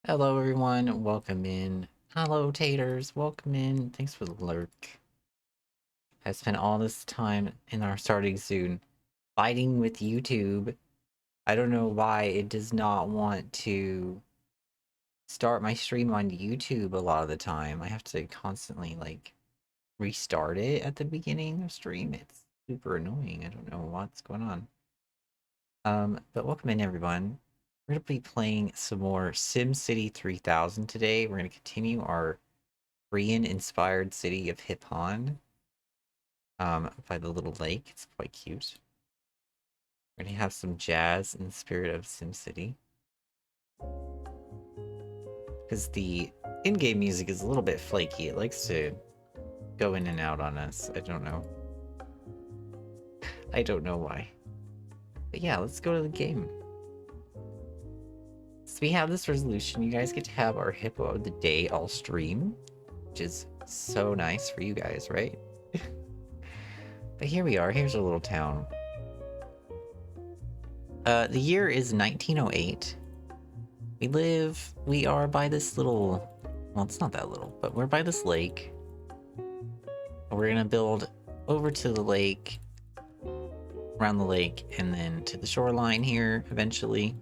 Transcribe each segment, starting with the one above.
Hello, everyone. Welcome in. Hello, taters. Welcome in. Thanks for the lurk. I spent all this time in our starting soon fighting with YouTube. I don't know why it does not want to start my stream on YouTube a lot of the time. I have to constantly, like, restart it at the beginning of stream. It's super annoying. I don't know what's going on. But welcome in, everyone. We're going to be playing some more SimCity 3000 today. We're going to continue our Korean-inspired city of Hippon, by the little lake. It's quite cute. We're gonna have some jazz in the spirit of SimCity. Because the in-game music is a little bit flaky. It likes to go in and out on us. I don't know. I don't know why. But yeah, let's go to the game. So we have this resolution. You guys get to have our hippo of the day all stream, which is so nice for you guys, right? But here we are. Here's our little town. The year is 1908. We are by this little, well, it's not that little, but we're by this lake. We're gonna build over to the lake, around the lake, and then to the shoreline here eventually.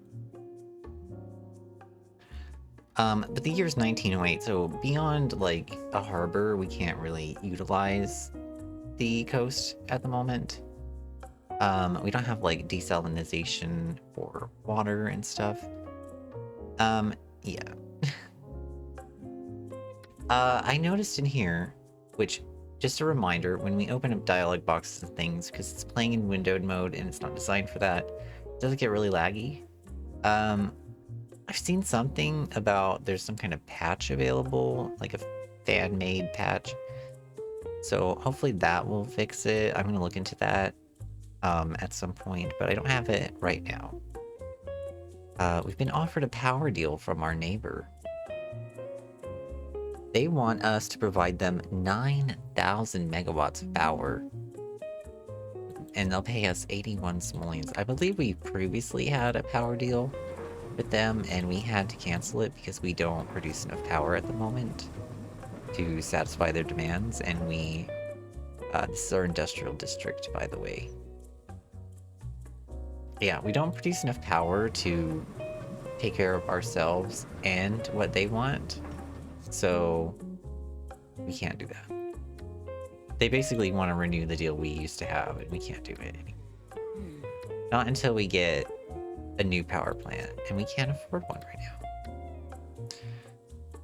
But the year's 1908, so beyond like a harbor, we can't really utilize the coast at the moment. We don't have like desalinization for water and stuff. Yeah. I noticed in here, which, just a reminder, when we open up dialog boxes and things, because it's playing in windowed mode and it's not designed for that, it does get really laggy. I've seen something about there's some kind of patch available, like a fan-made patch. So hopefully that will fix it. I'm gonna look into that at some point, but I don't have it right now. We've been offered a power deal from our neighbor. They want us to provide them 9,000 megawatts of power. And they'll pay us 81 simoleons. I believe we previously had a power deal with them, and we had to cancel it because we don't produce enough power at the moment to satisfy their demands, and we... this is our industrial district, by the way. Yeah, we don't produce enough power to take care of ourselves and what they want, so we can't do that. They basically want to renew the deal we used to have, and we can't do it anymore. Not until we get a new power plant, and we can't afford one right now.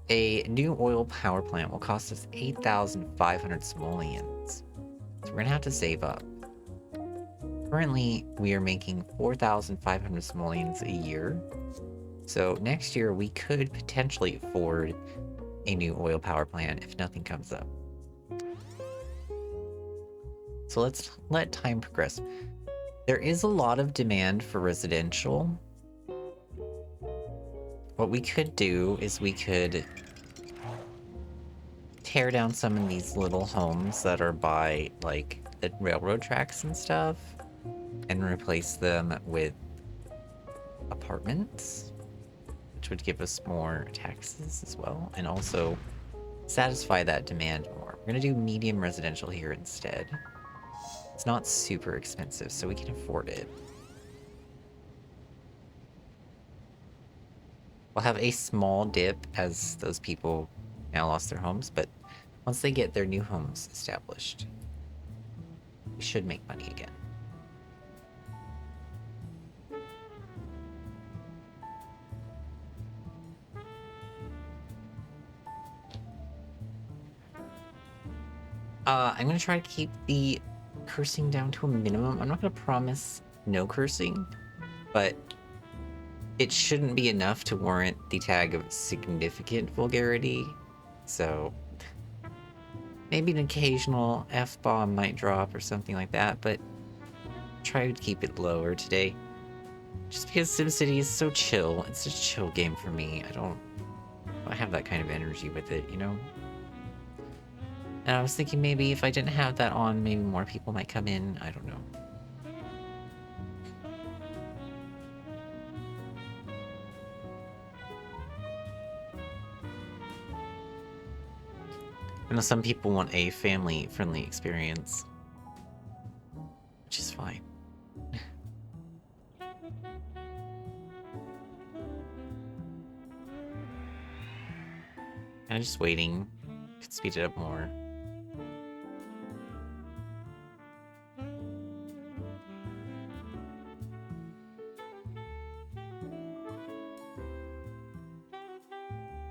A new oil power plant will cost us 8,500 simoleons, so we're gonna have to save up. Currently, we are making 4,500 simoleons a year, so next year we could potentially afford a new oil power plant if nothing comes up. So let's let time progress. There is a lot of demand for residential. What we could do is we could tear down some of these little homes that are by like the railroad tracks and stuff and replace them with apartments, which would give us more taxes as well, and also satisfy that demand more. We're gonna do medium residential here instead. It's not super expensive, so we can afford it. We'll have a small dip as those people now lost their homes, but once they get their new homes established, we should make money again. I'm gonna try to keep the cursing down to a minimum. I'm not gonna promise no cursing, but it shouldn't be enough to warrant the tag of significant vulgarity. So maybe an occasional F-bomb might drop or something like that, but try to keep it lower today. Just because SimCity is so chill. It's a chill game for me. I don't have that kind of energy with it, you know? And I was thinking maybe if I didn't have that on, maybe more people might come in. I don't know. I know some people want a family-friendly experience, which is fine. I'm just waiting. Could speed it up more.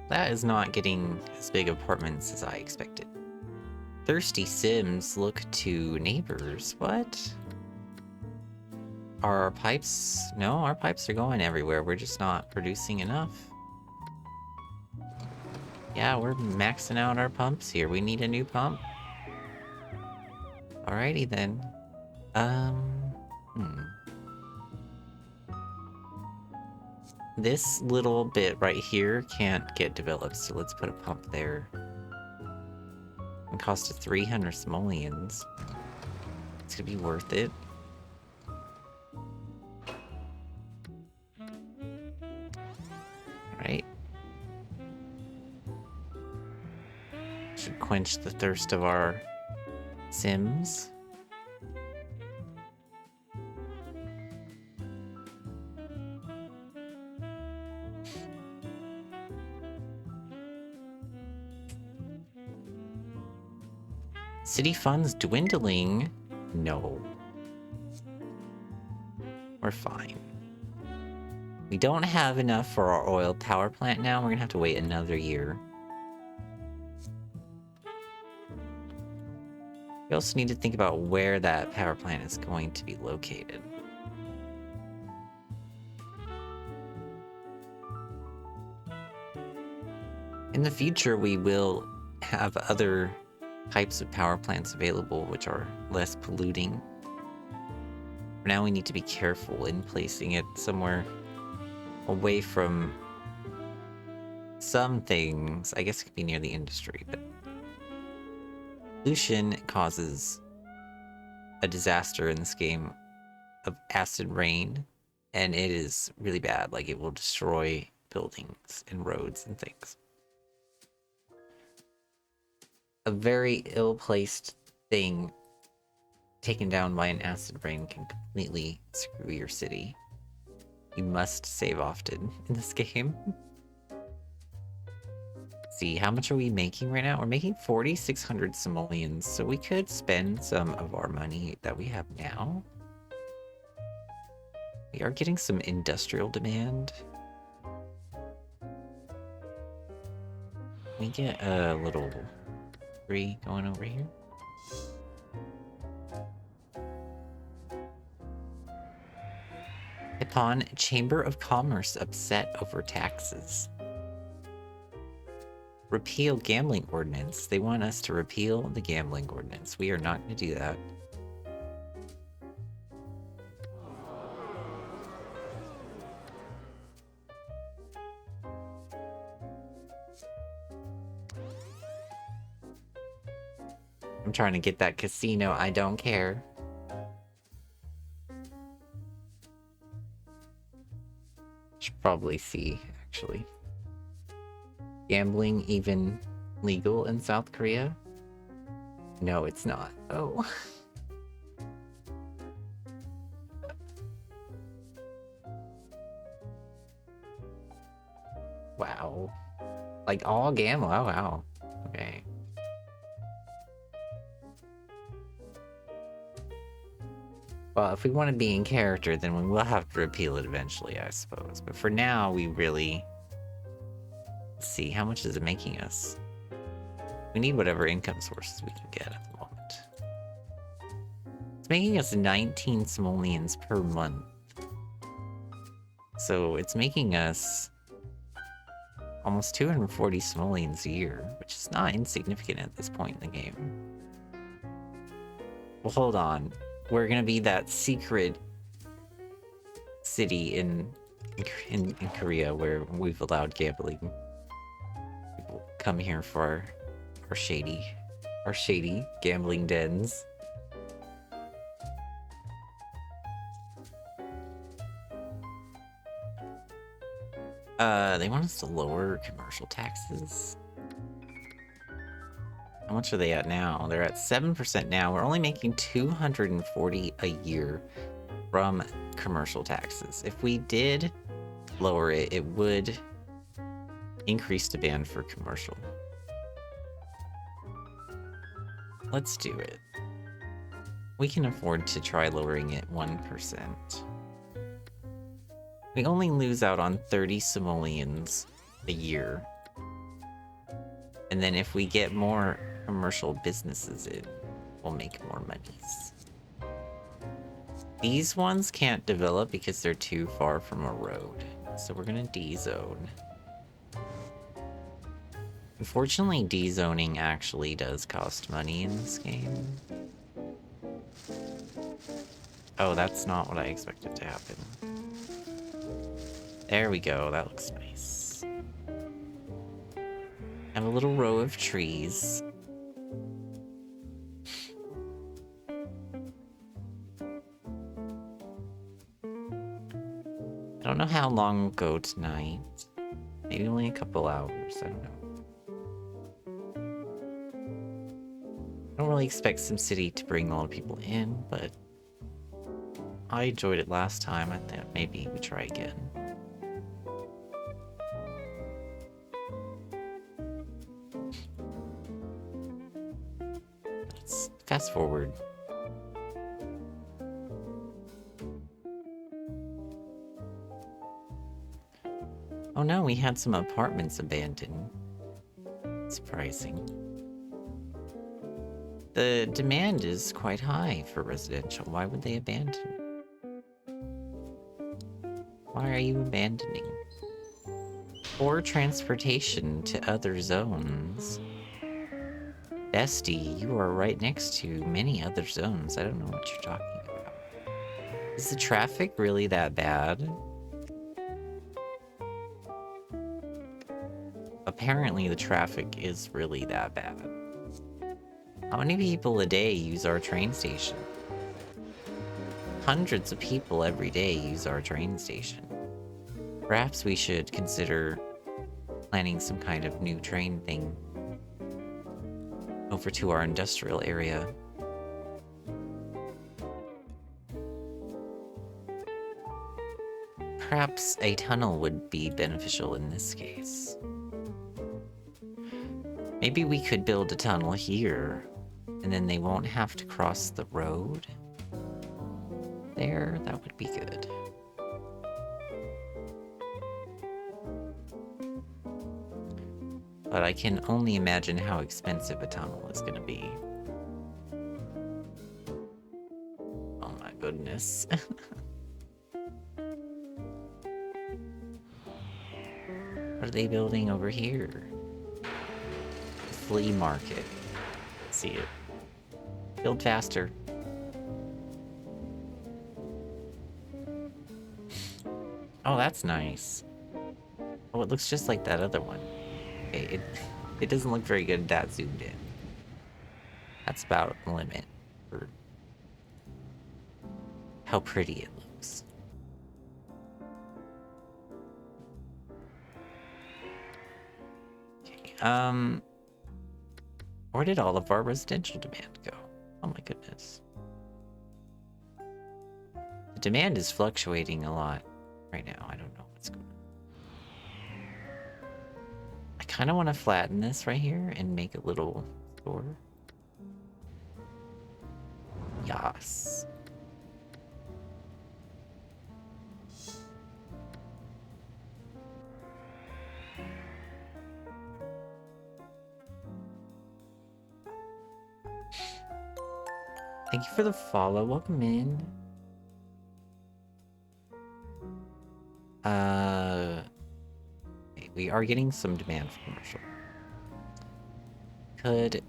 That is not getting as big apartments as I expected. Thirsty Sims look to neighbors. What? Are our pipes... No, our pipes are going everywhere. We're just not producing enough. Yeah, we're maxing out our pumps here. We need a new pump. Alrighty then. Hmm. This little bit right here can't get developed, so let's put a pump there. It cost us 300 simoleons. It's gonna be worth it. Right? Should quench the thirst of our Sims. City funds dwindling? No. We're fine. We don't have enough for our oil power plant now. We're gonna have to wait another year. We also need to think about where that power plant is going to be located. In the future, we will have other types of power plants available which are less polluting. For now, we need to be careful in placing it somewhere away from some things. I guess it could be near the industry, but pollution causes a disaster in this game of acid rain, and it is really bad. Like, it will destroy buildings and roads and things. A very ill-placed thing taken down by an acid rain can completely screw your city. You must save often in this game. See, how much are we making right now? We're making 4,600 simoleons, so we could spend some of our money that we have now. We are getting some industrial demand. We get a little free going over here. Upon Chamber of Commerce upset over taxes. Repeal gambling ordinance. They want us to repeal the gambling ordinance. We are not going to do that. I'm trying to get that casino. I don't care. Should probably see, actually. Gambling even legal in South Korea? No, it's not. Oh. Wow. Like all gamble? Oh, wow. Okay. Well, if we want to be in character, then we will have to repeal it eventually, I suppose. But for now, we really... Let's see, how much is it making us? We need whatever income sources we can get at the moment. It's making us 19 simoleons per month. So it's making us almost 240 simoleons a year, which is not insignificant at this point in the game. Well, hold on. We're gonna be that secret city in Korea where we've allowed gambling. People come here for our shady gambling dens. They want us to lower commercial taxes. How much are they at now? They're at 7% now. We're only making 240 a year from commercial taxes. If we did lower it, it would increase demand for commercial. Let's do it. We can afford to try lowering it 1%. We only lose out on 30 simoleons a year. And then if we get more commercial businesses in, we'll make more monies. These ones can't develop because they're too far from a road. So we're gonna D-zone. Unfortunately, D-zoning actually does cost money in this game. Oh, that's not what I expected to happen. There we go. That looks nice. Have a little row of trees. I don't know how long we'll go tonight. Maybe only a couple hours. I don't know. I don't really expect SimCity to bring a lot of people in, but I enjoyed it last time. I thought maybe we try again. Let's fast forward. Oh no, we had some apartments abandoned. Surprising. The demand is quite high for residential. Why would they abandon? Why are you abandoning? Or transportation to other zones. Bestie, you are right next to many other zones. I don't know what you're talking about. Is the traffic really that bad? Apparently the traffic is really that bad. How many people a day use our train station? Hundreds of people every day use our train station. Perhaps we should consider planning some kind of new train thing over to our industrial area. Perhaps a tunnel would be beneficial in this case. Maybe we could build a tunnel here, and then they won't have to cross the road. There, that would be good. But I can only imagine how expensive a tunnel is gonna be. Oh my goodness. What are they building over here? Flea market. See it. Build faster. Oh, that's nice. Oh, it looks just like that other one. Okay, it doesn't look very good that zoomed in. That's about the limit for how pretty it looks. Okay, where did all of our residential demand go? Oh my goodness. The demand is fluctuating a lot right now. I don't know what's going on. I kind of want to flatten this right here and make a little store. Yas. Thank you for the follow. Welcome in. We are getting some demand for commercial. Could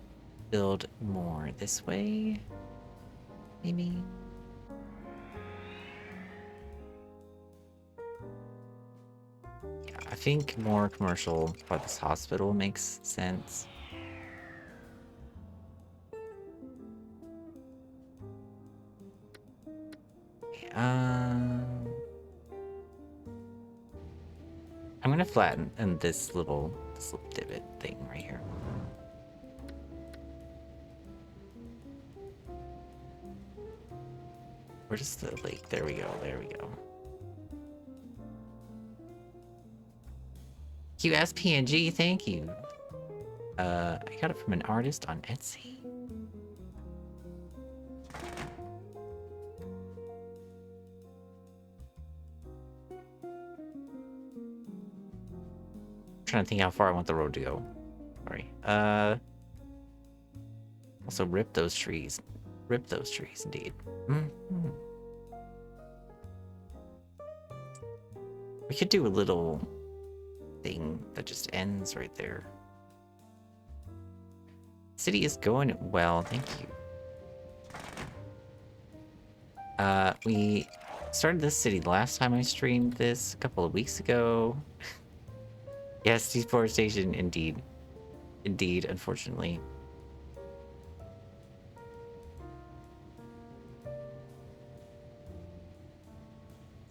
build more this way, maybe. Yeah, I think more commercial for this hospital makes sense. I'm gonna flatten this little divot thing right here. Where's the lake? There we go. There we go. QSPNG, thank you. I got it from an artist on Etsy. Trying to think how far I want the road to go. Sorry. Also rip those trees. Rip those trees, indeed. Mm-hmm. We could do a little thing that just ends right there. City is going well, thank you. We started this city the last time I streamed this a couple of weeks ago. Yes, deforestation, indeed. Indeed, unfortunately.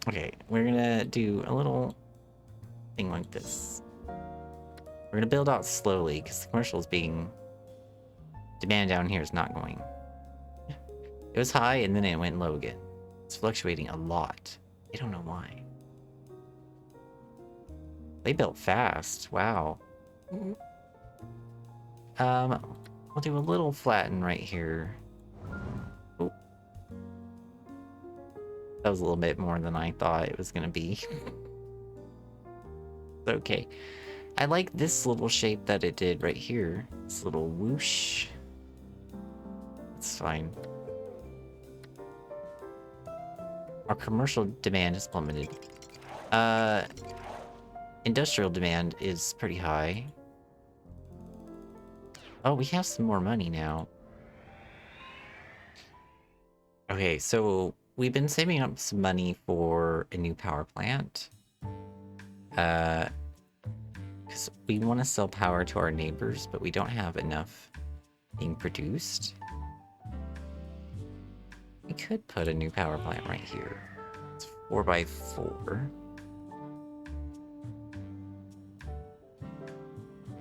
Okay, we're gonna do a little thing like this. We're gonna build out slowly because the commercial is being... Demand down here is not going. It was high and then it went low again. It's fluctuating a lot. I don't know why. They built fast. Wow. We'll do a little flatten right here. Ooh. That was a little bit more than I thought it was gonna be. Okay. I like this little shape that it did right here. This little whoosh. It's fine. Our commercial demand is plummeted. Industrial demand is pretty high. Oh, we have some more money now. Okay, so we've been saving up some money for a new power plant. Because we want to sell power to our neighbors, but we don't have enough being produced. We could put a new power plant right here. It's 4x4.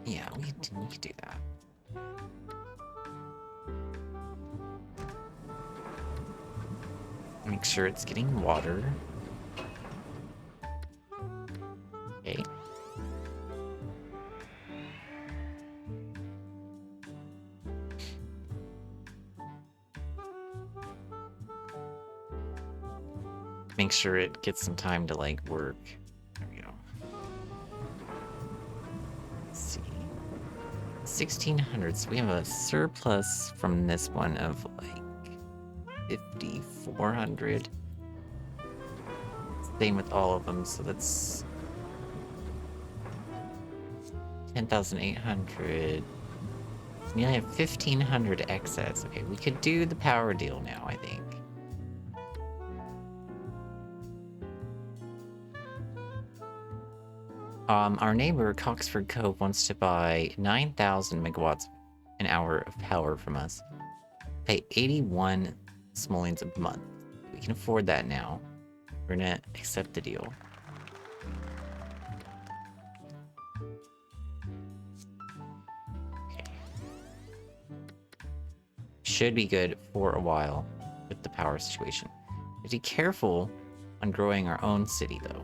Yeah, we could do that. Make sure it's getting water. Okay. Make sure it gets some time to like work. There we go. Let's see. 1600. So we have a surplus from this one of like 5,400. Same with all of them, so that's 10,800. We only have 1,500 excess. Okay, we could do the power deal now, I think. Our neighbor, Coxford Cove, wants to buy 9,000 megawatts an hour of power from us. Pay 81 simoleons a month. We can afford that now. We're gonna accept the deal. Okay. Should be good for a while with the power situation. Be careful on growing our own city, though.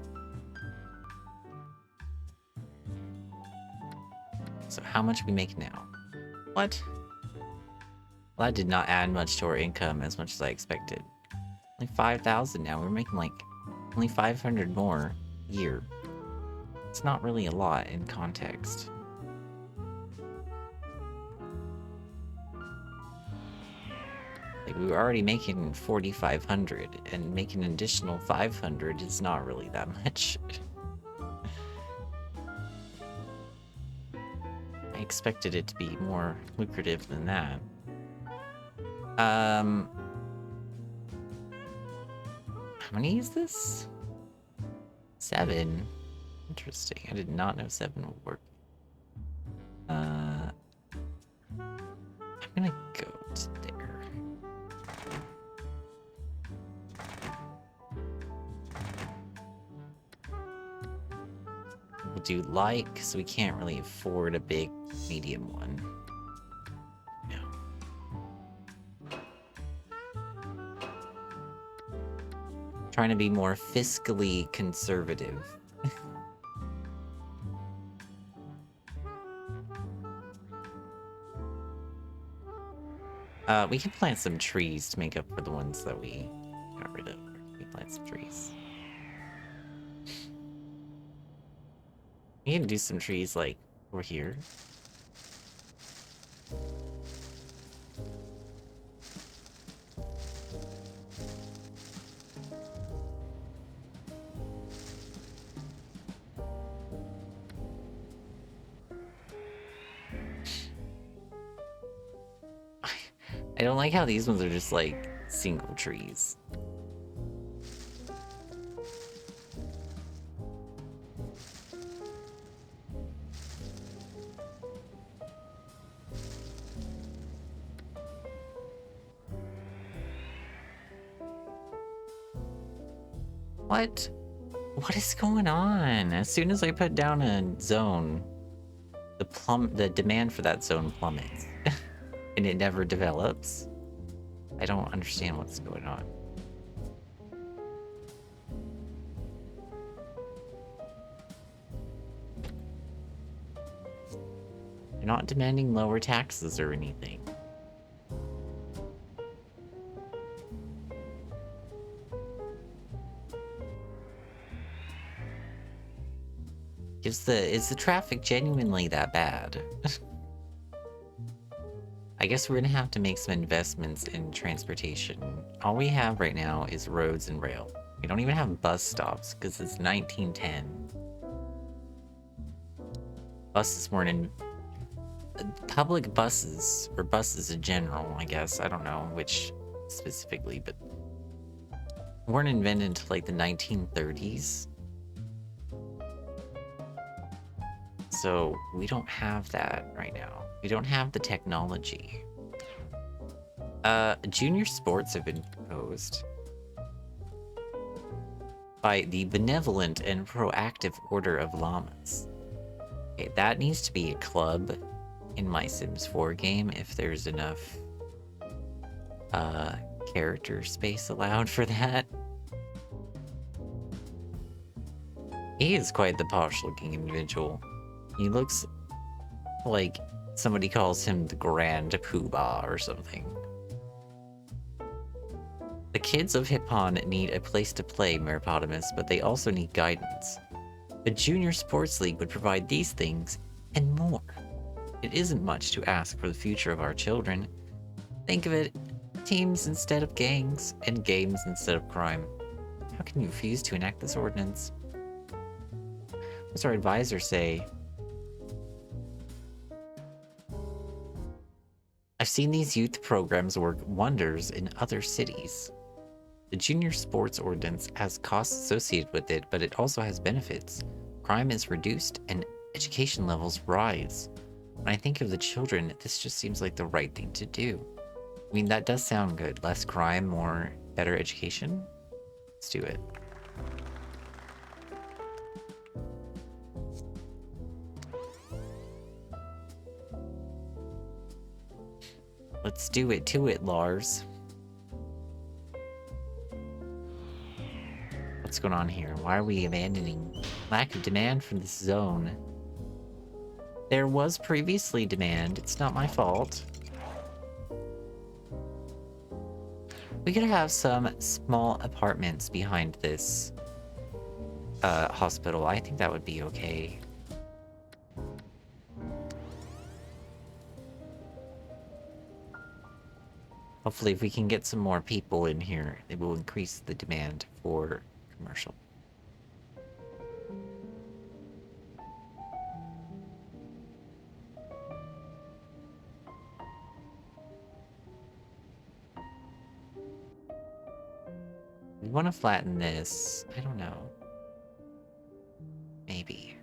So how much we make now? What? Well, that did not add much to our income as much as I expected. Only 5,000 now. We're making like only 500 more a year. It's not really a lot in context. Like, we were already making 4,500, and making an additional 500 is not really that much. I expected it to be more lucrative than that. How many is this? 7. Interesting. I did not know 7 would work. I'm gonna go to there. We'll do light, because we can't really afford a big medium one. Trying to be more fiscally conservative. We can plant some trees to make up for the ones that we got rid of. We plant some trees. We can do some trees like over here. I don't like how these ones are just like single trees. What? What is going on? As soon as I put down a zone, the demand for that zone plummets. And it never develops. I don't understand what's going on. They're not demanding lower taxes or anything. Is the traffic genuinely that bad? I guess we're gonna have to make some investments in transportation. All we have right now is roads and rail. We don't even have bus stops because it's 1910. Buses weren't in... Public buses, or buses in general, I guess. I don't know which specifically, but weren't invented until like the 1930s. So we don't have that right now. We don't have the technology. Junior sports have been proposed by the Benevolent and Proactive Order of Llamas. Okay, that needs to be a club in my Sims 4 game if there's enough character space allowed for that. He is quite the posh looking individual. He looks like somebody calls him the Grand Poobah or something. The kids of Hippon need a place to play, Meripotamus, but they also need guidance. The Junior Sports League would provide these things and more. It isn't much to ask for the future of our children. Think of it, teams instead of gangs, and games instead of crime. How can you refuse to enact this ordinance? What's our advisor say? I've seen these youth programs work wonders in other cities. The Junior Sports Ordinance has costs associated with it, but it also has benefits. Crime is reduced and education levels rise. When I think of the children, this just seems like the right thing to do. I mean, that does sound good. Less crime, more better education. Let's do it. Let's do it to it, Lars. What's going on here? Why are we abandoning? Lack of demand from this zone. There was previously demand. It's not my fault. We could have some small apartments behind this hospital. I think that would be okay. Hopefully, if we can get some more people in here, it will increase the demand for commercial. We want to flatten this. I don't know. Maybe.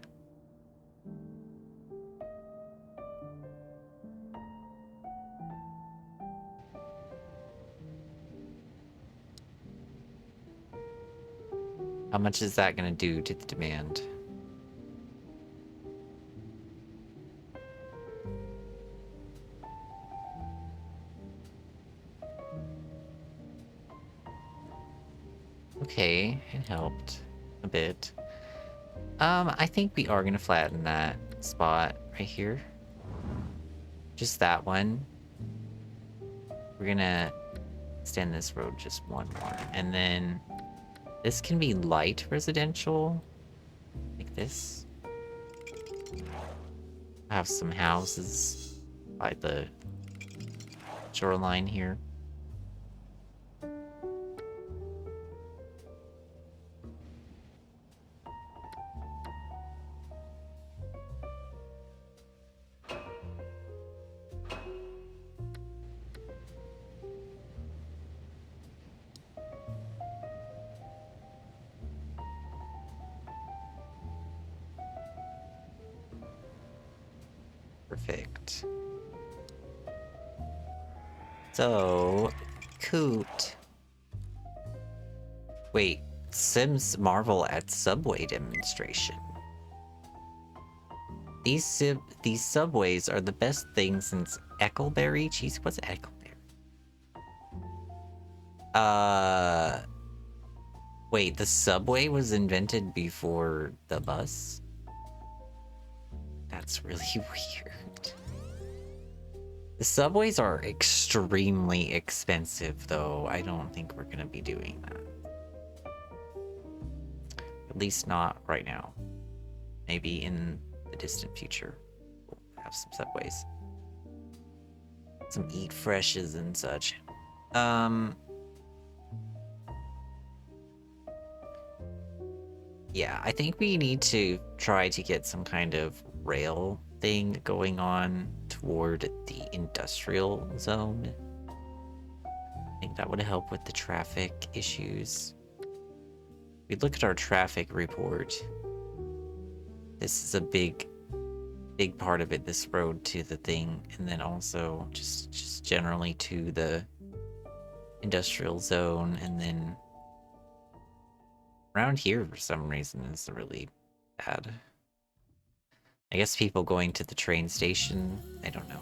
How much is that going to do to the demand? Okay, it helped a bit. I think we are going to flatten that spot right here. Just that one. We're going to extend this road just one more. And then this can be light residential, like this. Have some houses by the shoreline here. Perfect. So, Coot. Wait, Sims marvel at subway demonstration. These subways are the best thing since Eckleberry cheese. What's Eckleberry? Wait, the subway was invented before the bus? That's really weird. The subways are extremely expensive, though. I don't think we're gonna be doing that. At least not right now. Maybe in the distant future, we'll have some subways. Some eat freshes and such. Yeah, I think we need to try to get some kind of rail thing going on toward the industrial zone. I think that would help with the traffic issues. We look at our traffic report. This is a big part of it, this road to the thing, and then also just generally to the industrial zone, and then around here for some reason is really bad. I guess people going to the train station, I don't know.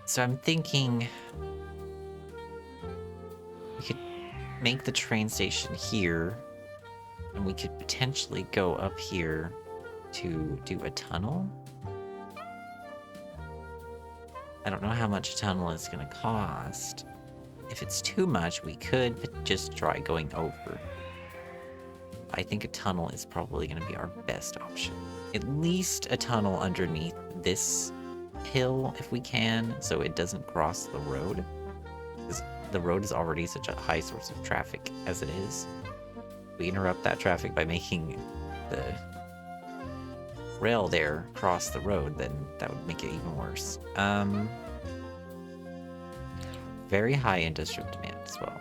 So I'm thinking we could make the train station here, and we could potentially go up here to do a tunnel. I don't know how much a tunnel is going to cost. If it's too much, we could just try going over. I think a tunnel is probably going to be our best option. At least a tunnel underneath this hill if we can, so it doesn't cross the road. Because the road is already such a high source of traffic as it is. If we interrupt that traffic by making the rail there cross the road, then that would make it even worse. Very high industrial demand as well.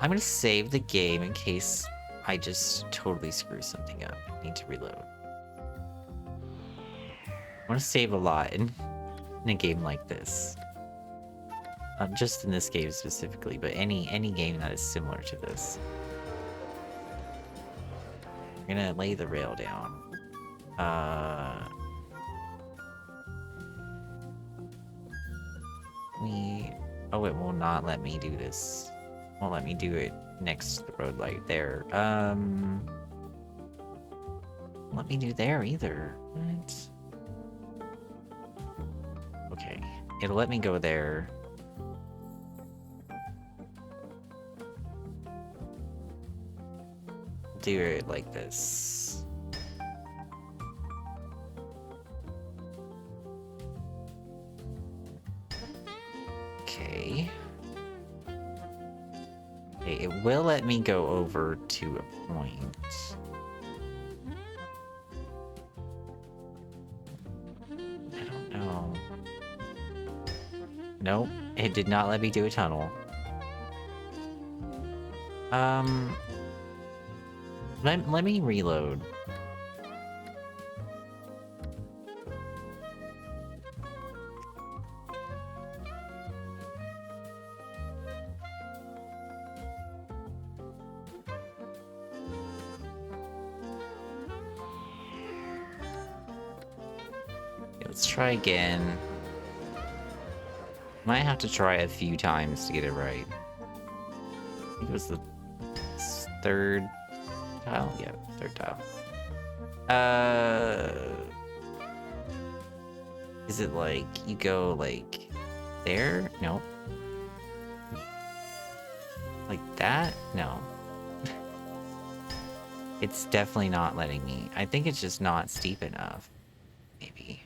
I'm gonna save the game in case I just totally screw something up. I need to reload. I want to save a lot in a game like this. Not just in this game specifically, but any game that is similar to this. We're gonna lay the rail down. Oh, it will not let me do this. Won't let me do it next to the road light there. Won't let me do there either. What? Okay, it'll let me go there. Do it like this. Okay. Okay, it will let me go over to a point. I don't know. Nope, it did not let me do a tunnel. Let me reload. Okay, let's try again. Might have to try a few times to get it right. I think it was the third tile? Yeah, third tile. Is it like you go like there? No. Like that? No. It's definitely not letting me. I think it's just not steep enough. Maybe.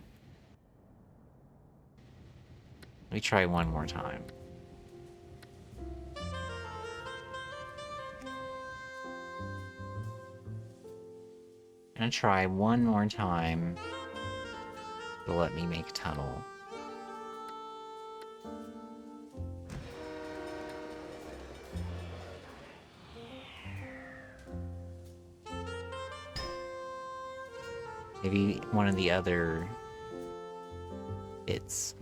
Let me try one more time. I'm gonna try one more time to let me make a tunnel. Maybe one of the other bits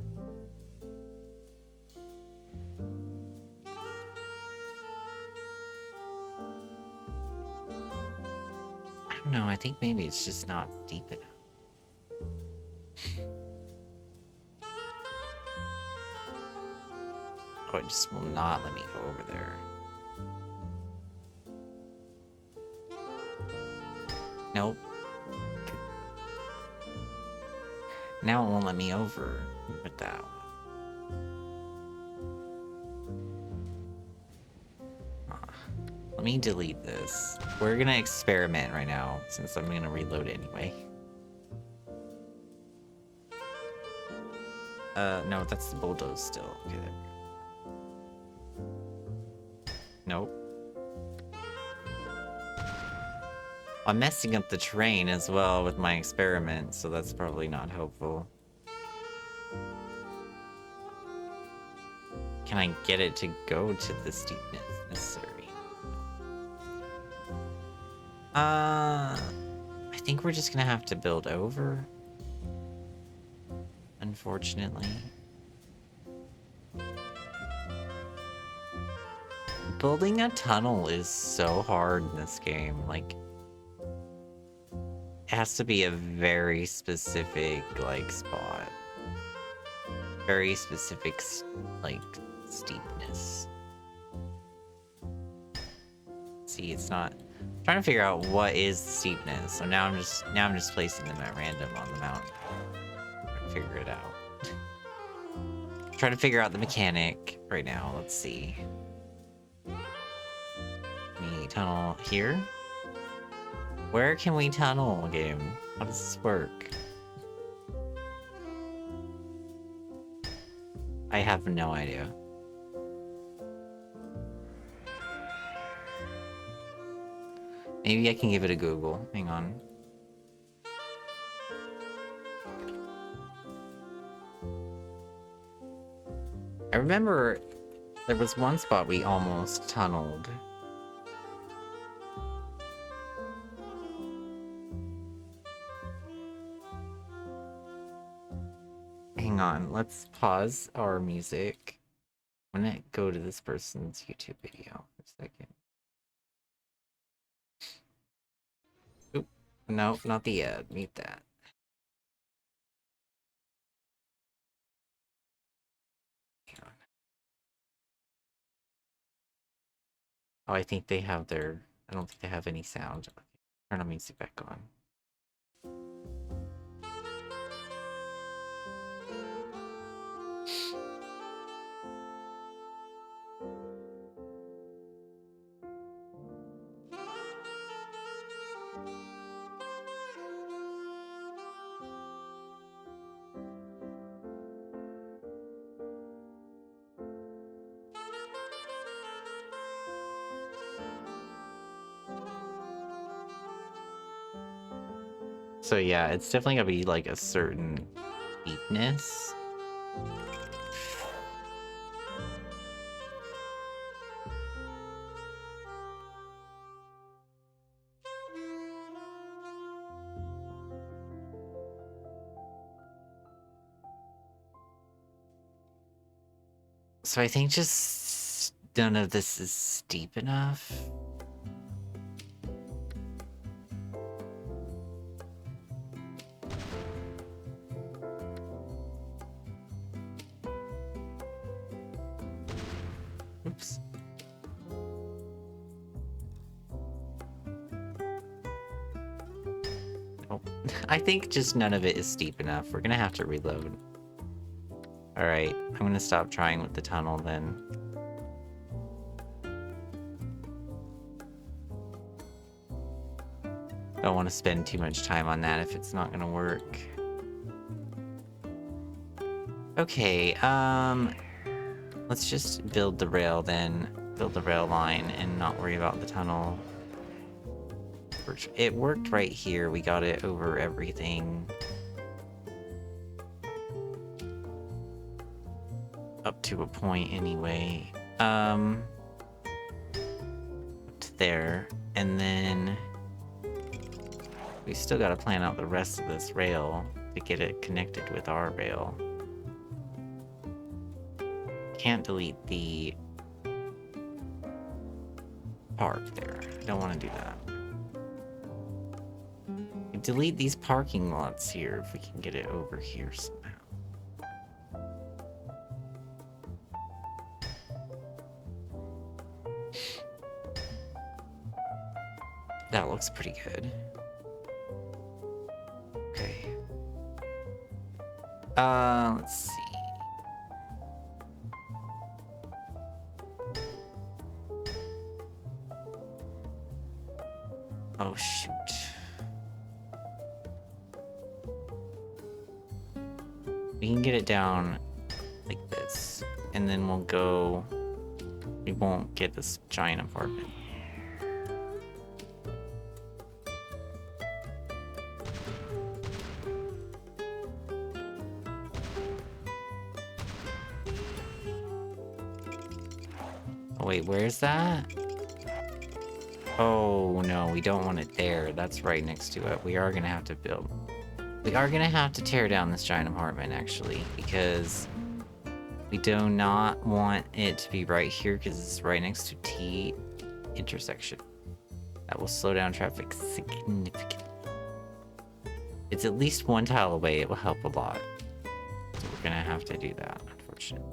know, I think maybe it's just not deep enough. Oh, it just will not let me go over there. Nope. Now it won't let me over with that one. Let me delete this. We're gonna experiment right now, since I'm gonna reload it anyway. No, that's the bulldoze still. Okay, there we go. Nope. I'm messing up the terrain as well with my experiment, so that's probably not helpful. Can I get it to go to the steepness necessary? I think we're just gonna have to build over. Unfortunately. Building a tunnel is so hard in this game. Like, it has to be a very specific, like, spot. Very specific, like, steepness. See, it's not... I'm trying to figure out what is steepness. So now I'm just placing them at random on the mountain. Figure it out. Try to figure out the mechanic right now. Let's see. We tunnel here. Where can we tunnel, game? How does this work? I have no idea. Maybe I can give it a Google. Hang on. I remember there was one spot we almost tunneled. Hang on, let's pause our music. I'm gonna go to this person's YouTube video for a second. Oop, no, not the ad, mute that. Oh, I think they have their... I don't think they have any sound. Okay. Turn the music back on. So yeah, it's definitely gonna be like a certain deepness. So I think just none of this is steep enough. Oops. Oh, I think just none of it is steep enough. We're gonna have to reload. Alright, I'm gonna stop trying with the tunnel then. Don't want to spend too much time on that if it's not gonna work. Okay, let's just build the rail then. Build the rail line and not worry about the tunnel. It worked right here. We got it over everything. Up to a point anyway. Up to there. And then we still gotta plan out the rest of this rail to get it connected with our rail. Can't delete the park there. I don't want to do that. delete these parking lots here if we can get it over here somehow. That looks pretty good. Okay. Let's see. Oh, shoot. We can get it down like this, and then we'll go... We won't get this giant apartment. Oh, wait, where's that? Oh, no, we don't want it there. That's right next to it. We are gonna have to build... We are gonna have to tear down this giant apartment, actually, because we do not want it to be right here, because it's right next to T intersection. That will slow down traffic significantly. It's at least one tile away. It will help a lot. So we're gonna have to do that, unfortunately.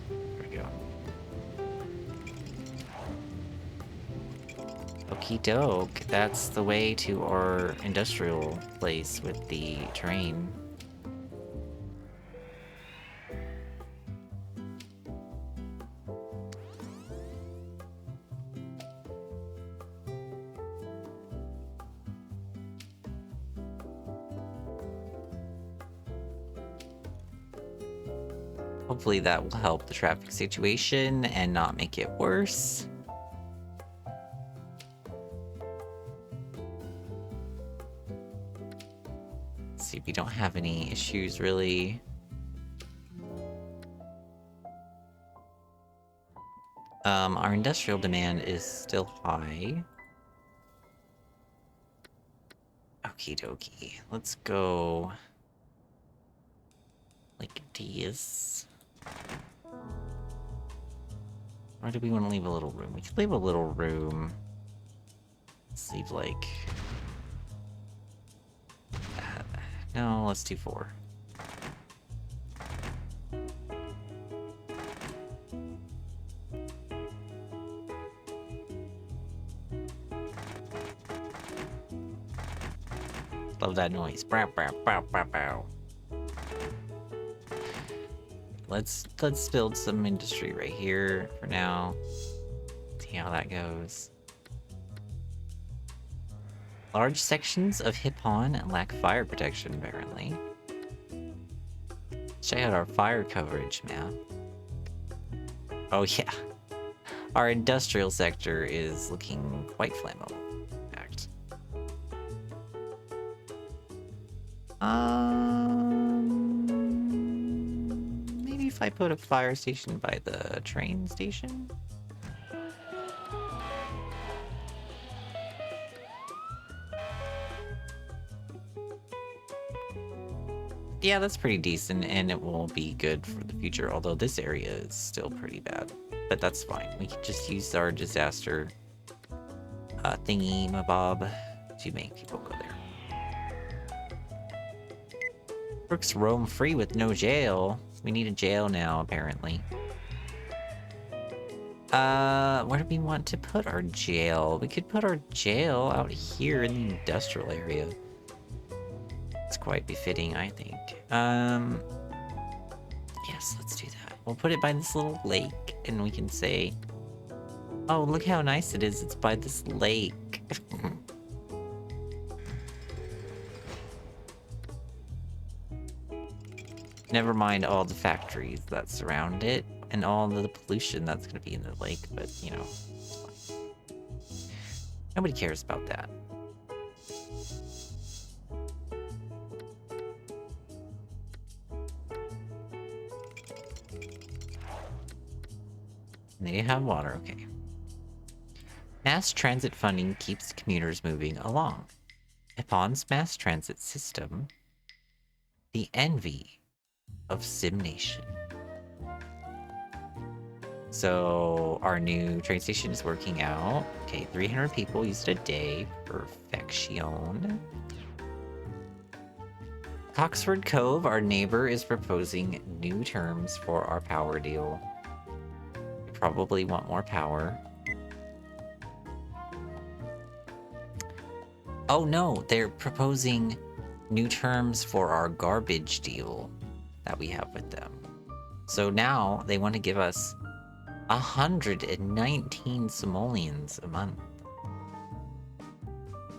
There we go. Okie doke. That's the way to our industrial place with the train. Hopefully that will help the traffic situation and not make it worse. Let's see, we don't have any issues really. Our industrial demand is still high. Okie dokie. Let's go like this. Or do we want to leave a little room? We could leave a little room. Let's leave like... no, let's do 4. Love that noise. Bow, bow, bow, bow, bow. Let's build some industry right here for now. See how that goes. Large sections of Hippon lack fire protection, apparently. Check out our fire coverage map. Oh yeah. Our industrial sector is looking quite flammable, in fact. Maybe if I put a fire station by the train station? Yeah, that's pretty decent, and it will be good for the future, although this area is still pretty bad. But that's fine. We can just use our disaster thingy-mabob to make people go there. Crooks roam free with no jail. We need a jail now, apparently. Where do we want to put our jail? We could put our jail out here in the industrial area. It's quite befitting, I think. Yes, let's do that. We'll put it by this little lake, and we can say, oh, look how nice it is. It's by this lake. Never mind all the factories that surround it, and all the pollution that's going to be in the lake, but, you know, it's fine. Nobody cares about that. They have water, okay. Mass transit funding keeps commuters moving along. Upon's mass transit system, the envy of Sim Nation. So our new train station is working out. Okay, 300 people used a day. Perfection. Coxford Cove, our neighbor, is proposing new terms for our power deal. We probably want more power. Oh no, they're proposing new terms for our garbage deal that we have with them. So now they want to give us 119 simoleons a month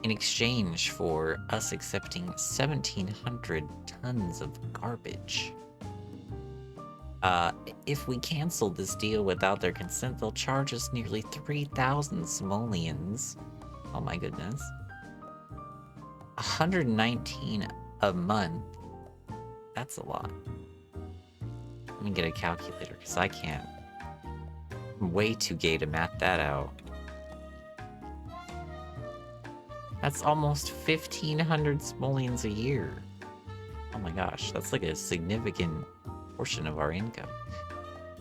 in exchange for us accepting 1,700 tons of garbage. If we cancel this deal without their consent, they'll charge us nearly 3,000 simoleons. Oh my goodness. 119 a month. That's a lot. Let me get a calculator, because I can't. I'm way too gay to math that out. That's almost 1,500 simoleons a year. Oh my gosh, that's like a significant portion of our income.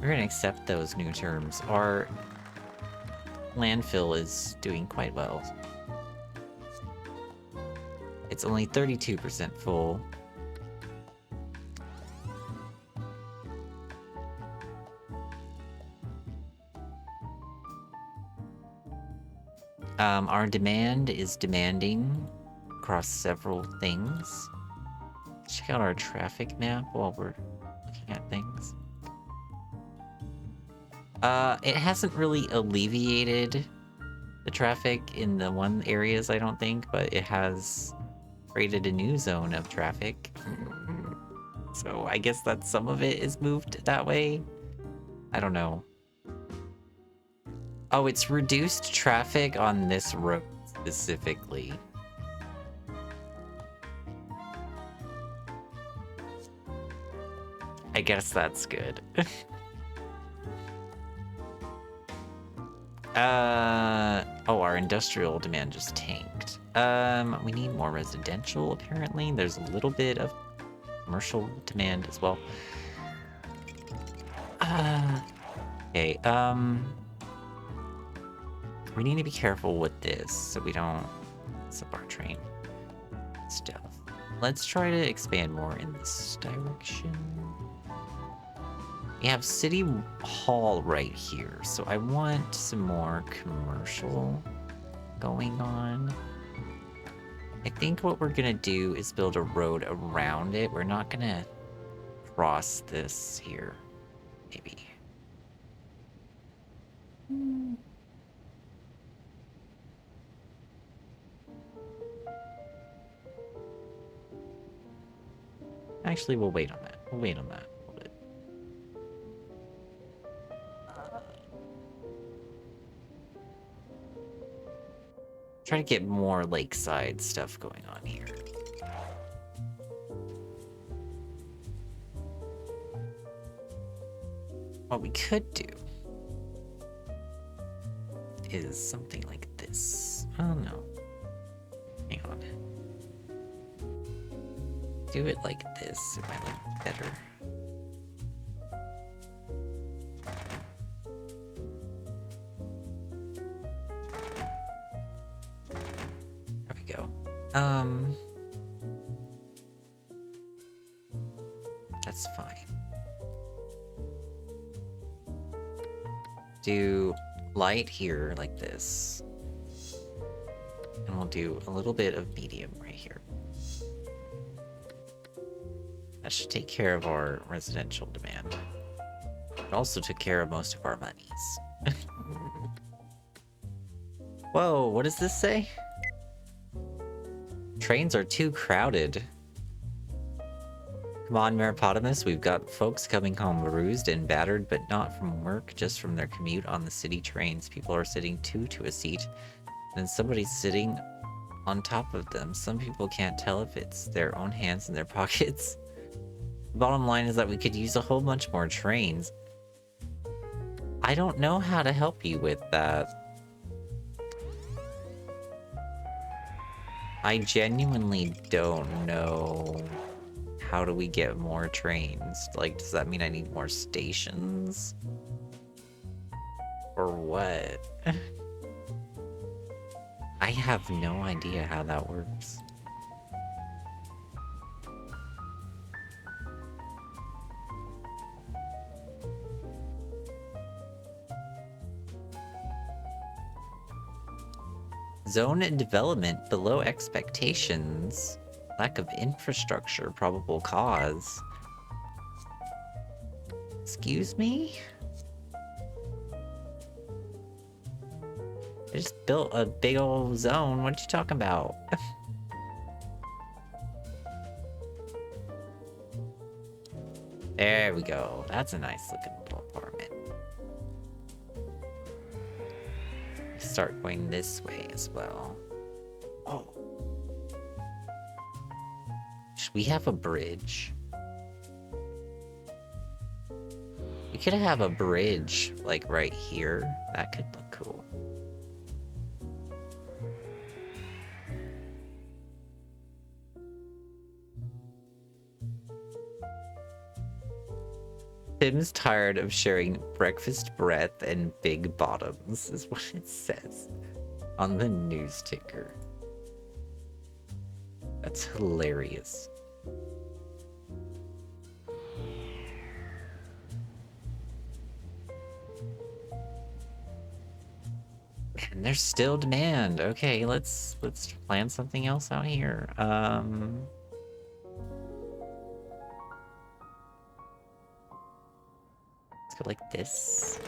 We're gonna accept those new terms. Our landfill is doing quite well. It's only 32% full. Our demand is demanding across several things. Check out our traffic map while we're looking at things. It hasn't really alleviated the traffic in the one areas, I don't think, but it has created a new zone of traffic. So I guess that some of it is moved that way. I don't know. Oh, it's reduced traffic on this road specifically. I guess that's good. Oh, our industrial demand just tanked. We need more residential, apparently. There's a little bit of commercial demand as well. Okay, we need to be careful with this so we don't mess up our train stuff. Let's try to expand more in this direction. We have City Hall right here, so I want some more commercial going on. I think what we're gonna do is build a road around it. We're not gonna cross this here, maybe. Actually, we'll wait on that. We'll wait on that a little bit. Try to get more lakeside stuff going on here. What we could do is something like this. Oh no. Hang on. Do it like this. It might look better. There we go. That's fine. Do light here like this. And we'll do a little bit of medium right here. That should take care of our residential demand. It also took care of most of our monies. Whoa, what does this say? Trains are too crowded. Come on, Maripotamus, we've got folks coming home bruised and battered, but not from work, just from their commute on the city trains. People are sitting two to a seat, and somebody's sitting on top of them. Some people can't tell if it's their own hands in their pockets. The bottom line is that we could use a whole bunch more trains. I don't know how to help you with that. I genuinely don't know. How do we get more trains? Like, does that mean I need more stations? Or what? I have no idea how that works. Zone and development below expectations. Lack of infrastructure, probable cause. Excuse me? I just built a big old zone. What you talking about? There we go. That's a nice looking little apartment. Start going this way as well. Oh. Should we have a bridge? We could have a bridge, like, right here. That could look cool. Tim's tired of sharing breakfast breath and big bottoms, is what it says on the news ticker. That's hilarious. And there's still demand. Okay, let's plan something else out here. Let's go like this.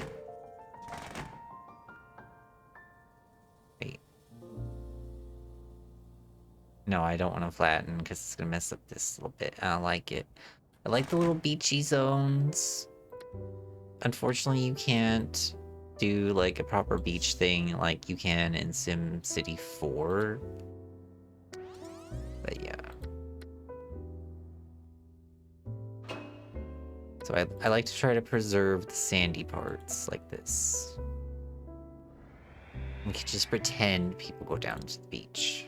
Wait. No, I don't want to flatten because it's gonna mess up this little bit. I don't like it. I like the little beachy zones. Unfortunately, you can't do like a proper beach thing like you can in SimCity 4. But yeah. So I like to try to preserve the sandy parts like this. We could just pretend people go down to the beach.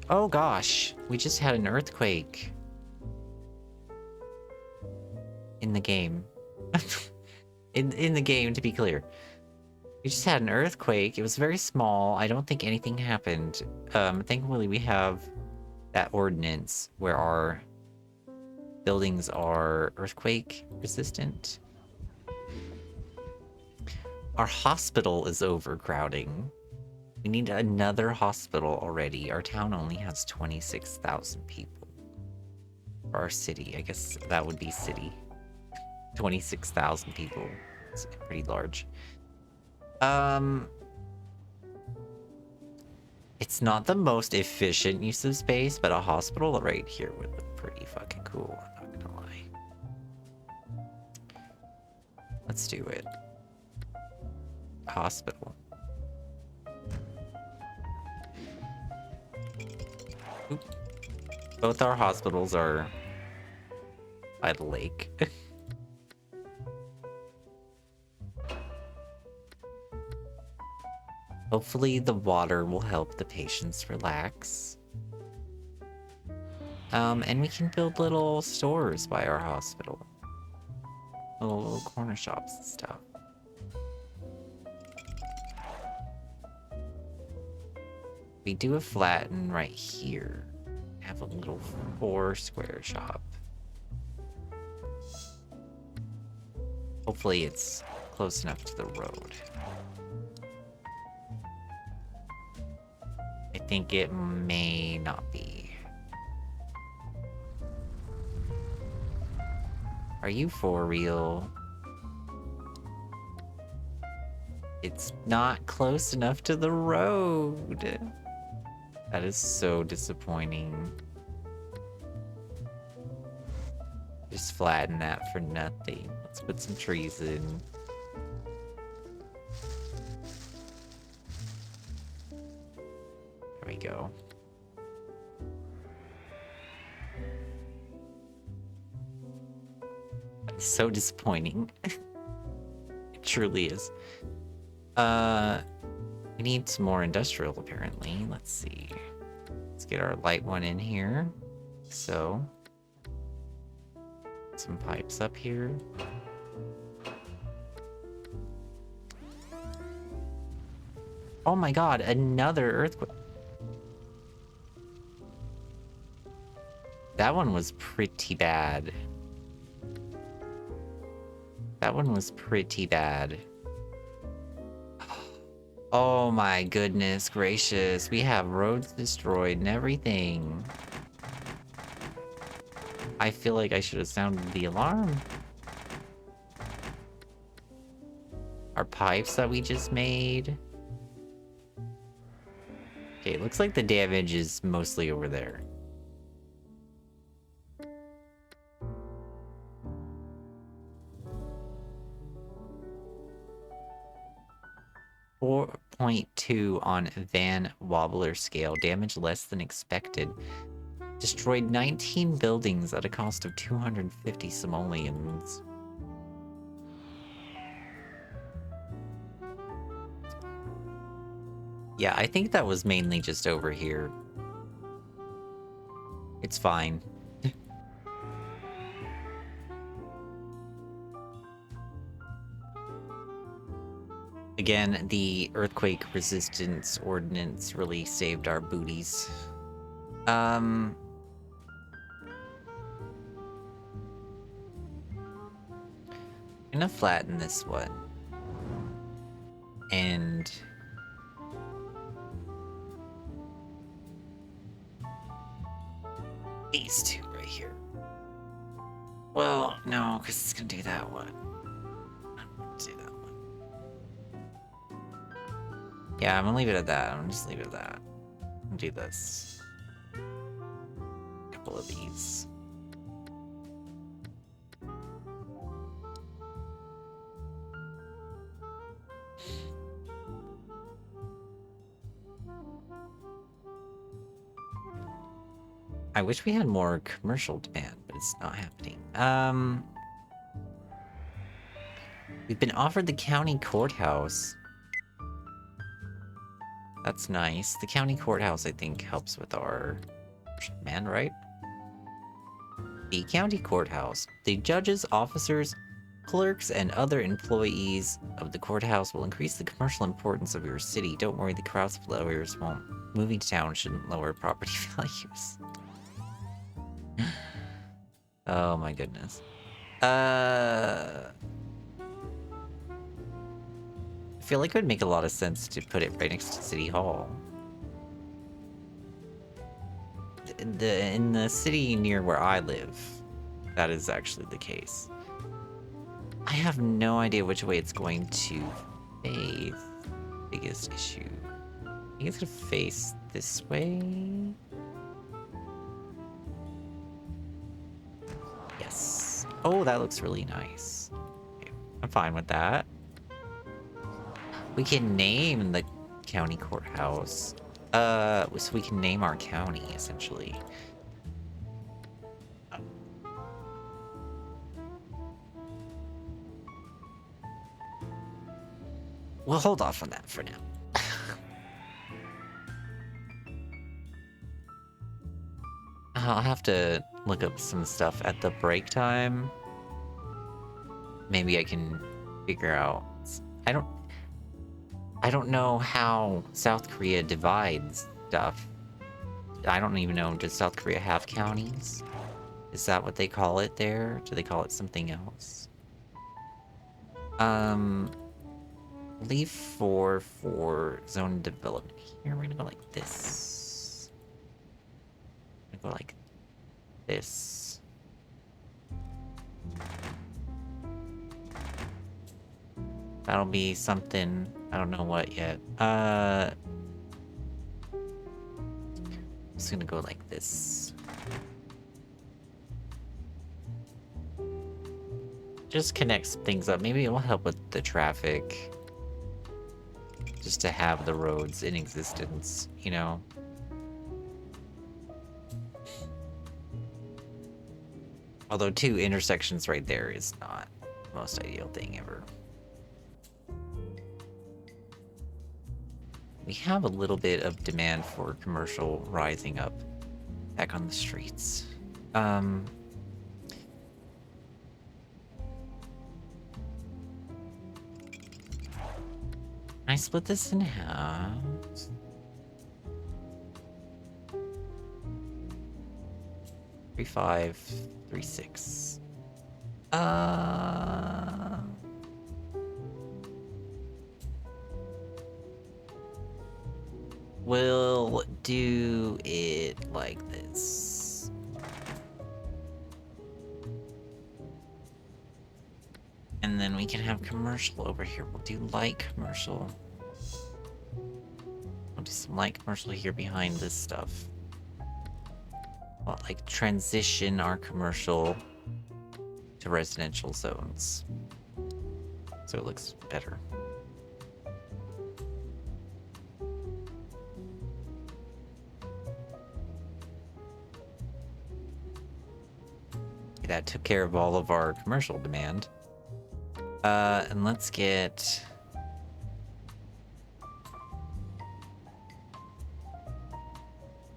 Oh gosh, we just had an earthquake. In the game. in the game, to be clear. We just had an earthquake. It was very small. I don't think anything happened. Thankfully we have that ordinance where our buildings are earthquake resistant. Our hospital is overcrowding. We need another hospital already. Our town only has 26,000 people. For our city, I guess that would be city. 26,000 people. It's pretty large. It's not the most efficient use of space, but a hospital right here would look pretty fucking cool, I'm not gonna lie. Let's do it. Hospital. Oop. Both our hospitals are by the lake. Hopefully the water will help the patients relax. And we can build little stores by our hospital. Little corner shops and stuff. We do a flatten right here. Have a little 4-square shop. Hopefully it's close enough to the road. I think it may not be. Are you for real? It's not close enough to the road. That is so disappointing. Just flatten that for nothing. Let's put some trees in. There we go. That's so disappointing. It truly is. We need some more industrial, apparently. Let's see. Let's get our light one in here. So. Some pipes up here. Oh my god, another earthquake. That one was pretty bad. That one was pretty bad. Oh my goodness gracious. We have roads destroyed and everything. I feel like I should have sounded the alarm. Our pipes that we just made. Okay, it looks like the damage is mostly over there. .2 on Van Wobbler scale. Damage less than expected. Destroyed 19 buildings at a cost of 250 simoleons. Yeah, I think that was mainly just over here. It's fine. Again, the earthquake resistance ordinance really saved our booties. I'm gonna flatten this one. And these two right here. Well, no, because it's gonna do that one. Do that one. Yeah, I'm gonna leave it at that. I'm gonna just leave it at that. I'll do this. A couple of these. I wish we had more commercial demand, but it's not happening. We've been offered the county courthouse. That's nice. The county courthouse, I think, helps with our demand, right? The county courthouse. The judges, officers, clerks, and other employees of the courthouse will increase the commercial importance of your city. Don't worry, the crowds of lawyers won't. Moving to town shouldn't lower property values. Oh my goodness. I feel like it would make a lot of sense to put it right next to City Hall. In the city near where I live, that is actually the case. I have no idea which way it's going to face. Biggest issue. I think it's gonna face this way. Yes. Oh, that looks really nice. Okay, I'm fine with that. We can name the county courthouse. So we can name our county, essentially. We'll hold off on that for now. I'll have to look up some stuff at the break time. Maybe I can figure out... I don't know how South Korea divides stuff. I don't even know, does South Korea have counties? Is that what they call it there? Do they call it something else? Leave 4 for zone development. Here, we're gonna go like this. I'm gonna go like this. That'll be something, I don't know what yet. I'm just gonna go like this. Just connects things up. Maybe it will help with the traffic. Just to have the roads in existence, you know? Although 2 intersections right there is not the most ideal thing ever. We have a little bit of demand for commercial rising up back on the streets. Can I split this in half? 3, 5, 3, 6. We'll do it like this. And then we can have commercial over here. We'll do light commercial. We'll do some light commercial here behind this stuff. Well, like transition our commercial to residential zones. So it looks better. That took care of all of our commercial demand. And let's get...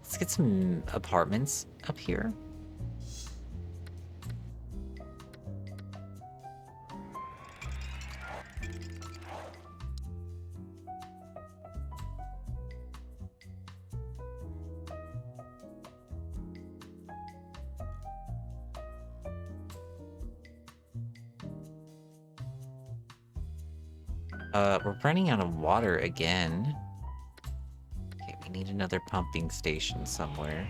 Let's get some apartments up here. We're running out of water again. Okay, we need another pumping station somewhere.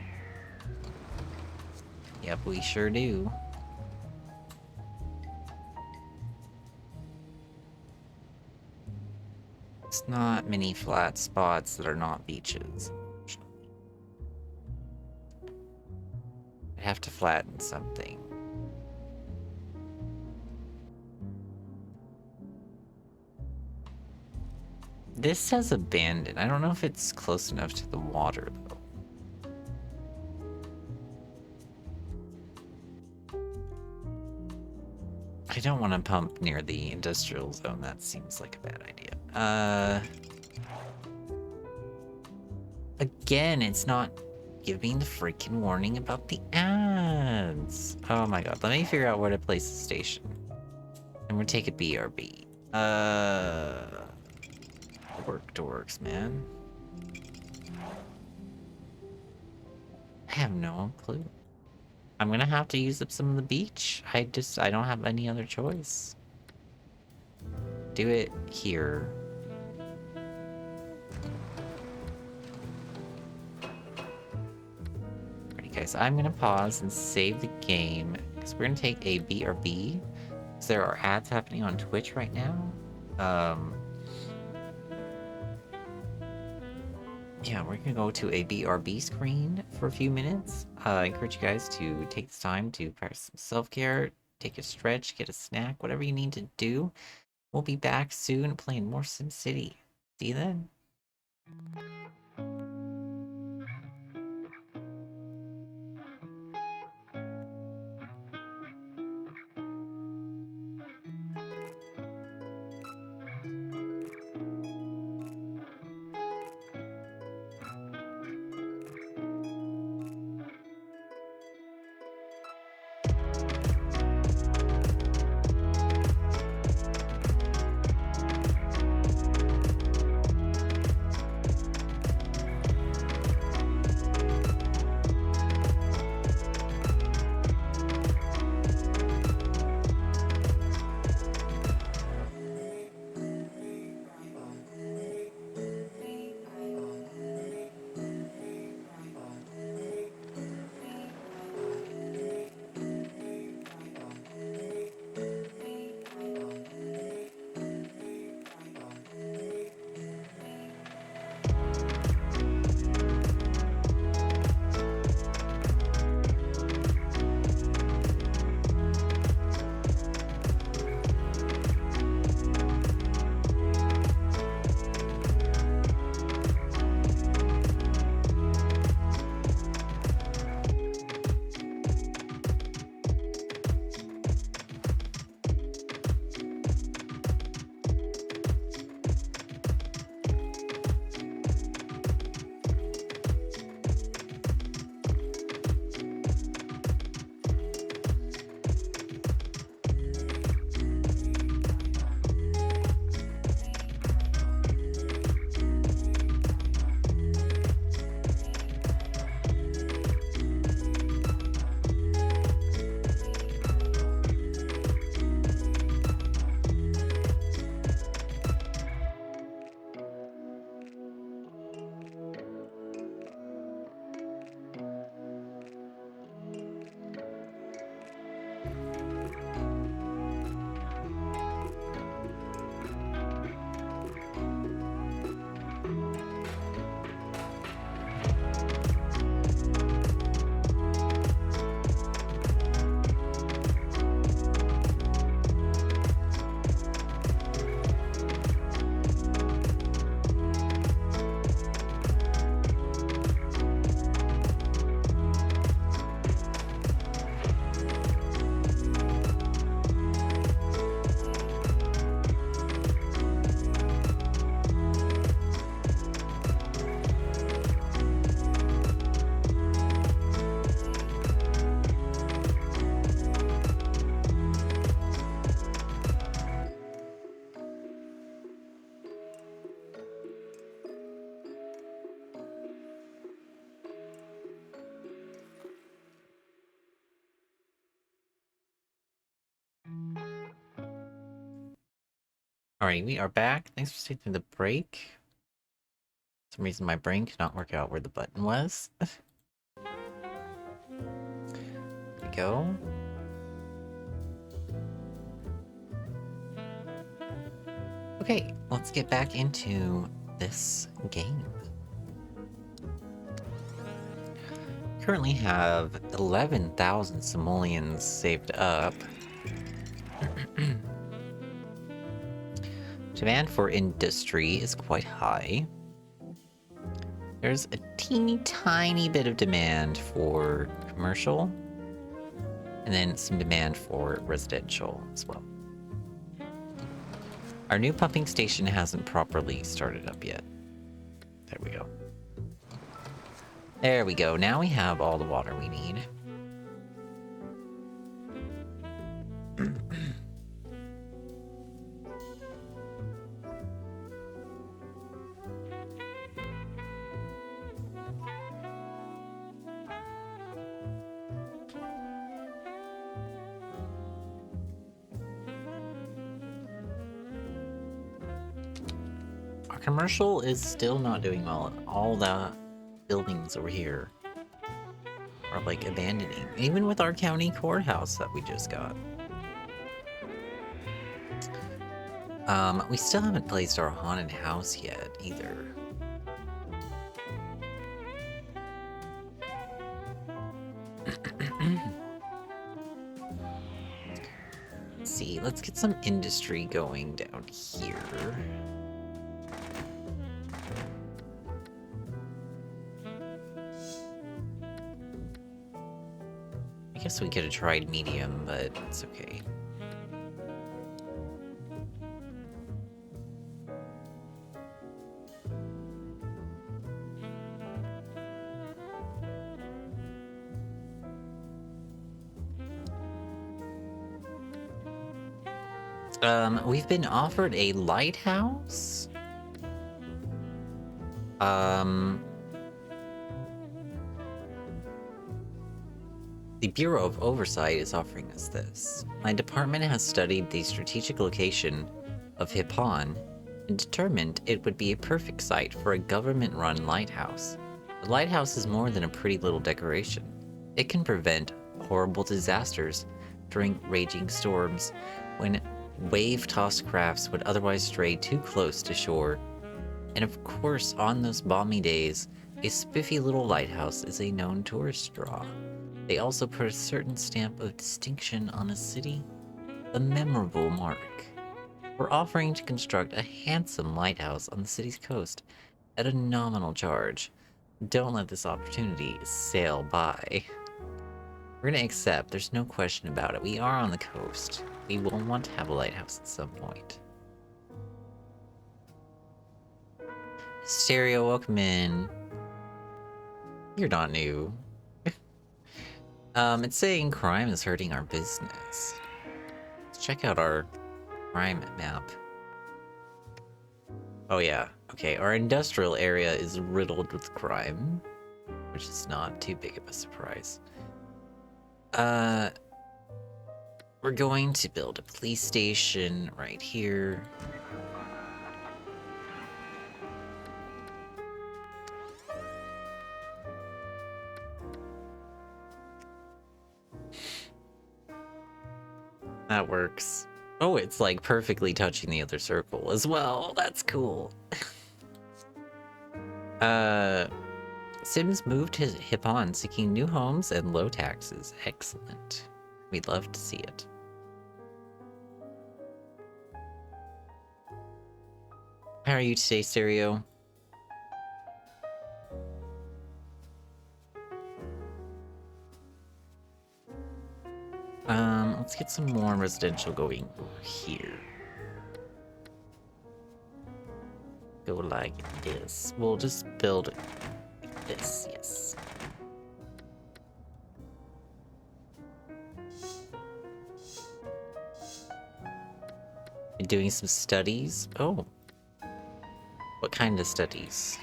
Yep, we sure do. It's not many flat spots that are not beaches. I have to flatten something. This says abandoned. I don't know if it's close enough to the water, though. I don't want to pump near the industrial zone. That seems like a bad idea. Again, it's not giving the freaking warning about the ads. Oh my god. Let me figure out where to place the station. I'm gonna take a BRB. Dorks, man. I have no clue. I'm gonna have to use up some of the beach. I don't have any other choice. Do it here. Alrighty, guys, I'm gonna pause and save the game because we're gonna take a BRB. So there are ads happening on Twitch right now. Yeah, we're gonna go to a BRB screen for a few minutes. I encourage you guys to take this time to practice some self-care, take a stretch, get a snack, whatever you need to do. We'll be back soon playing more SimCity. See you then. Alright, we are back. Thanks for taking the break. For some reason my brain could not work out where the button was. There we go. Okay, let's get back into this game. Currently have 11,000 simoleons saved up. Demand for industry is quite high. There's a teeny tiny bit of demand for commercial, and then some demand for residential as well. Our new pumping station hasn't properly started up yet. There we go. There we go. Now we have all the water we need. Our commercial is still not doing well. All the buildings over here are like abandoning, even with our county courthouse that we just got. We still haven't placed our haunted house yet either. Let's see, let's get some industry going down here. I guess we could have tried medium, but it's okay. We've been offered a lighthouse. The Bureau of Oversight is offering us this. My department has studied the strategic location of Hippon and determined it would be a perfect site for a government-run lighthouse. The lighthouse is more than a pretty little decoration. It can prevent horrible disasters during raging storms when wave-tossed crafts would otherwise stray too close to shore. And of course, on those balmy days, a spiffy little lighthouse is a known tourist draw. They also put a certain stamp of distinction on a city, a memorable mark. We're offering to construct a handsome lighthouse on the city's coast at a nominal charge. Don't let this opportunity sail by. We're gonna accept, there's no question about it. We are on the coast. We will want to have a lighthouse at some point. Stereo, welcome in. You're not new. It's saying crime is hurting our business. Let's check out our crime map. Oh yeah, okay, our industrial area is riddled with crime, which is not too big of a surprise. We're going to build a police station right here. That works. Oh, it's like perfectly touching the other circle as well. That's cool. Sims moved to Hippon seeking new homes and low taxes. Excellent. We'd love to see it. How are you today, Stereo? Let's get some more residential going over here. Go like this. We'll just build this, yes. Been doing some studies. Oh. What kind of studies?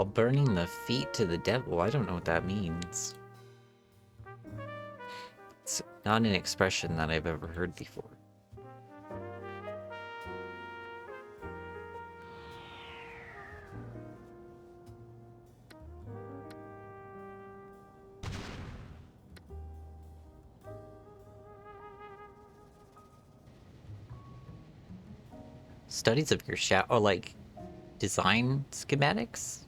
While burning the feet to the devil. I don't know what that means. It's not an expression that I've ever heard before. Studies of your shower, or like design schematics?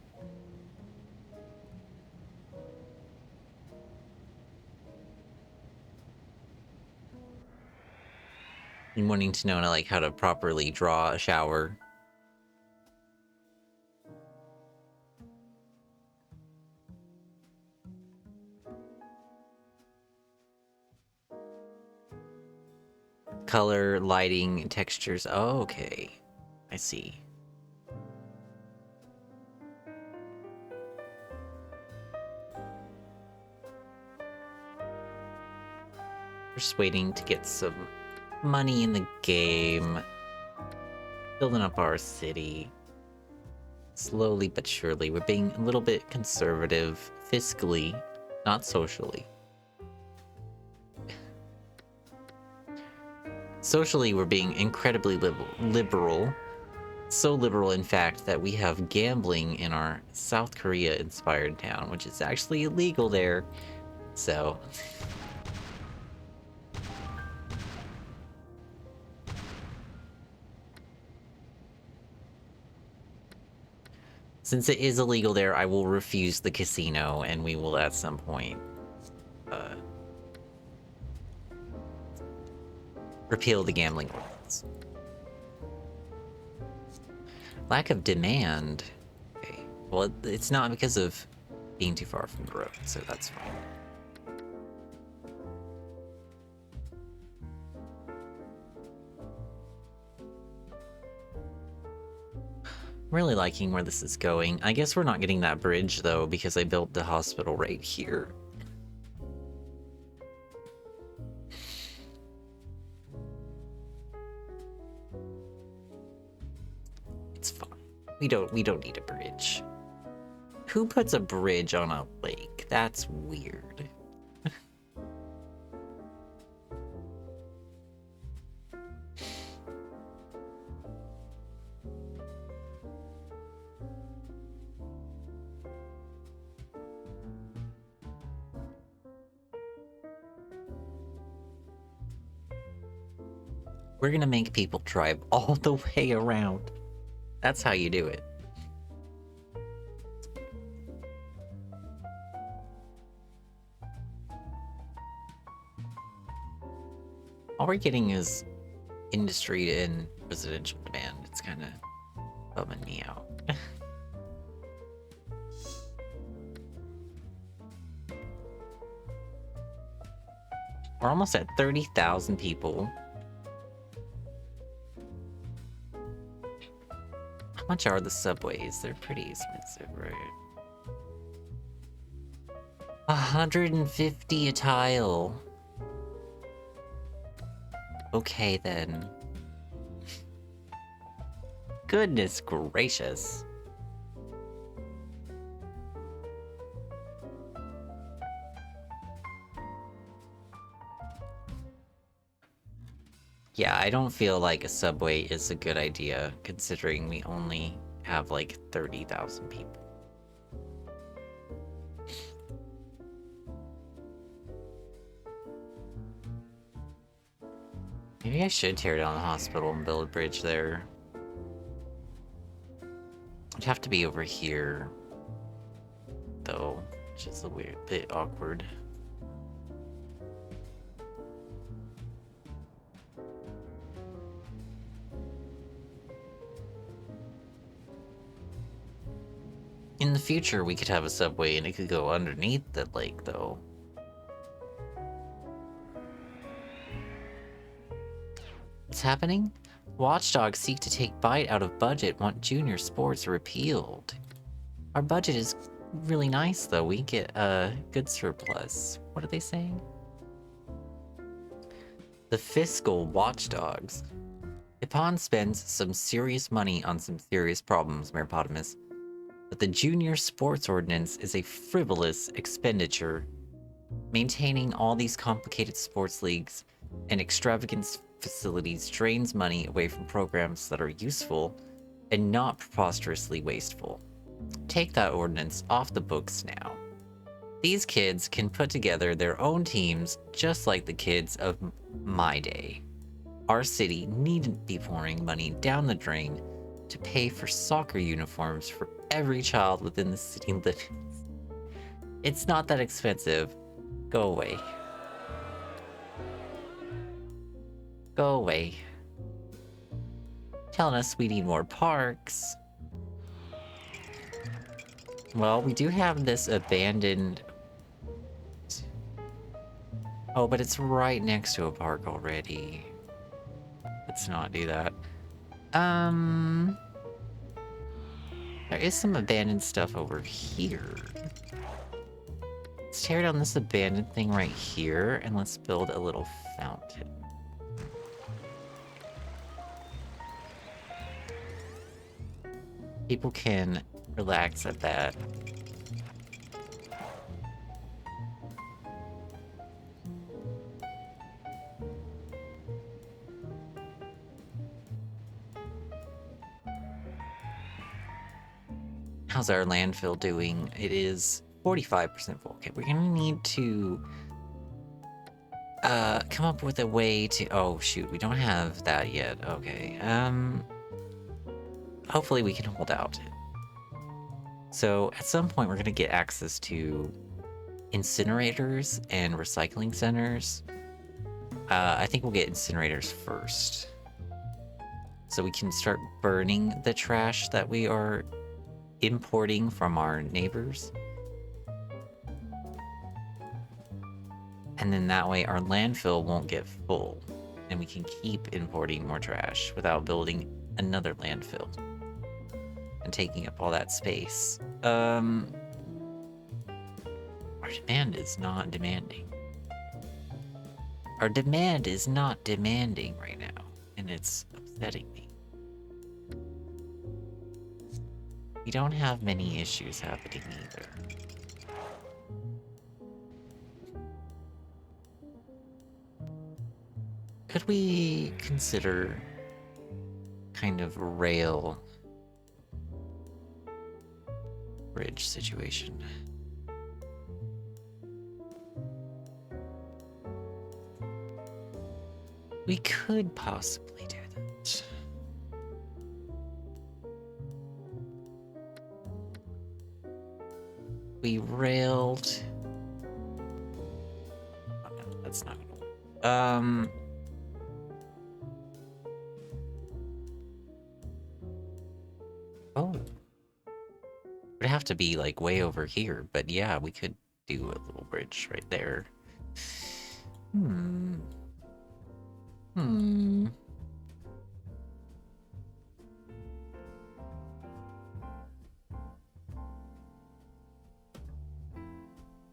I'm wanting to know like how to properly draw a shower. Color, lighting, textures. Oh, okay. I see. We're just waiting to get some money in the game. Building up our city. Slowly but surely. We're being a little bit conservative fiscally, not socially. Socially, we're being incredibly liberal. So liberal, in fact, that we have gambling in our South Korea-inspired town, which is actually illegal there. So... since it is illegal there, I will refuse the casino, and we will at some point repeal the gambling ordinance. Lack of demand. Okay. Well, it's not because of being too far from the road, so that's fine. Really liking where this is going. I guess we're not getting that bridge, though, because I built the hospital right here. It's fine. We don't need a bridge. Who puts a bridge on a lake? That's weird. We're gonna make people drive all the way around. That's how you do it. All we're getting is industry and residential demand. It's kind of bumming me out. We're almost at 30,000 people. How much are the subways? They're pretty expensive, right? 150 a tile. Okay, then. Goodness gracious. Yeah, I don't feel like a subway is a good idea, considering we only have like 30,000 people. Maybe I should tear down the hospital and build a bridge there. It'd have to be over here, though, which is a weird bit awkward. In the future, we could have a subway and it could go underneath the lake, though. What's happening? Watchdogs seek to take bite out of budget, want junior sports repealed. Our budget is really nice, though. We get a good surplus. What are they saying? The fiscal watchdogs. Ippon spends some serious money on some serious problems, Meripotamus. But the junior sports ordinance is a frivolous expenditure. Maintaining all these complicated sports leagues and extravagant facilities drains money away from programs that are useful and not preposterously wasteful. Take that ordinance off the books now. These kids can put together their own teams just like the kids of my day. Our city needn't be pouring money down the drain to pay for soccer uniforms for every child within the city limits. It's not that expensive. Go away. Go away. Telling us we need more parks. Well, we do have this abandoned... Oh, but it's right next to a park already. Let's not do that. There is some abandoned stuff over here. Let's tear down this abandoned thing right here, and let's build a little fountain. People can relax at that. How's our landfill doing? It is 45% full. Okay, we're gonna need to come up with a way to... Oh, shoot, we don't have that yet. Okay, hopefully we can hold out. So, at some point, we're gonna get access to incinerators and recycling centers. I think we'll get incinerators first. So we can start burning the trash that we are importing from our neighbors. And then that way our landfill won't get full, and we can keep importing more trash without building another landfill and taking up all that space. Our demand is not demanding. Our demand is not demanding right now, and it's upsetting me. We don't have many issues happening either. Could we consider kind of rail bridge situation? We could possibly do that. We railed... Oh, no, that's not gonna work. Oh. It'd have to be like way over here, but yeah, we could do a little bridge right there.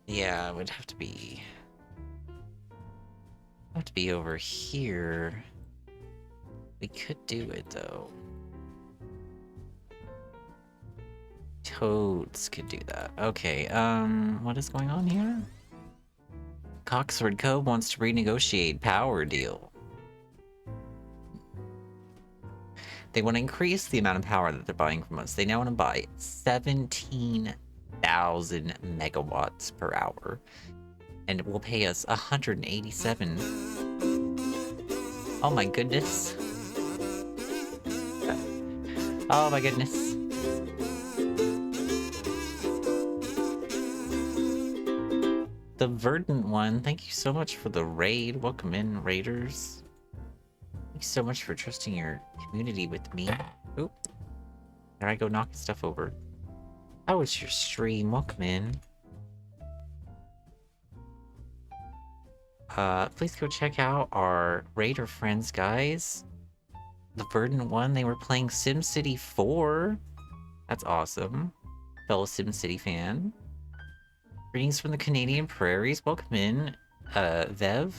Yeah, it would have to be over here. We could do it though. Toads could do that. Okay, what is going on here? Coxford Co. wants to renegotiate power deal. They want to increase the amount of power that they're buying from us. They now want to buy 17,000 megawatts per hour. And it will pay us 187. Oh my goodness. Oh my goodness. The Verdant one, thank you so much for the raid. Welcome in, raiders. Thank you so much for trusting your community with me. Oop. There I go knocking stuff over. How was your stream? Welcome in. Please go check out our raider friends, guys. The Verdant one, they were playing SimCity 4. That's awesome. Fellow SimCity fan. Greetings from the Canadian prairies. Welcome in, Vev.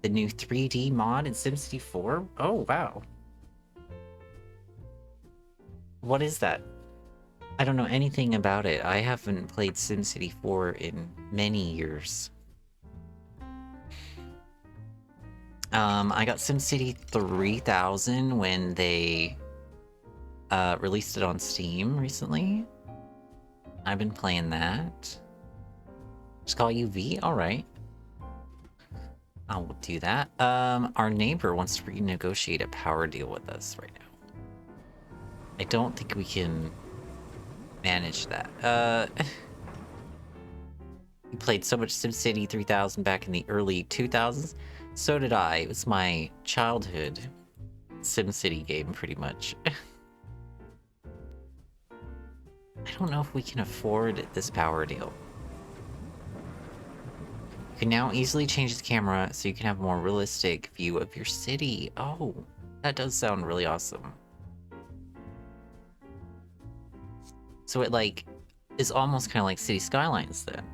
The new 3D mod in SimCity 4? Oh, wow. What is that? I don't know anything about it. I haven't played SimCity 4 in many years. I got SimCity 3000 when they released it on Steam recently. I've been playing that. Just call you V? Alright. I'll do that. Our neighbor wants to renegotiate a power deal with us right now. I don't think we can manage that. We played so much SimCity 3000 back in the early 2000s. So did I. It was my childhood SimCity game, pretty much. I don't know if we can afford this power deal. You can now easily change the camera so you can have a more realistic view of your city. Oh, that does sound really awesome. So it, like, is almost kind of like City Skylines, then.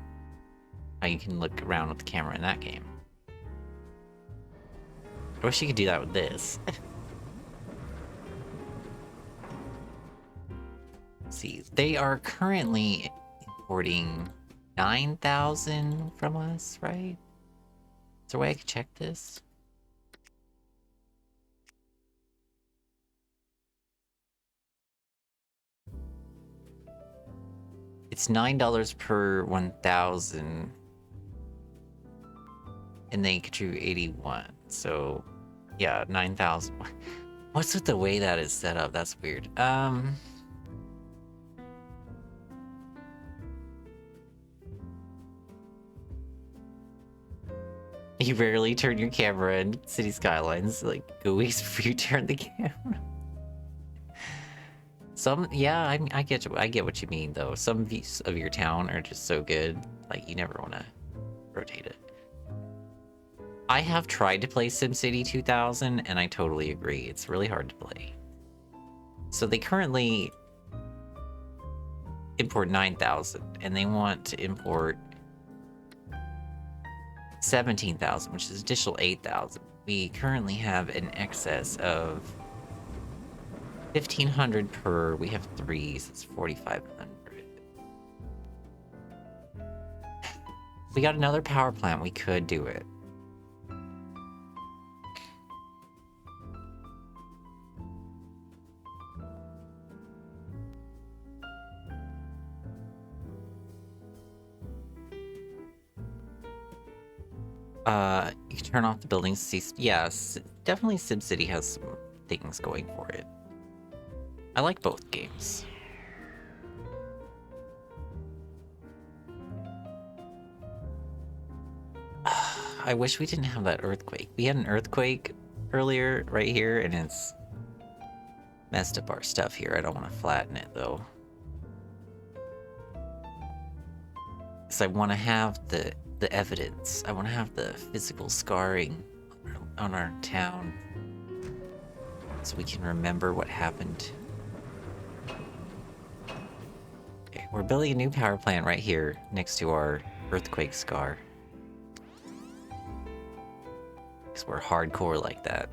How you can look around with the camera in that game. I wish you could do that with this. See, they are currently importing 9,000 from us, right? Is there a way I could check this? It's $9 per 1,000. And they contribute 81. So, yeah, 9,000. What's with the way that is set up? That's weird. You rarely turn your camera in City Skylines, like, go weeks before you turn the camera. Yeah, I get what you mean, though. Some views of your town are just so good, like, you never want to rotate it. I have tried to play SimCity 2000, and I totally agree. It's really hard to play. So they currently import 9,000, and they want to import 17,000, which is additional 8,000. We currently have an excess of 1,500 per. We have 3, so it's 4,500. We got another power plant. We could do it. You can turn off the buildings. Yes, definitely SimCity has some things going for it. I like both games. I wish we didn't have that earthquake. We had an earthquake earlier right here, and it's messed up our stuff here. I don't want to flatten it, though. Because I want to have the evidence. I want to have the physical scarring on our town. So we can remember what happened. Okay, we're building a new power plant right here next to our earthquake scar. Because we're hardcore like that.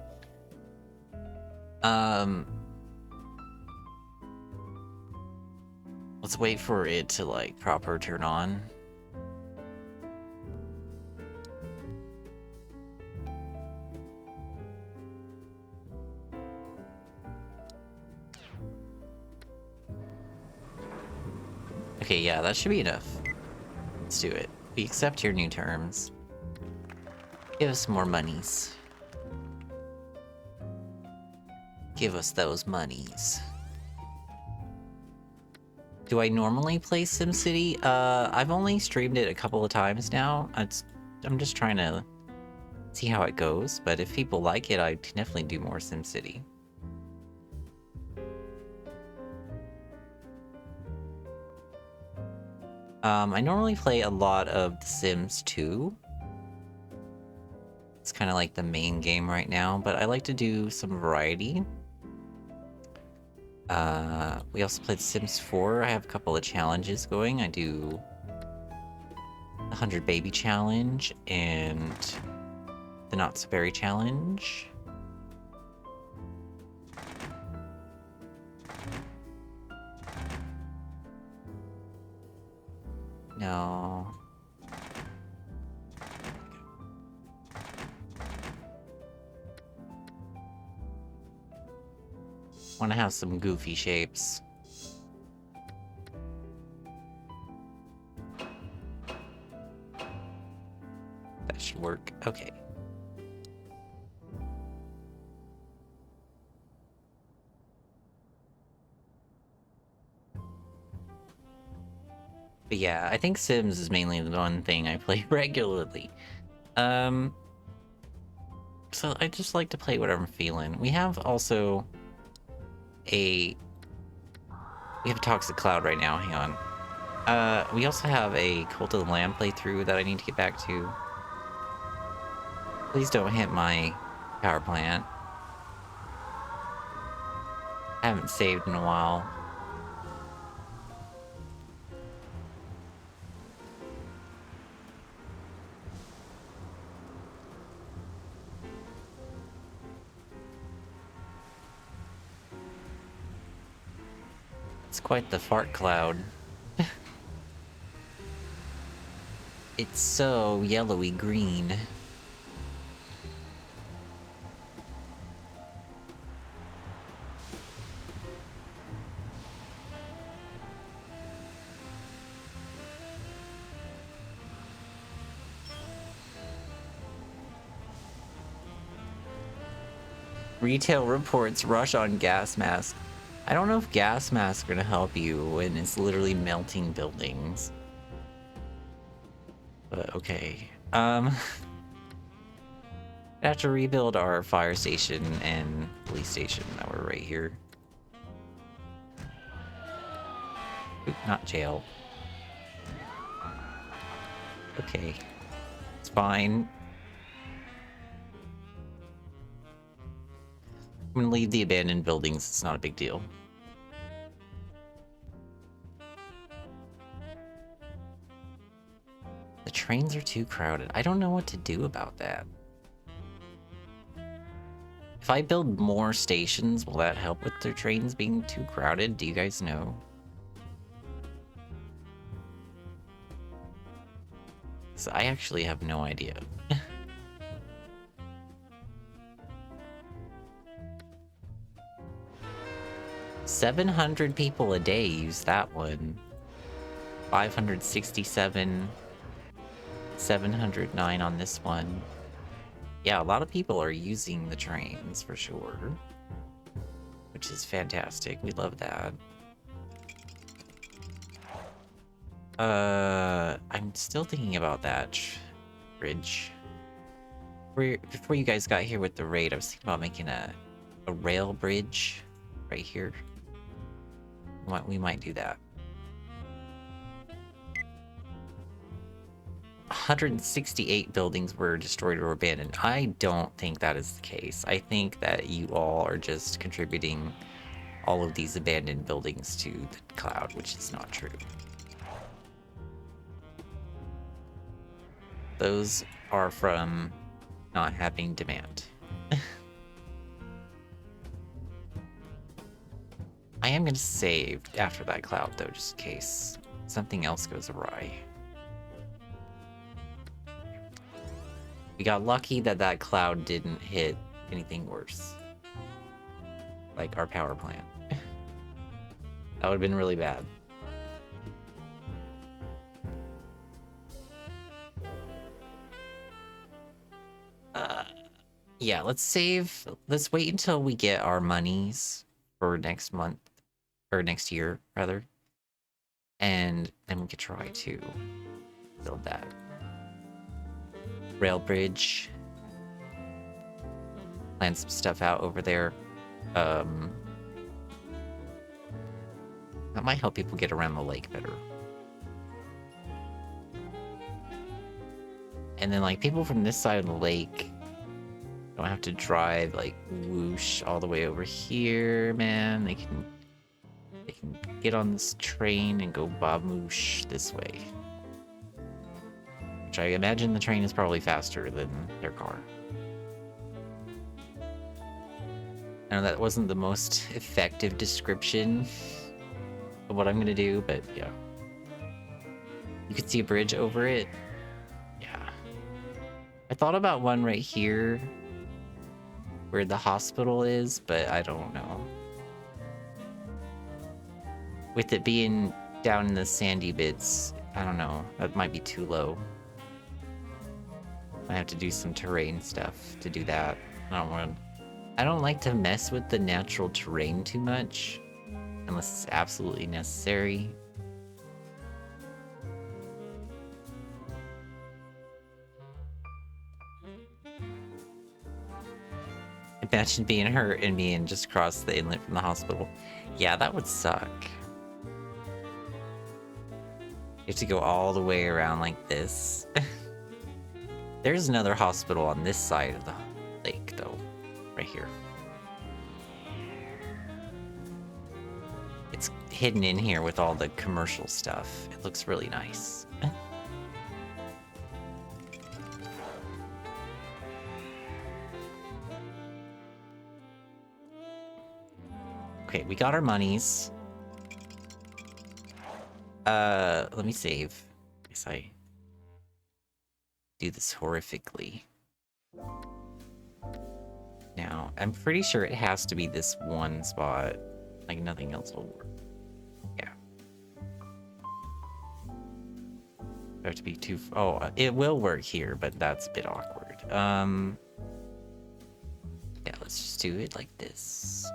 Let's wait for it to, like, proper turn on. Okay, yeah, that should be enough. Let's do it. We accept your new terms. Give us more monies. Give us those monies. Do I normally play SimCity? I've only streamed it a couple of times now. I'm just trying to see how it goes, but if people like it, I can definitely do more SimCity. I normally play a lot of The Sims 2. It's kind of like the main game right now, but I like to do some variety. We also played Sims 4. I have a couple of challenges going. I do the 100 Baby Challenge and the Not So Berry Challenge. No. Want to have some goofy shapes. That should work. Okay. But yeah, I think Sims is mainly the one thing I play regularly. So I just like to play whatever I'm feeling. We have also we have a Toxic Cloud right now, hang on. We also have a Cult of the Lamb playthrough that I need to get back to. Please don't hit my power plant. I haven't saved in a while. It's quite the fart cloud. It's so yellowy green. Retail reports rush on gas mask. I don't know if gas masks are gonna help you when it's literally melting buildings. But okay. I have to rebuild our fire station and police station that were right here. Oop, not jail. Okay. It's fine. I'm gonna leave the abandoned buildings. It's not a big deal. The trains are too crowded. I don't know what to do about that. If I build more stations, will that help with their trains being too crowded? Do you guys know? So I actually have no idea. 700 people a day use that one. 567, 709 on this one. Yeah, a lot of people are using the trains for sure, which is fantastic. We love that. I'm still thinking about that bridge. Before you guys got here with the raid, I was thinking about making a rail bridge right here. We might do that. 168 buildings were destroyed or abandoned. I don't think that is the case. I think that you all are just contributing all of these abandoned buildings to the cloud, which is not true. Those are from not having demand. I am going to save after that cloud, though, just in case something else goes awry. We got lucky that that cloud didn't hit anything worse. Like our power plant. That would have been really bad. Yeah, let's save. Let's wait until we get our monies for next month. Or next year, rather. And then we could try to build that rail bridge. Plan some stuff out over there. That might help people get around the lake better. And then, like, people from this side of the lake don't have to drive, like, whoosh all the way over here, man. They can get on this train and go baboosh this way. Which I imagine the train is probably faster than their car. I know that wasn't the most effective description of what I'm gonna do, but yeah. You could see a bridge over it. Yeah. I thought about one right here where the hospital is, but I don't know. With it being down in the sandy bits, I don't know. That might be too low. I have to do some terrain stuff to do that. I don't like to mess with the natural terrain too much, unless it's absolutely necessary. Imagine being hurt and being just across the inlet from the hospital. Yeah, that would suck. You have to go all the way around like this. There's another hospital on this side of the lake, though. Right here. It's hidden in here with all the commercial stuff. It looks really nice. Okay, we got our monies. Let me save. Guess I do this horrifically. Now, I'm pretty sure it has to be this one spot. Like, nothing else will work. Yeah. I have to be too... Oh, it will work here, but that's a bit awkward. Yeah, let's just do it like this.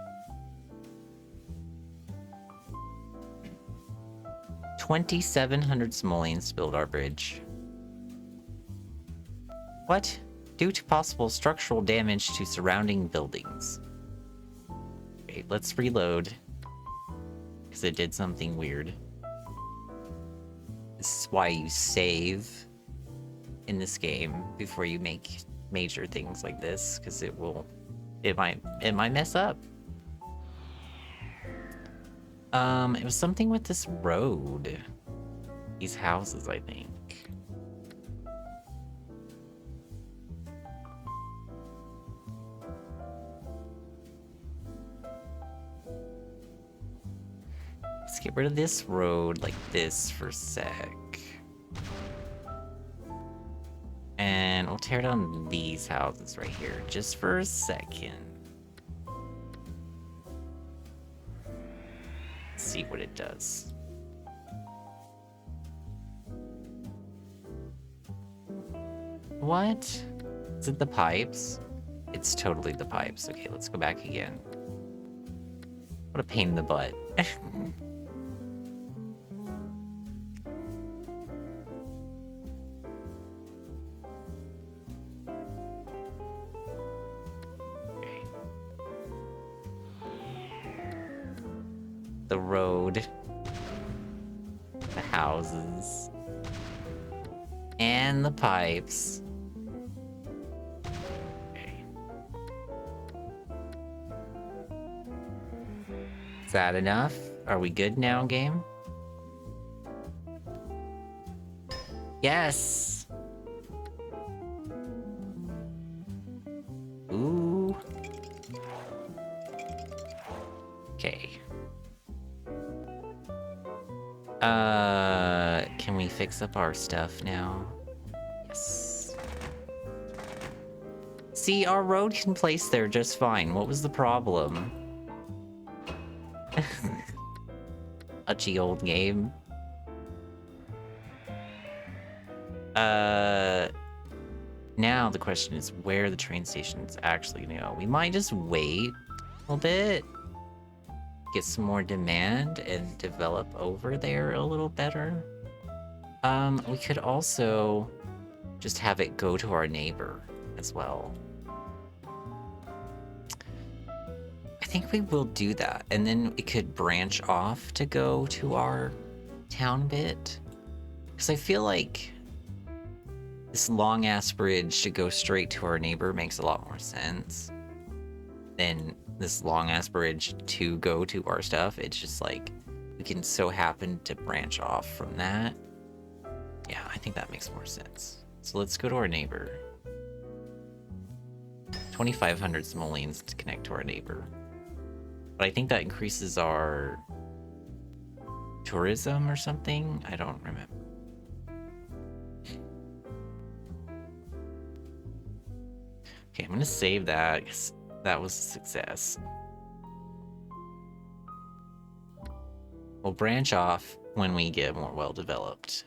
2,700 simoleons to build our bridge. What? Due to possible structural damage to surrounding buildings. Okay, let's reload. Because it did something weird. This is why you save in this game before you make major things like this, because it might mess up. It was something with this road. These houses, I think. Let's get rid of this road like this for a sec. And we'll tear down these houses right here just for a second. See what it does. What? Is it the pipes? It's totally the pipes. Okay, let's go back again. What a pain in the butt. The road, the houses, and the pipes. Okay. Is that enough? Are we good now, game? Yes! Ooh. Okay. Can we fix up our stuff now? Yes. See, our road can place there just fine. What was the problem? Uchy old game. Now the question is where the train station is actually gonna go. We might just wait a little bit. Get some more demand and develop over there a little better. We could also just have it go to our neighbor as well. I think we will do that, and then it could branch off to go to our town bit. Because I feel like this long-ass bridge to go straight to our neighbor makes a lot more sense than this long-ass bridge to go to our stuff. It's just like, we can so happen to branch off from that. Yeah, I think that makes more sense. So let's go to our neighbor. 2,500 simoleons to connect to our neighbor. But I think that increases our tourism or something. I don't remember. Okay, I'm gonna save that because that was a success. We'll branch off when we get more well-developed.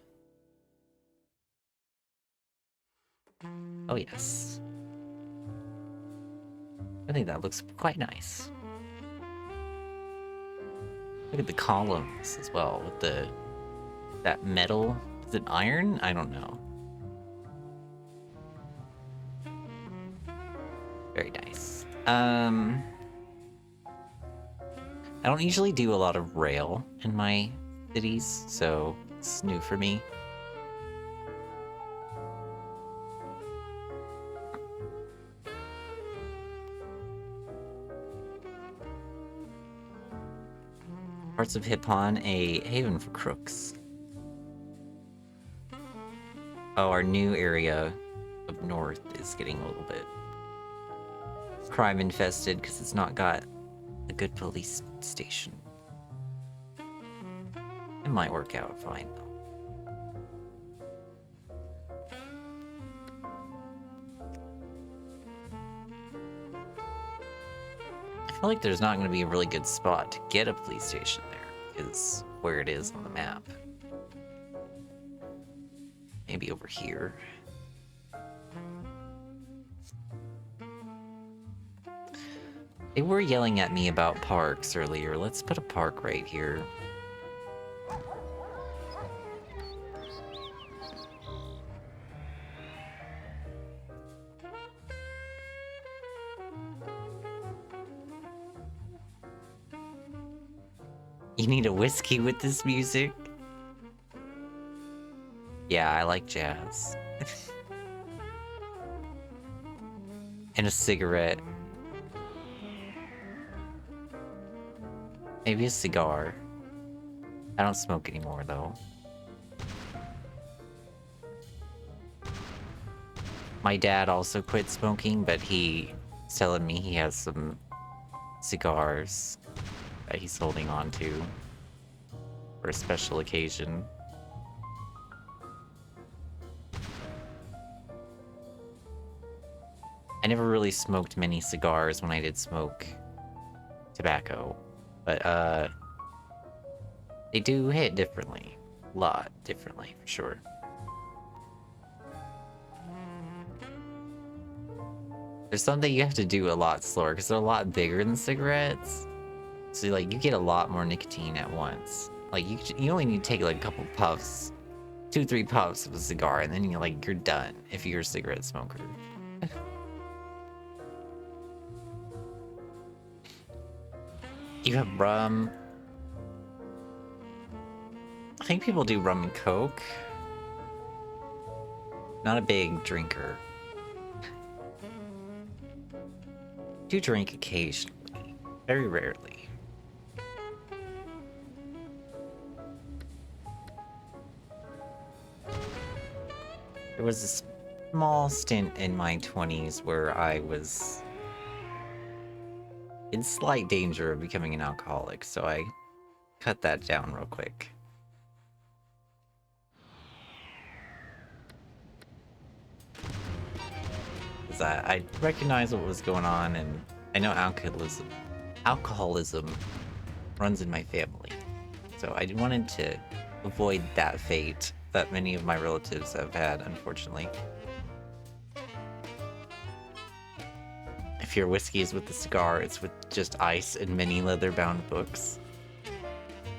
Oh yes. I think that looks quite nice. Look at the columns as well with that metal. Is it iron? I don't know. Very nice. I don't usually do a lot of rail in my cities, so it's new for me. Parts of Hippon, a haven for crooks. Oh, our new area up north is getting a little bit crime infested because it's not got a good police station. It might work out fine though. I feel like there's not going to be a really good spot to get a police station there, because where it is on the map. Maybe over here. They were yelling at me about parks earlier. Let's put a park right here. You need a whiskey with this music? Yeah, I like jazz. And a cigarette. Maybe a cigar. I don't smoke anymore, though. My dad also quit smoking, but he's telling me he has some cigars that he's holding on to for a special occasion. I never really smoked many cigars when I did smoke tobacco, but they do hit differently. A lot differently, for sure. There's something you have to do a lot slower because they're a lot bigger than cigarettes. So like you get a lot more nicotine at once. Like you only need to take like a couple puffs, 2-3 puffs of a cigar, and then you're done if you're a cigarette smoker. You have rum. I think people do rum and coke. Not a big drinker. Do drink occasionally, very rarely. There was a small stint in my 20s where I was in slight danger of becoming an alcoholic, so I cut that down real quick. Because I recognized what was going on, and I know alcoholism runs in my family. So I wanted to avoid that fate that many of my relatives have had, unfortunately. If your whiskey is with the cigar, it's with just ice and many leather-bound books.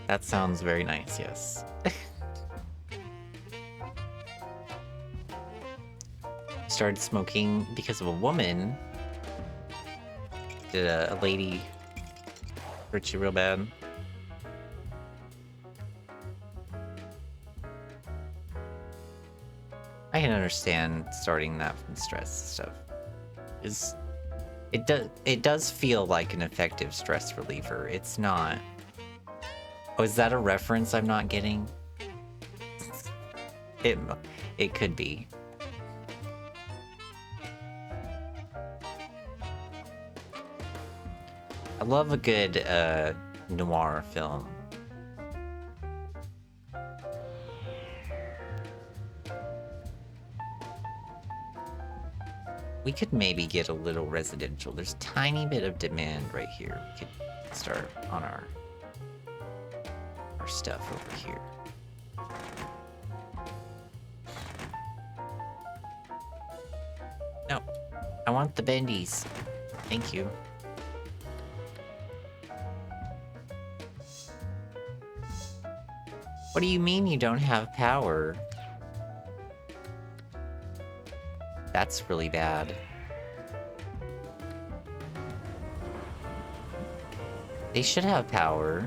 That sounds very nice, yes. Started smoking because of a woman. Did a lady hurt you real bad? I can understand starting that from stress stuff. It does feel like an effective stress reliever. It's not. Oh, is that a reference I'm not getting? It could be. I love a good noir film. We could maybe get a little residential. There's a tiny bit of demand right here. We could start on our stuff over here. No, I want the bendies. Thank you. What do you mean you don't have power? That's really bad. They should have power.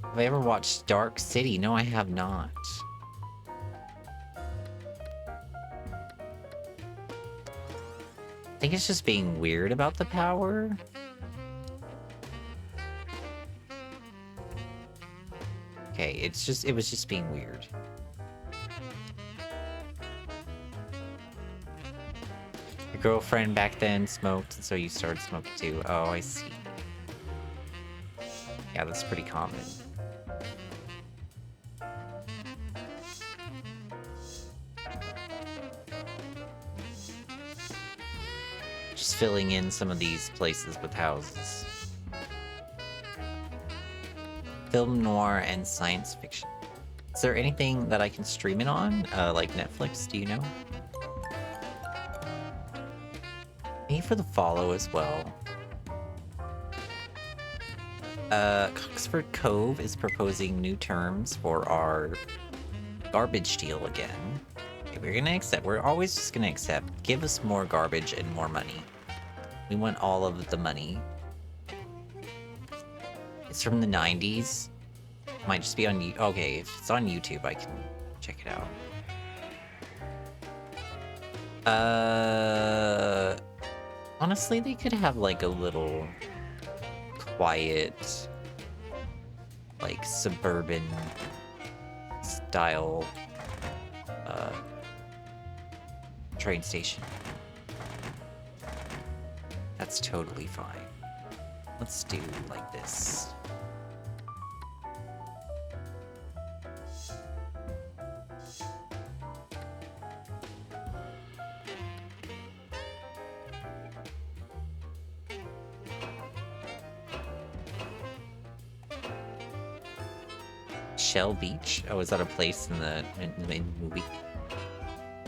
Have I ever watched Dark City? No, I have not. I think it's just being weird about the power. Okay, it was just being weird. Your girlfriend back then smoked, and so you started smoking too. Oh, I see. Yeah, that's pretty common. Just filling in some of these places with houses. Film noir and science fiction. Is there anything that I can stream it on? Like Netflix, do you know? Maybe for the follow as well. Coxford Cove is proposing new terms for our garbage deal again. Okay, we're gonna accept. We're always just gonna accept. Give us more garbage and more money. We want all of the money. It's from the 90s. Might just be on... Okay, if it's on YouTube, I can check it out. Honestly, they could have, like, a little quiet, like, suburban style, train station. That's totally fine. Let's do like this. Shell Beach? Oh, is that a place in the movie?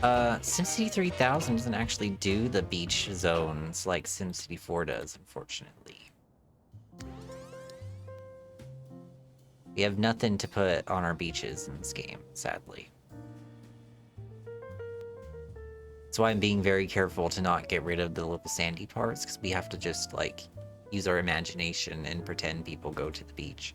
SimCity 3000 doesn't actually do the beach zones like SimCity 4 does, unfortunately. We have nothing to put on our beaches in this game, sadly. That's why I'm being very careful to not get rid of the little sandy parts, because we have to just, like, use our imagination and pretend people go to the beach.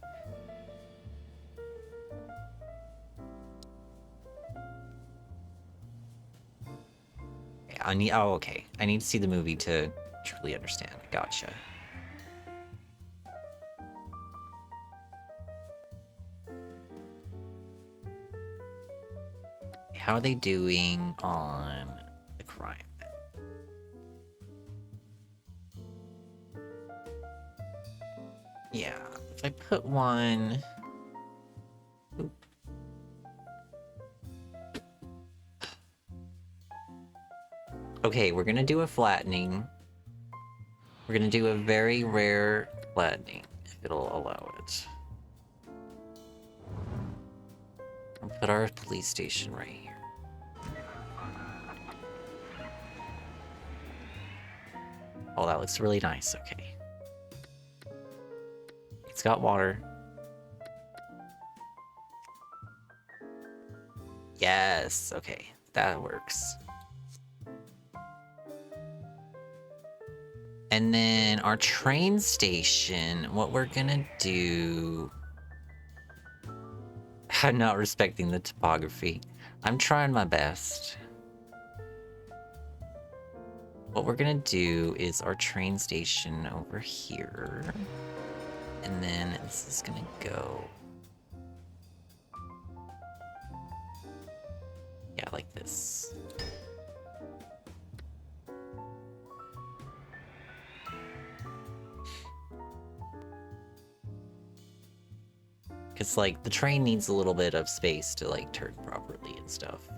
Oh, okay. I need to see the movie to truly understand. Gotcha. How are they doing on the crime? Yeah, if I put one... Oop. Okay, we're gonna do a flattening. We're gonna do a very rare flattening, if it'll allow it. I'll put our police station right here. Oh, that looks really nice, okay. It's got water. Yes, okay, that works. And then our train station, what we're gonna do... I'm not respecting the topography. I'm trying my best. What we're gonna do is our train station over here. And then this is gonna go... Yeah, like this. Because, like, the train needs a little bit of space to, like, turn properly and stuff.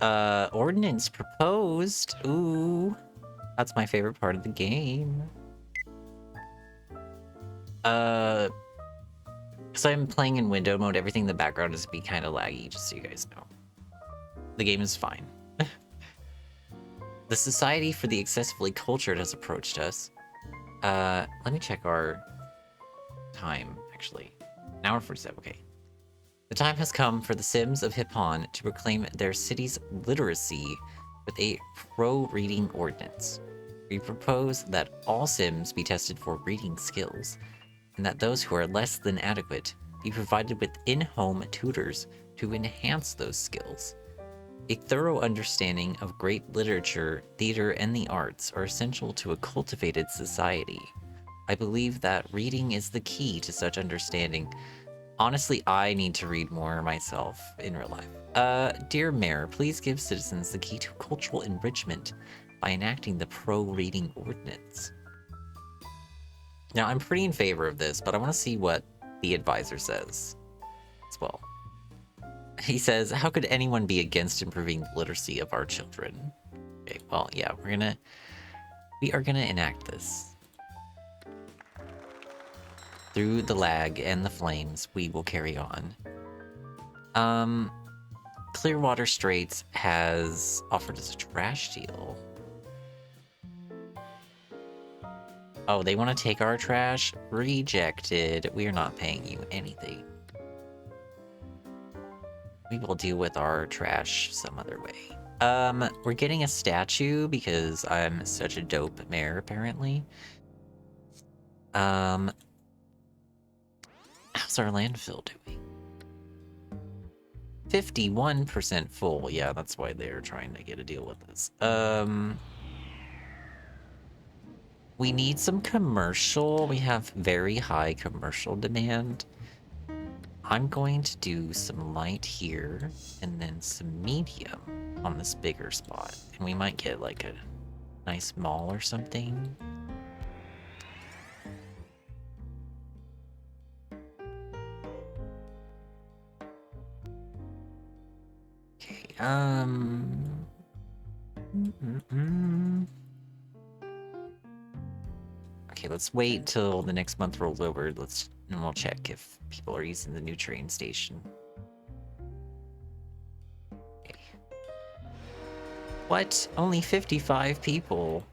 Ordinance proposed. Ooh, that's my favorite part of the game. Because I'm playing in window mode, everything in the background is be kind of laggy, just so you guys know. The game is fine. The Society for the Excessively Cultured has approached us. Let me check our time, actually. An hour 47, okay. The time has come for the Sims of Hippon to proclaim their city's literacy with a pro-reading ordinance. We propose that all Sims be tested for reading skills, and that those who are less than adequate be provided with in-home tutors to enhance those skills. A thorough understanding of great literature, theater, and the arts are essential to a cultivated society. I believe that reading is the key to such understanding. Honestly, I need to read more myself in real life. Dear Mayor, please give citizens the key to cultural enrichment by enacting the pro-reading ordinance. Now, I'm pretty in favor of this, but I want to see what the advisor says as well. He says, how could anyone be against improving the literacy of our children? Okay, well, yeah, we are gonna enact this. Through the lag and the flames, we will carry on. Clearwater Straits has offered us a trash deal. Oh, they want to take our trash? Rejected. We are not paying you anything. We will deal with our trash some other way. We're getting a statue because I'm such a dope mayor, apparently. How's our landfill doing? 51% full. Yeah, that's why they're trying to get a deal with this. We need some commercial. We have very high commercial demand. I'm going to do some light here and then some medium on this bigger spot. And we might get like a nice mall or something. Okay, Okay, let's wait till the next month rolls over. And we'll check if people are using the new train station. Okay. What? Only 55 people?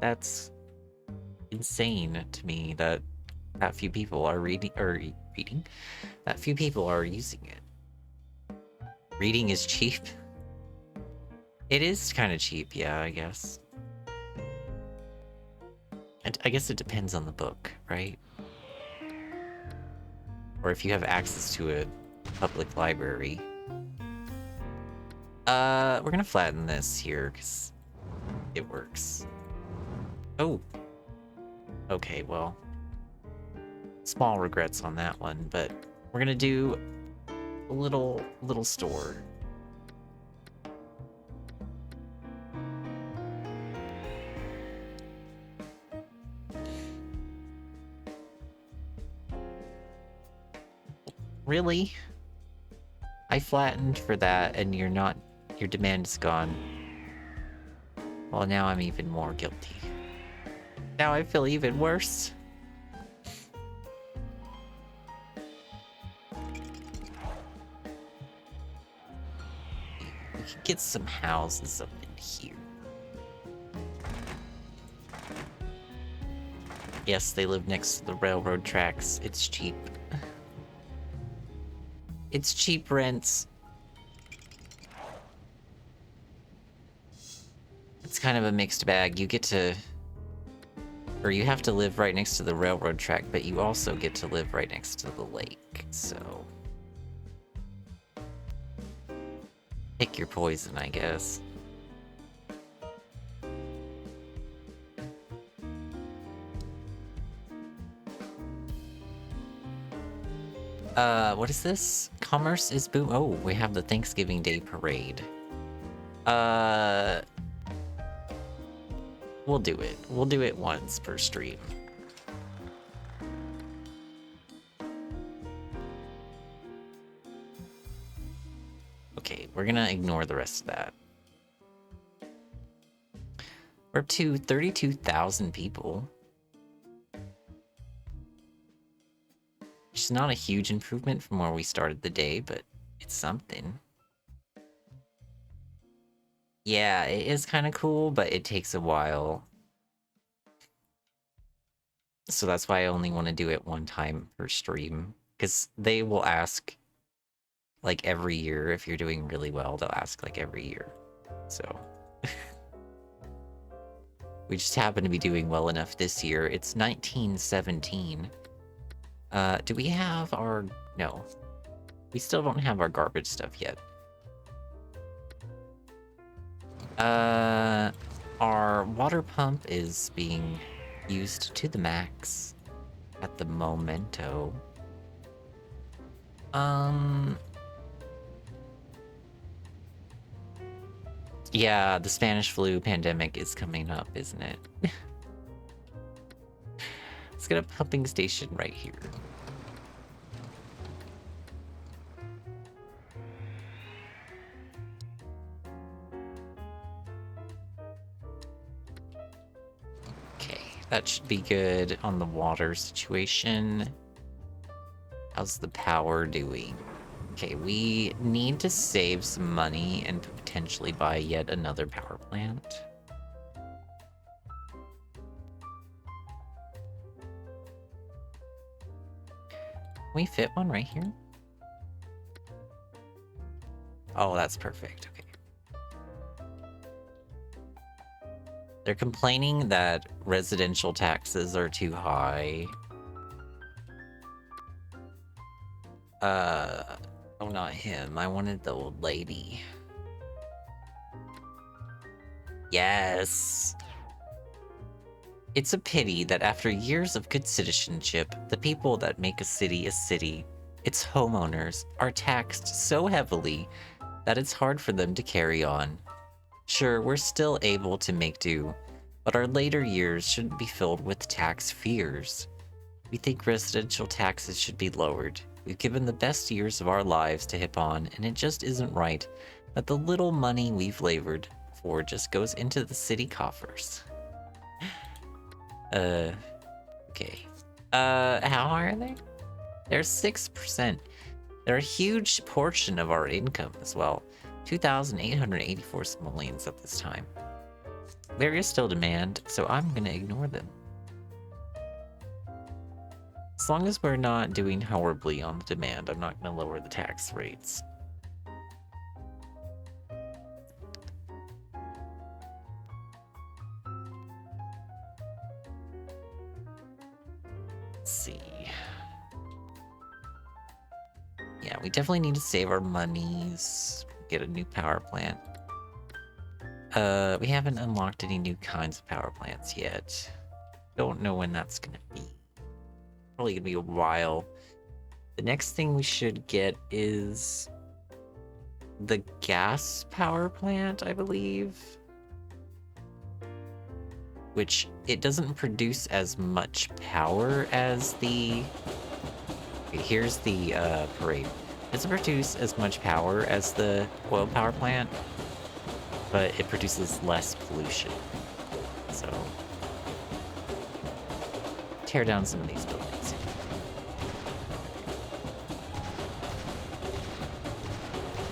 That's insane to me that few people are reading. That few people are using it. Reading is cheap. It is kind of cheap, yeah, I guess. I guess it depends on the book, right? Or if you have access to a public library. We're gonna flatten this here, because it works. Oh. Okay, well. Small regrets on that one, but we're gonna do a little store. Really? I flattened for that and your demand is gone. Well, now I'm even more guilty. Now I feel even worse. We could get some houses up in here. Yes, they live next to the railroad tracks. It's cheap. It's cheap rents. It's kind of a mixed bag. You have to live right next to the railroad track, but you also get to live right next to the lake, so... pick your poison, I guess. What is this? Commerce is boom. Oh, we have the Thanksgiving Day parade. We'll do it. We'll do it once per stream. Okay, we're gonna ignore the rest of that. We're up to 32,000 people. Which is not a huge improvement from where we started the day, but it's something. Yeah, it is kind of cool, but it takes a while. So that's why I only want to do it one time per stream. Because they will ask, like, every year. If you're doing really well, they'll ask, like, every year. So... we just happen to be doing well enough this year. It's 1917. Do we have our... No. We still don't have our garbage stuff yet. Our water pump is being used to the max at the momento. Yeah, the Spanish flu pandemic is coming up, isn't it? Let's get a pumping station right here. Okay, that should be good on the water situation. How's the power doing? Okay, we need to save some money and potentially buy yet another power plant. Can we fit one right here? Oh, that's perfect. Okay. They're complaining that residential taxes are too high. Oh, not him. I wanted the old lady. Yes. It's a pity that after years of good citizenship, the people that make a city, its homeowners, are taxed so heavily that it's hard for them to carry on. Sure, we're still able to make do, but our later years shouldn't be filled with tax fears. We think residential taxes should be lowered. We've given the best years of our lives to hip on, and it just isn't right that the little money we've labored for just goes into the city coffers. Okay. How high are they? They're 6%. They're a huge portion of our income as well. 2,884 simoleons at this time. There is still demand, so I'm gonna ignore them. As long as we're not doing horribly on the demand, I'm not gonna lower the tax rates. Let's see. Yeah, we definitely need to save our monies. Get a new power plant. We haven't unlocked any new kinds of power plants yet. Don't know when that's gonna be. Probably gonna be a while. The next thing we should get is the gas power plant, I believe. Which, it doesn't produce as much power as the... Okay, here's the parade. It doesn't produce as much power as the oil power plant, but it produces less pollution. So, tear down some of these buildings.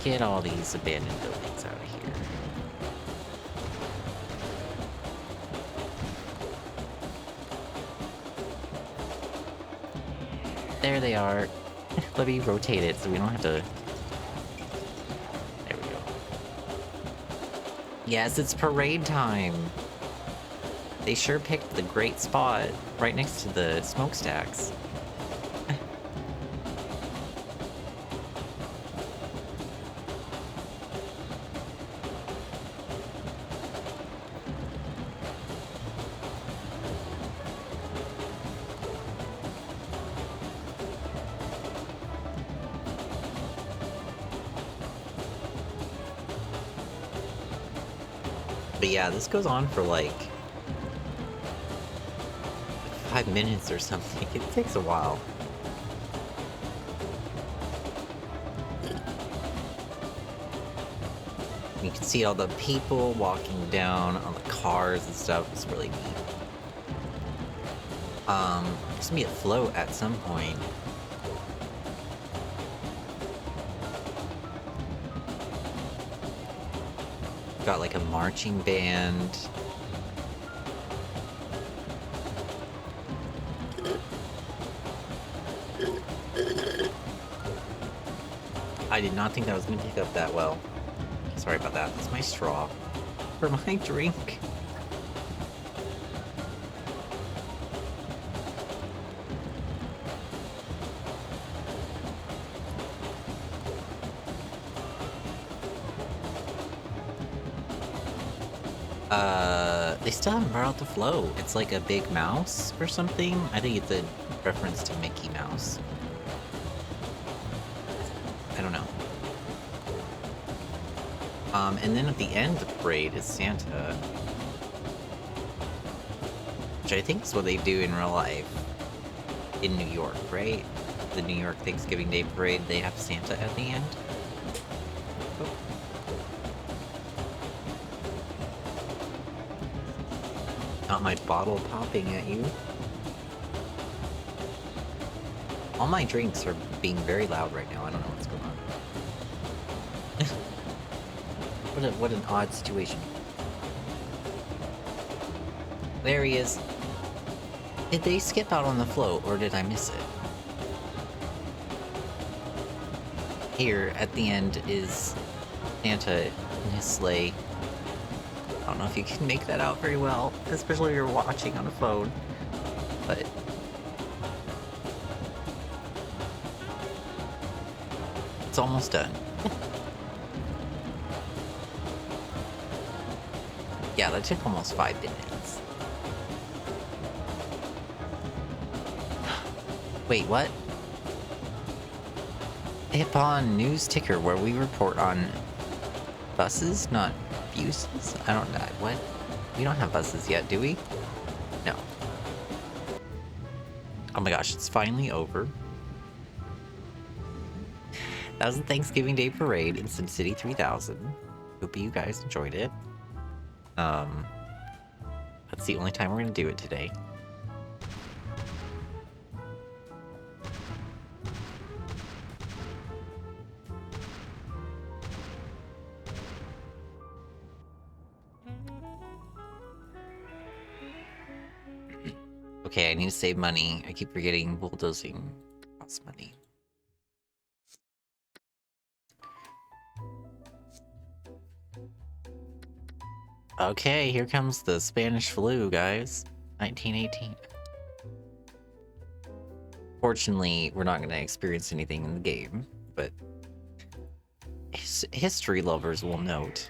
Get all these abandoned buildings out of here. There they are. Let me rotate it so we don't have to... There we go. Yes, it's parade time. They sure picked the great spot right next to the smokestacks. But yeah, this goes on for like 5 minutes or something. It takes a while. can see all the people walking down on the cars and stuff. It's really neat. There's gonna be a float at some point. Got like a marching band. I did not think that was gonna pick up that well. Sorry about that. That's my straw for my drink. They still haven't brought out the flow. It's like a big mouse or something. I think it's a reference to Mickey Mouse. I don't know. And then at the end of the parade is Santa. Which I think is what they do in real life. In New York, right? The New York Thanksgiving Day parade, they have Santa at the end. Oh. Not my bottle popping at you. All my drinks are being very loud right now. I don't know what's going on. What an odd situation. There he is. Did they skip out on the float, or did I miss it? Here, at the end, is Santa in his sleigh. I don't know if you can make that out very well, especially if you're watching on a phone, but... it's almost done. Yeah, that took almost 5 minutes. Wait, what? Hip on news ticker where we report on buses, not abuses? I don't know. What? We don't have buses yet, do we? No. Oh my gosh, it's finally over. That was the Thanksgiving Day Parade in SimCity 3000. Hope you guys enjoyed it. That's the only time we're gonna do it today. Okay, I need to save money. I keep forgetting bulldozing costs money. Okay, here comes the Spanish flu, guys. 1918. Fortunately, we're not going to experience anything in the game, but history lovers will note.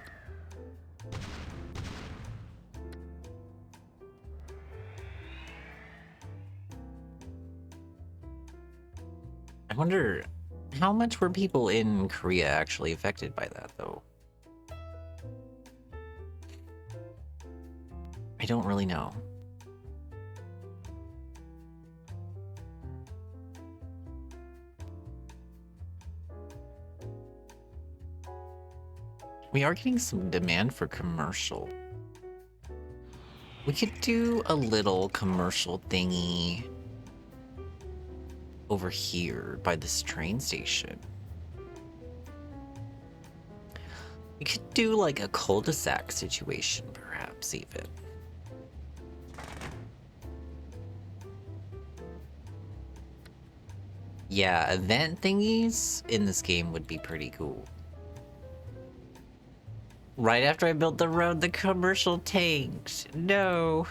I wonder, how much were people in Korea actually affected by that, though? I don't really know. We are getting some demand for commercial. We could do a little commercial thingy over here by this train station. We could do like a cul-de-sac situation, perhaps, even. Yeah, event thingies in this game would be pretty cool. Right after I built the road, the commercial tanked. No.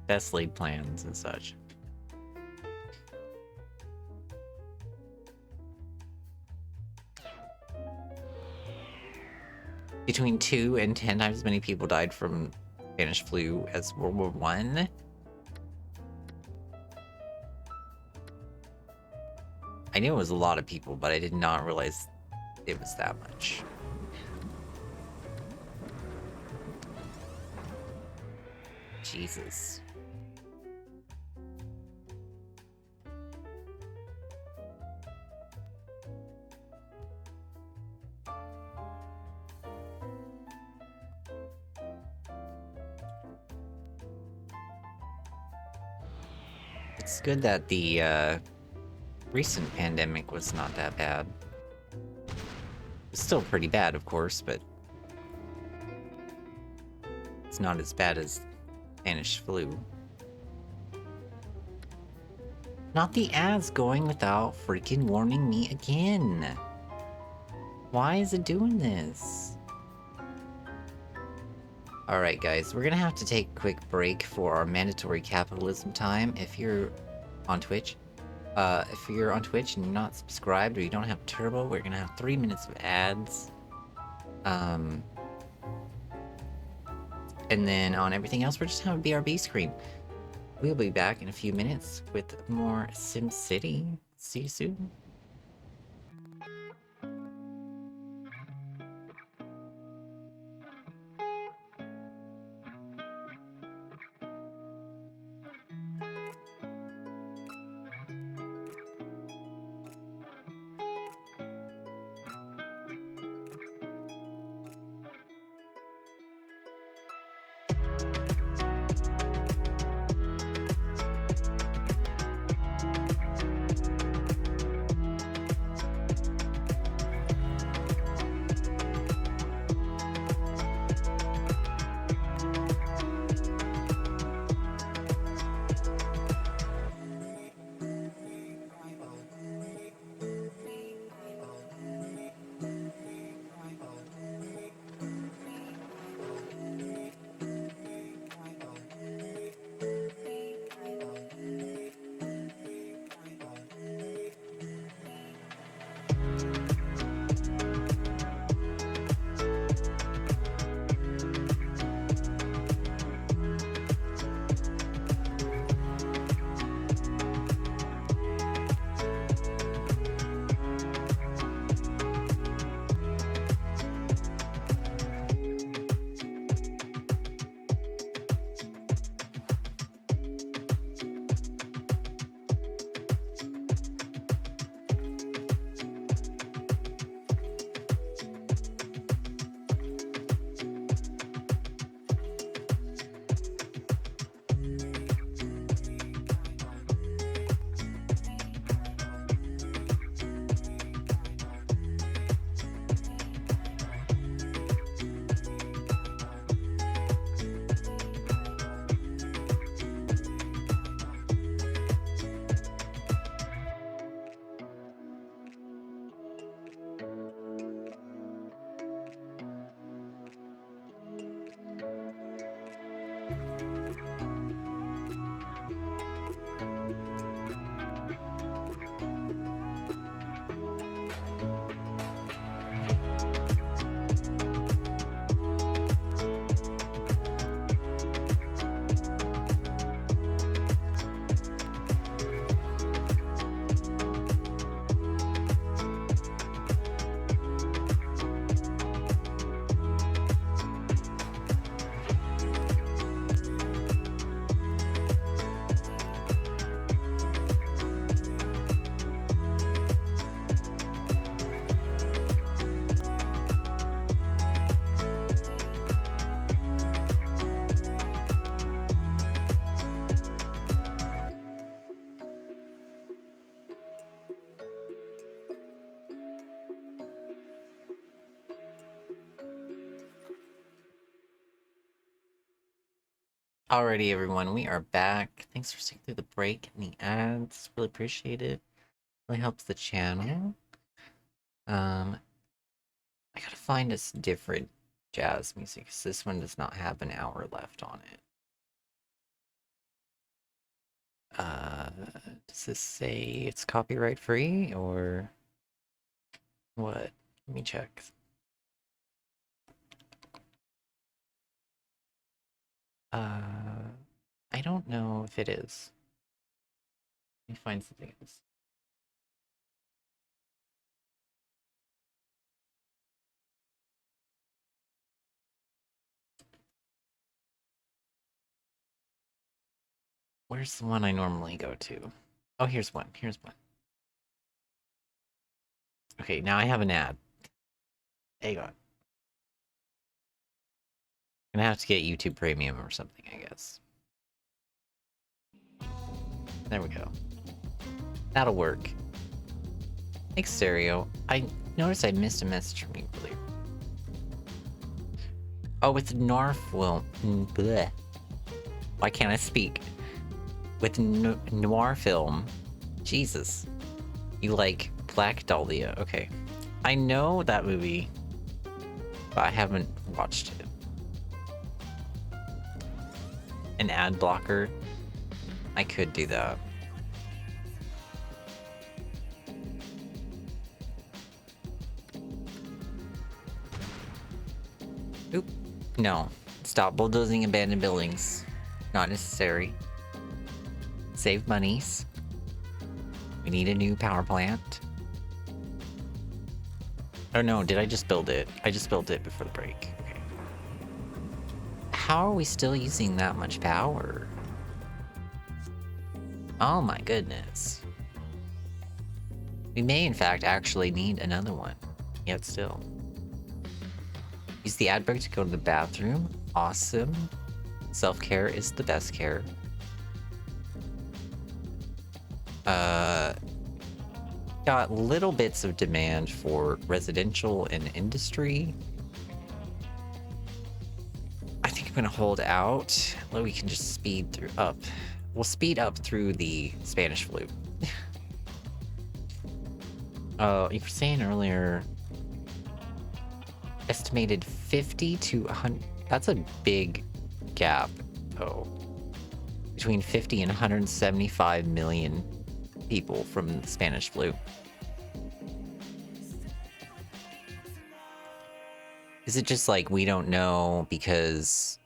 Best laid plans and such. Between 2 and 10 times as many people died from Spanish flu as World War I. I knew it was a lot of people, but I did not realize it was that much. Jesus. It's good that the recent pandemic was not that bad. It's still pretty bad, of course, but it's not as bad as Spanish flu. Not the ads going without freaking warning me again. Why is it doing this? Alright guys, we're gonna have to take a quick break for our mandatory capitalism time. If you're on Twitch, if you're on Twitch and you're not subscribed or you don't have Turbo, we're gonna have 3 minutes of ads. And then on everything else, we're just having a BRB screen. We'll be back in a few minutes with more SimCity. See you soon. Alrighty, everyone, we are back. Thanks for sticking through the break and the ads. Really appreciate it. Really helps the channel. I gotta find us different jazz music, because this one does not have an hour left on it. Does this say it's copyright free, or what? Let me check. I don't know if it is. Let me find something else. Where's the one I normally go to? Oh, here's one. Here's one. Okay, now I have an ad. Hang on. I'm gonna have to get YouTube Premium or something, I guess. There we go. That'll work. Thanks, Stereo. I noticed I missed a message from you earlier. Oh, with Noir film. Bleh. Why can't I speak? With Noir film. Jesus. You like Black Dahlia. Okay. I know that movie, but I haven't watched it. An ad blocker? I could do that. Oop. No. Stop bulldozing abandoned buildings. Not necessary. Save monies. We need a new power plant. Oh no, did I just build it? I just built it before the break. Okay. How are we still using that much power? Oh my goodness. We may in fact actually need another one. Yet still. Use the ad break to go to the bathroom. Awesome. Self-care is the best care. Got little bits of demand for residential and industry. I think I'm gonna hold out. Well, we can just speed through up. We'll speed up through the Spanish flu. You were saying earlier, estimated 50 to 100. That's a big gap, though. Between 50 and 175 million people from the Spanish flu. Is it just like we don't know because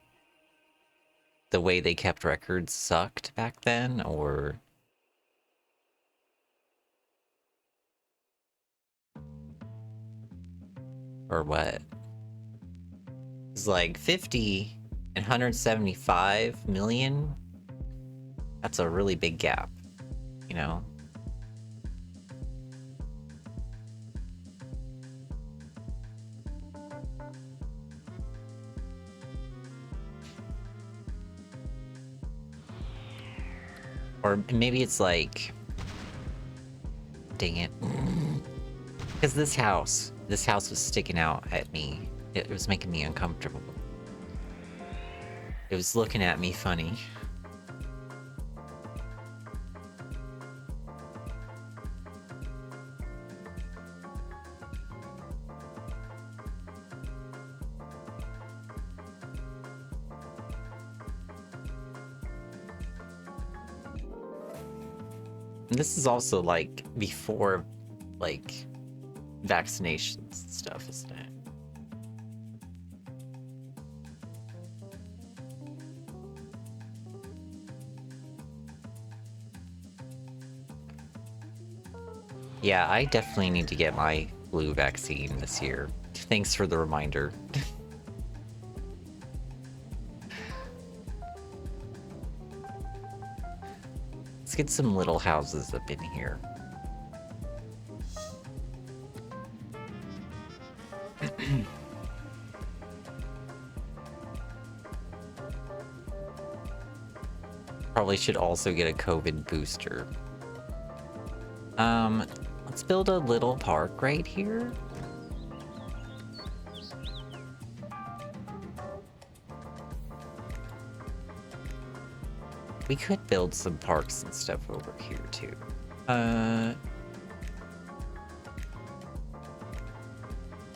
the way they kept records sucked back then, or what? It's like 50 and 175 million. That's a really big gap, you know? Or maybe it's like, dang it. Because this house was sticking out at me. It was making me uncomfortable. It was looking at me funny. And this is also like before like vaccinations and stuff, isn't it? Yeah, I definitely need to get my flu vaccine this year. Thanks for the reminder. Let's get some little houses up in here. Probably should also get a COVID booster. Let's build a little park right here. We could build some parks and stuff over here too.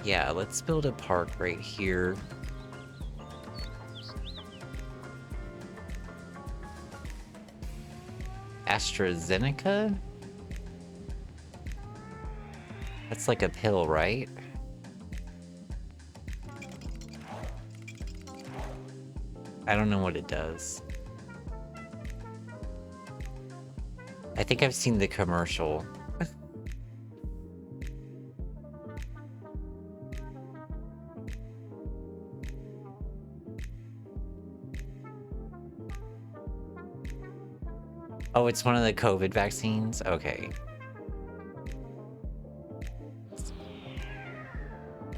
Yeah, let's build a park right here. AstraZeneca? That's like a pill, right? I don't know what it does. I think I've seen the commercial. Oh, it's one of the COVID vaccines? Okay.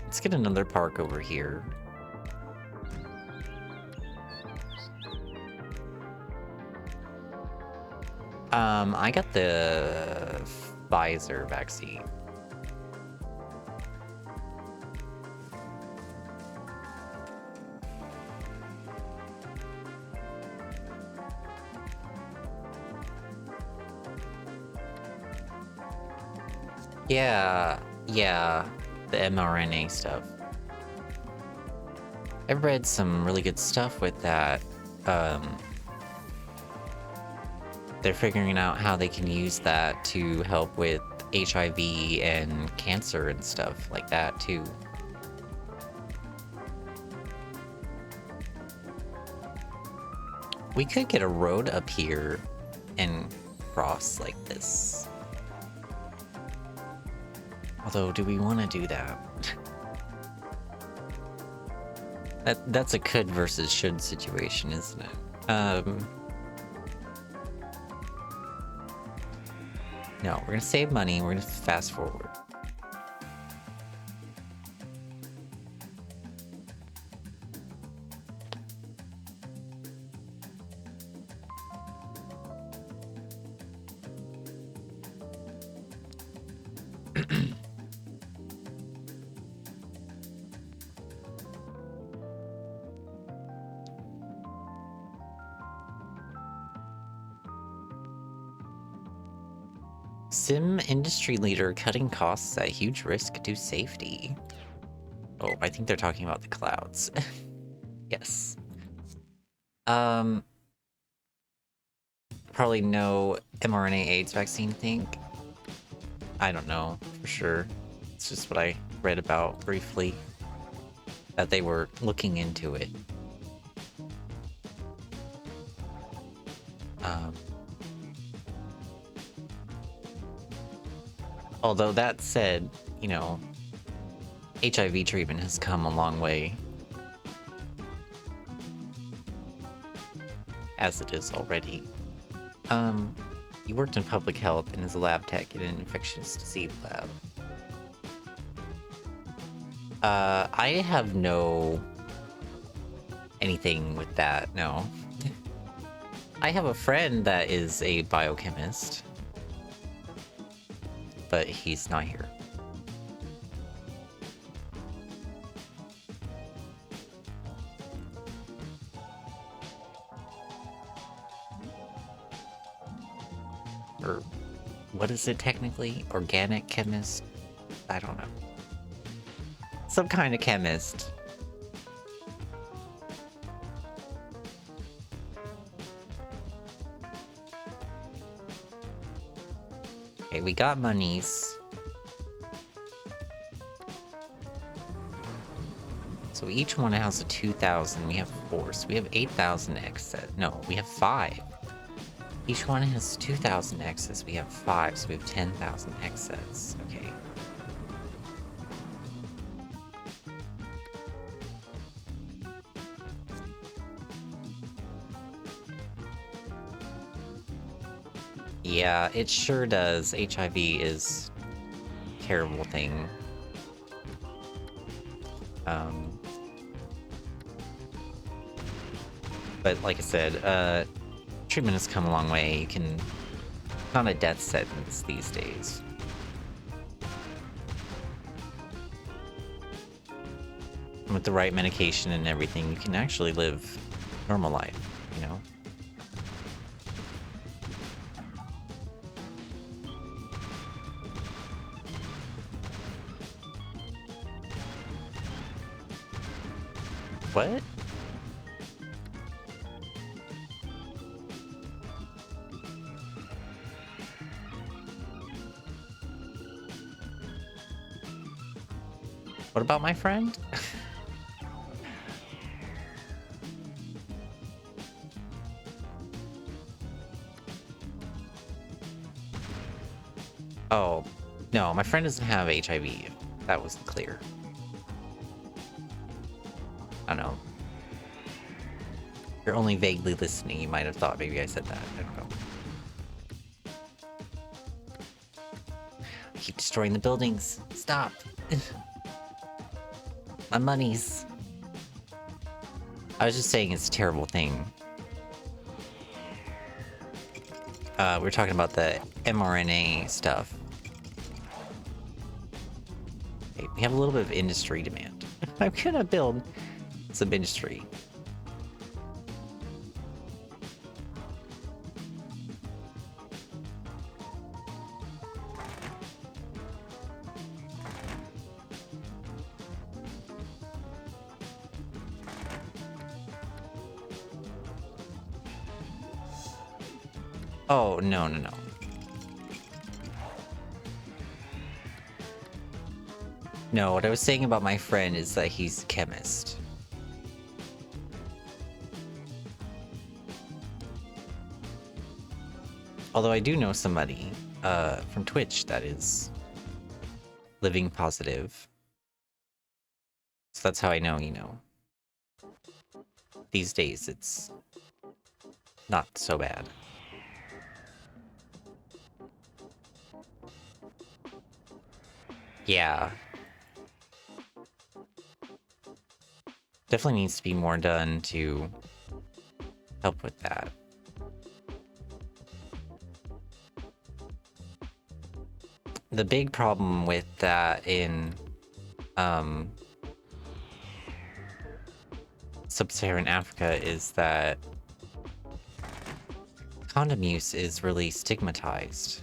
Let's get another park over here. I got the Pfizer vaccine. Yeah, the mRNA stuff. I've read some really good stuff with that. They're figuring out how they can use that to help with HIV and cancer and stuff like that too. We could get a road up here and cross like this. Although, do we want to do that? That's a could versus should situation, isn't it? No, we're gonna save money, we're gonna fast forward. Sim industry leader cutting costs at huge risk to safety. Oh, I think they're talking about the clouds. Yes. Probably no mRNA AIDS vaccine, think. I don't know for sure. It's just what I read about briefly. That they were looking into it. Although that said, you know, HIV treatment has come a long way. As it is already. He worked in public health and is a lab tech in an infectious disease lab. I have no anything with that, no. I have a friend that is a biochemist, but he's not here. Or what is it technically? Organic chemist? I don't know. Some kind of chemist. Okay, we got monies. So each one has a 2,000. We have 4, so we have 8,000 excess. No, we have 5. Each one has 2,000 excess. We have 5, so we have 10,000 excess. Okay. Yeah, it sure does. HIV is a terrible thing. But like I said, treatment has come a long way. You can... It's not a death sentence these days. And with the right medication and everything, you can actually live normal life, you know? What? What about my friend? Oh, no, my friend doesn't have HIV. That wasn't clear. I don't know. You're only vaguely listening. You might have thought maybe I said that. I don't know. I keep destroying the buildings. Stop. My monies. I was just saying it's a terrible thing. we're talking about the mRNA stuff. Okay, we have a little bit of industry demand. I'm gonna build some industry. Oh, no, no, no. No, what I was saying about my friend is that he's a chemist. Although I do know somebody from Twitch that is living positive. So that's how I know, you know. These days, it's not so bad. Yeah. Definitely needs to be more done to help with that. The big problem with that in sub-Saharan Africa is that condom use is really stigmatized.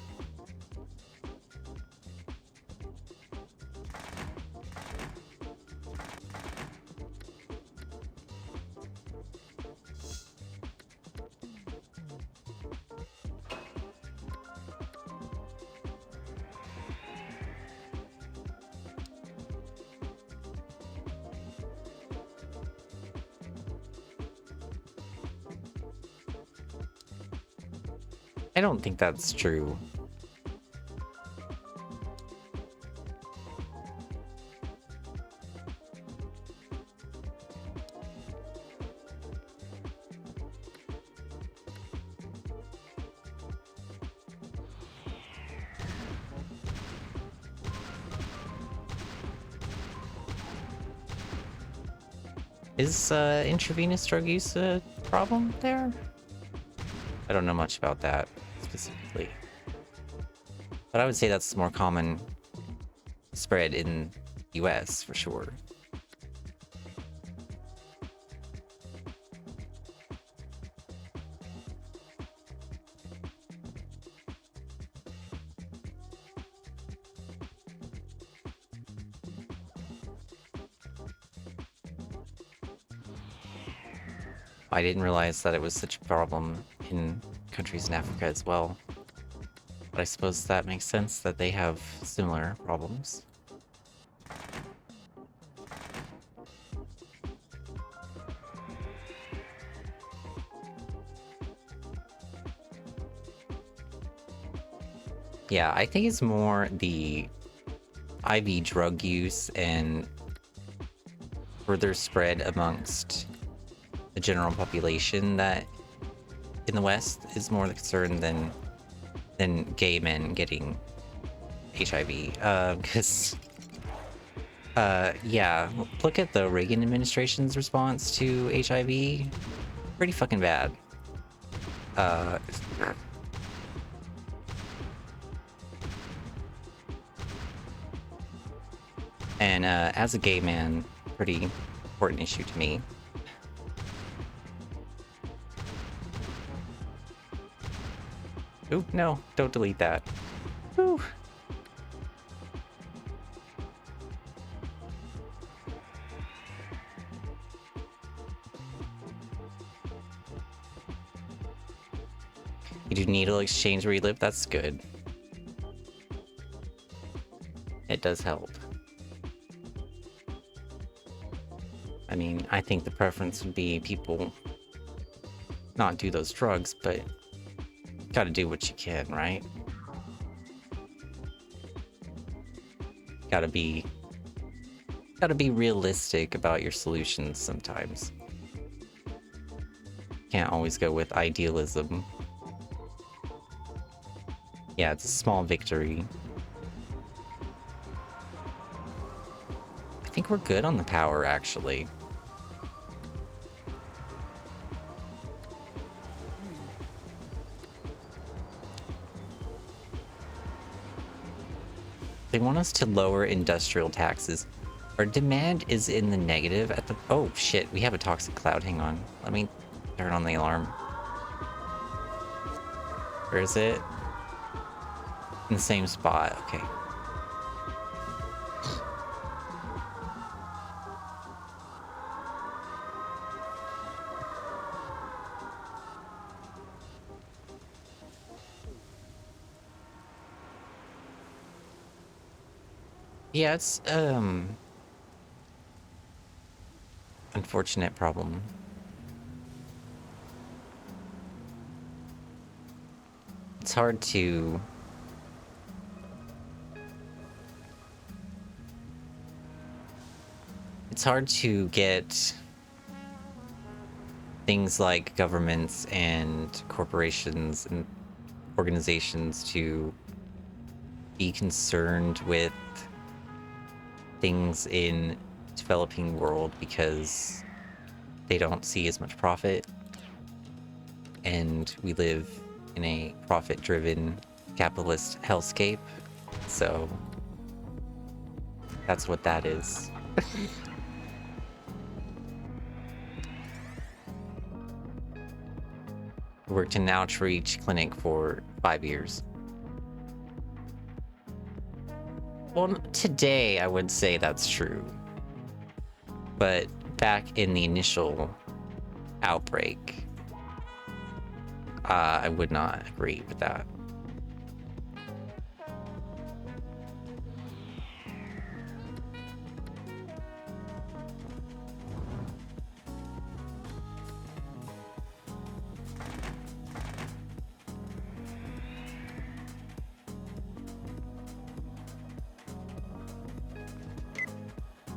I don't think that's true. Is intravenous drug use a problem there? I don't know much about that specifically. But I would say that's more common spread in US for sure. I didn't realize that it was such a problem in countries in Africa as well. But I suppose that makes sense that they have similar problems. Yeah, I think it's more the IV drug use and further spread amongst the general population that in the West is more the concern than gay men getting HIV. Because yeah, look at the Reagan administration's response to HIV. Pretty fucking bad. And as a gay man, pretty important issue to me. Ooh, no, don't delete that. Ooh. You do needle exchange where you live? That's good. It does help. I mean, I think the preference would be people not do those drugs, but gotta do what you can, right? Gotta be realistic about your solutions sometimes. Can't always go with idealism. Yeah, it's a small victory. I think we're good on the power, actually. They want us to lower industrial taxes. Our demand is in the negative at the... Oh, shit. We have a toxic cloud. Hang on. Let me turn on the alarm. Where is it? In the same spot. Okay. Yeah, it's, unfortunate problem. It's hard to... It's hard to get things like governments and corporations and organizations to be concerned with things in developing world because they don't see as much profit, and we live in a profit-driven capitalist hellscape, so that's what that is. Worked in an outreach clinic for 5 years. Well, today I would say that's true. But back in the initial outbreak, I would not agree with that.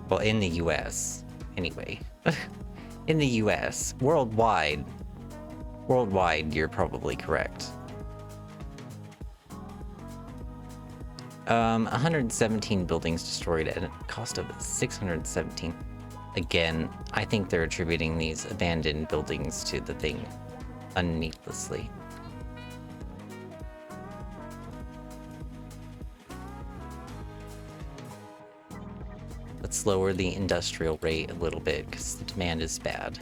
Well, in the US, anyway. In the US, worldwide, you're probably correct. 117 buildings destroyed at a cost of 617. Again, I think they're attributing these abandoned buildings to the thing unneedlessly. Let's lower the industrial rate a little bit because the demand is bad.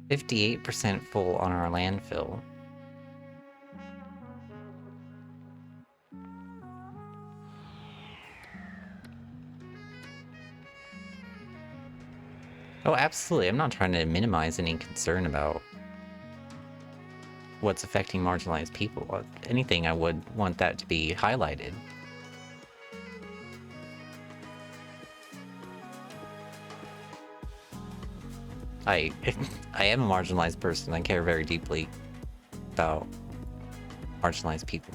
%58 full on our landfill. Oh, absolutely. I'm not trying to minimize any concern about what's affecting marginalized people. If anything, I would want that to be highlighted. I am a marginalized person. I care very deeply about marginalized people.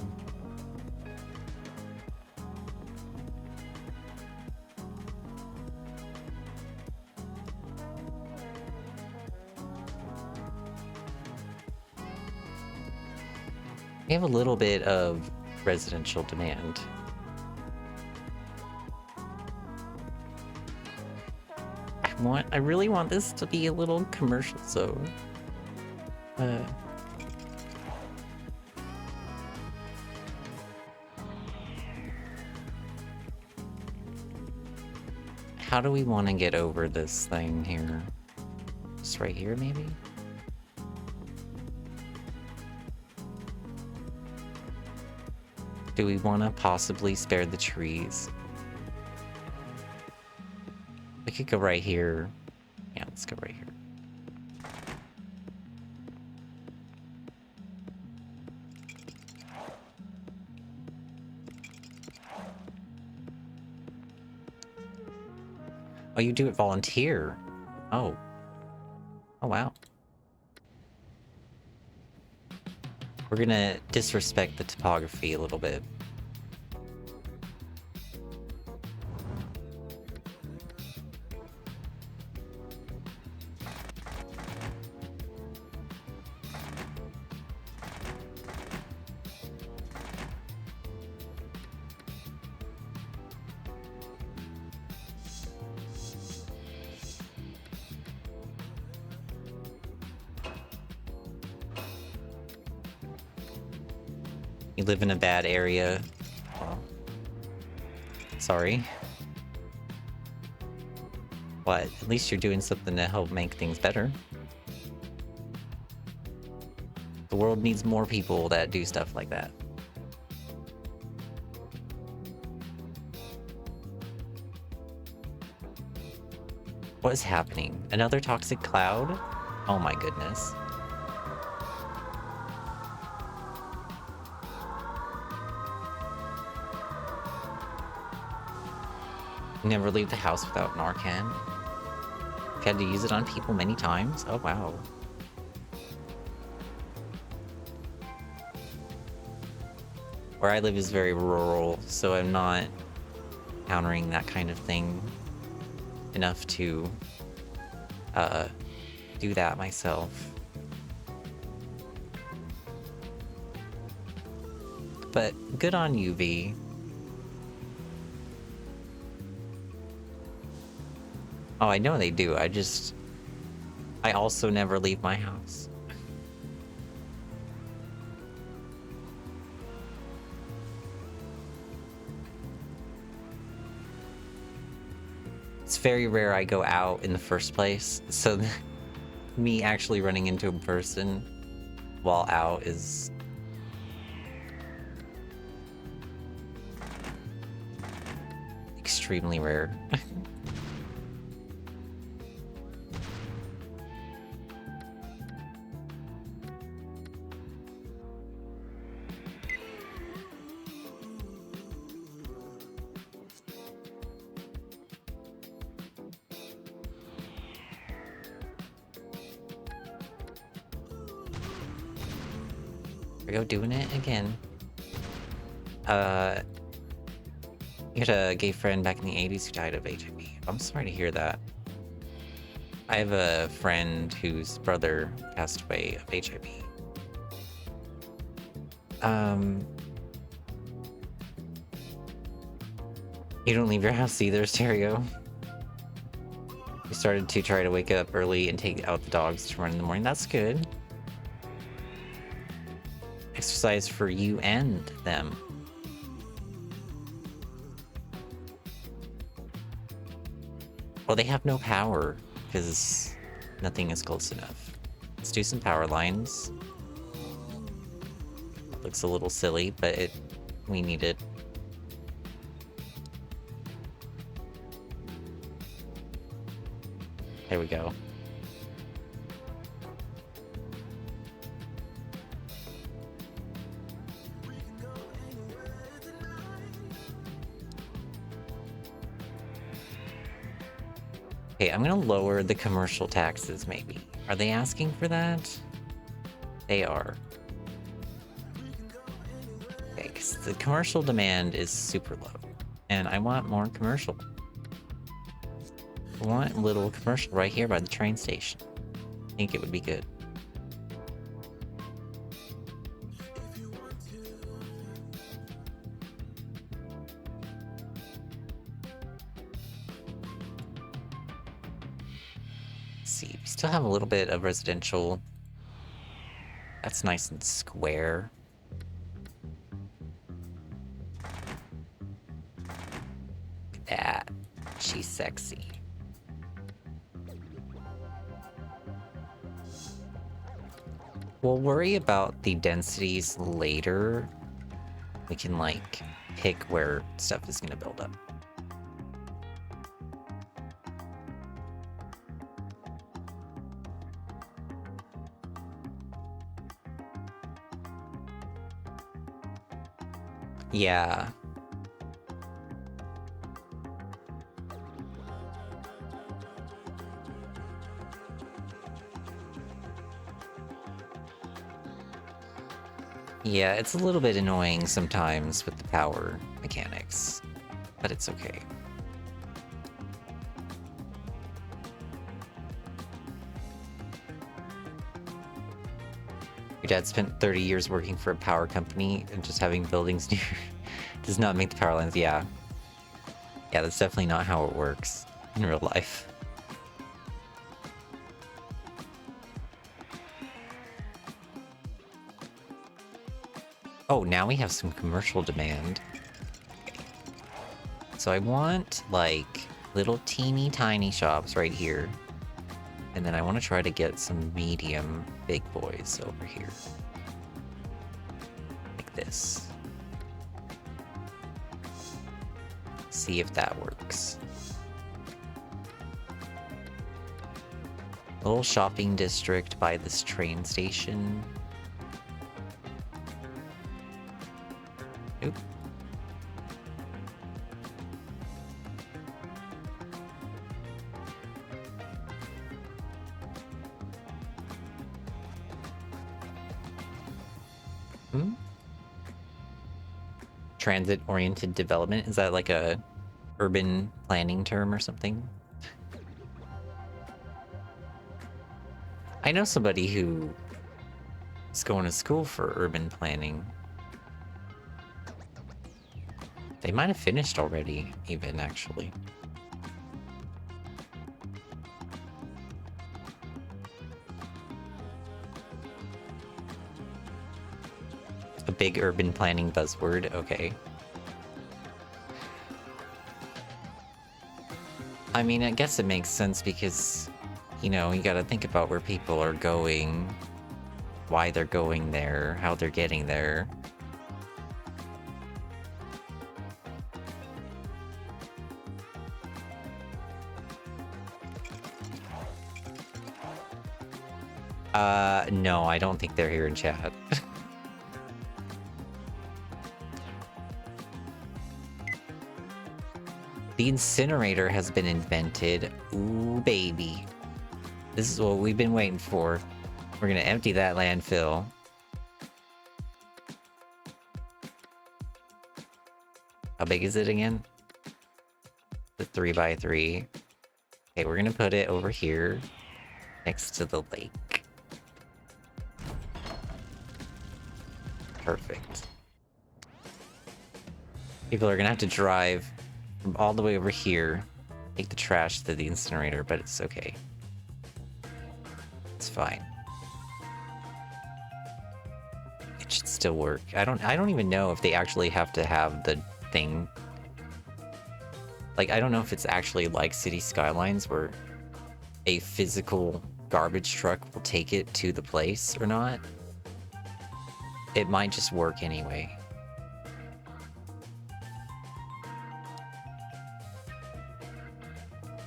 We have a little bit of residential demand. I really want this to be a little commercial zone. How do we want to get over this thing here? Just right here, maybe? Do we want to possibly spare the trees? We could go right here. Yeah, let's go right here. Oh, you do it volunteer. Oh. Oh, wow. We're gonna disrespect the topography a little bit. You live in a bad area. Well, sorry. But at least you're doing something to help make things better. The world needs more people that do stuff like that. What is happening? Another toxic cloud? Oh my goodness. Never leave the house without Narcan. I've had to use it on people many times. Oh wow. Where I live is very rural, so I'm not encountering that kind of thing enough to do that myself. But good on you, V. Oh, I know they do. I also never leave my house. It's very rare I go out in the first place, so me actually running into a person while out is extremely rare. We go doing it again. You had a gay friend back in the 80s who died of HIV. I'm sorry to hear that. I have a friend whose brother passed away of HIV. You don't leave your house either, Stereo. We started to try to wake up early and take out the dogs to run in the morning. That's good. Exercise for you and them. Well, they have no power because nothing is close enough. Let's do some power lines. Looks a little silly, but we need it. There we go. Okay, I'm gonna lower the commercial taxes, maybe. Are they asking for that? They are. Okay, because the commercial demand is super low. And I want more commercial. I want a little commercial right here by the train station. I think it would be good. See, we still have a little bit of residential. That's nice and square. Look at that. She's sexy. We'll worry about the densities later. We can, like, pick where stuff is gonna build up. Yeah. Yeah, it's a little bit annoying sometimes with the power mechanics, but it's okay. Your dad spent 30 years working for a power company and just having buildings near does not make the power lines. Yeah. Yeah, that's definitely not how it works in real life. Oh, now we have some commercial demand. So I want, like, little teeny tiny shops right here. And then I want to try to get some medium big boys over here. Like this. See if that works. A little shopping district by this train station. Oop. Hmm? Transit-oriented development? Is that like a urban planning term or something? I know somebody who is going to school for urban planning. They might have finished already, even, actually. A big urban planning buzzword, okay. I mean, I guess it makes sense because, you know, you gotta think about where people are going, why they're going there, how they're getting there. No, I don't think they're here in chat. The incinerator has been invented. Ooh, baby. This is what we've been waiting for. We're gonna empty that landfill. How big is it again? The 3x3. Okay, we're gonna put it over here, next to the lake. Perfect. People are gonna have to drive from all the way over here, take the trash to the incinerator, but it's okay. It's fine. It should still work. I don't even know if they actually have to have the thing. Like, I don't know if it's actually like City Skylines where a physical garbage truck will take it to the place or not. It might just work anyway.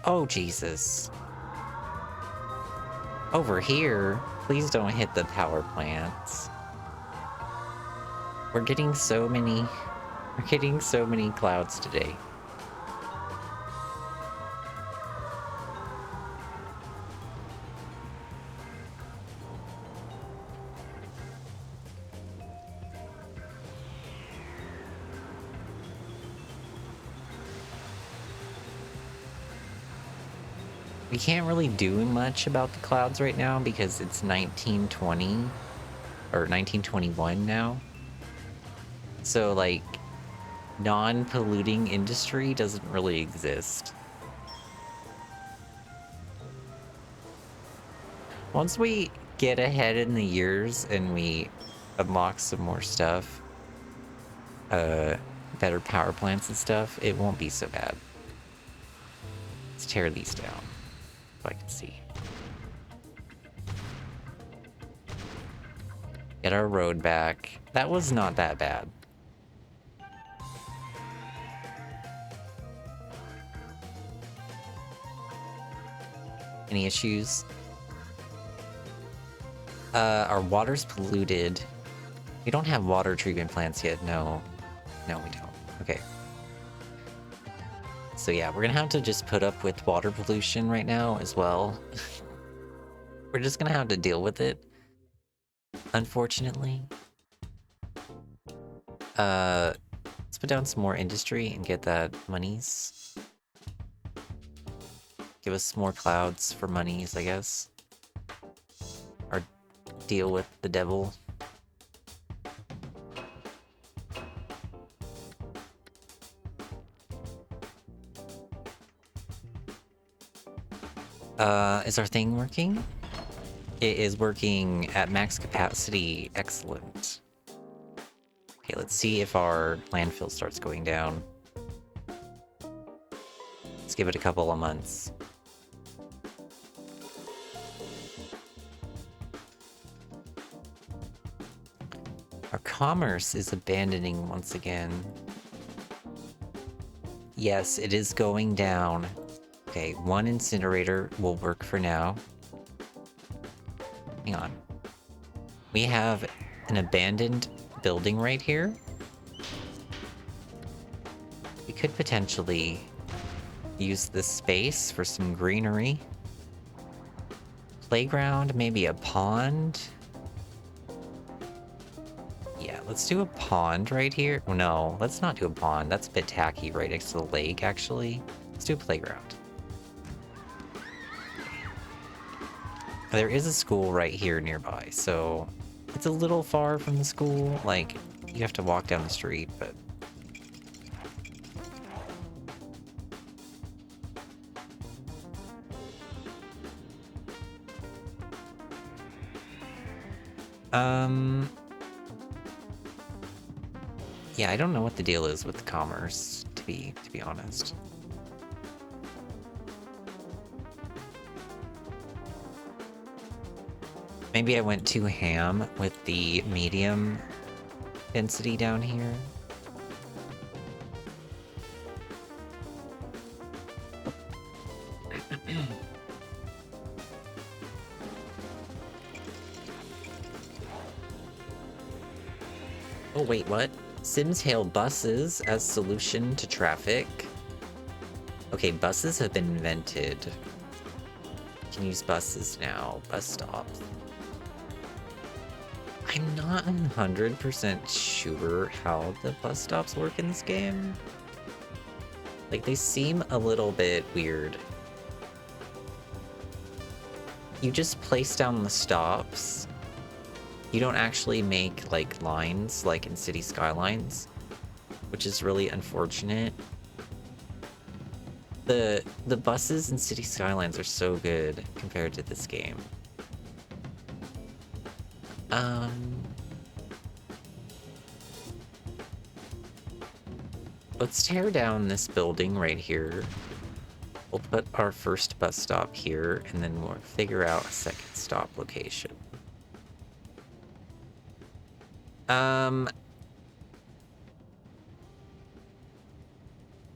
Oh, Jesus. Over here, please don't hit the power plants. We're getting so many clouds today. We can't really do much about the clouds right now because it's 1920 or 1921 now. So, like, non-polluting industry doesn't really exist. Once we get ahead in the years and we unlock some more stuff, better power plants and stuff, it won't be so bad. Let's tear these down. I can see. Get our road back. That was not that bad. Any issues? Our water's polluted. We don't have water treatment plants yet. No. No, we don't. Okay. So yeah, we're gonna have to just put up with water pollution right now as well. We're just gonna have to deal with it, unfortunately. Let's put down some more industry and get that monies. Give us some more clouds for monies, I guess. Or deal with the devil. Is our thing working? It is working at max capacity. Excellent. Okay, let's see if our landfill starts going down. Let's give it a couple of months. Our commerce is abandoning once again. Yes, it is going down. Okay, one incinerator will work for now. Hang on. We have an abandoned building right here. We could potentially use this space for some greenery. Playground, maybe a pond. Yeah, let's do a pond right here. Oh, no, let's not do a pond. That's a bit tacky right next to the lake, actually. Let's do a playground. There is a school right here nearby, so it's a little far from the school. Like, you have to walk down the street, but... Yeah, I don't know what the deal is with the commerce, to be honest. Maybe I went too ham with the medium density down here. Oh wait, what? Sims hail buses as solution to traffic. Okay, buses have been invented. You can use buses now. Bus stops. I'm not 100% sure how the bus stops work in this game. Like, they seem a little bit weird. You just place down the stops. You don't actually make, like, lines like in City Skylines, which is really unfortunate. The buses in City Skylines are so good compared to this game. Let's tear down this building right here. We'll put our first bus stop here, and then we'll figure out a second stop location.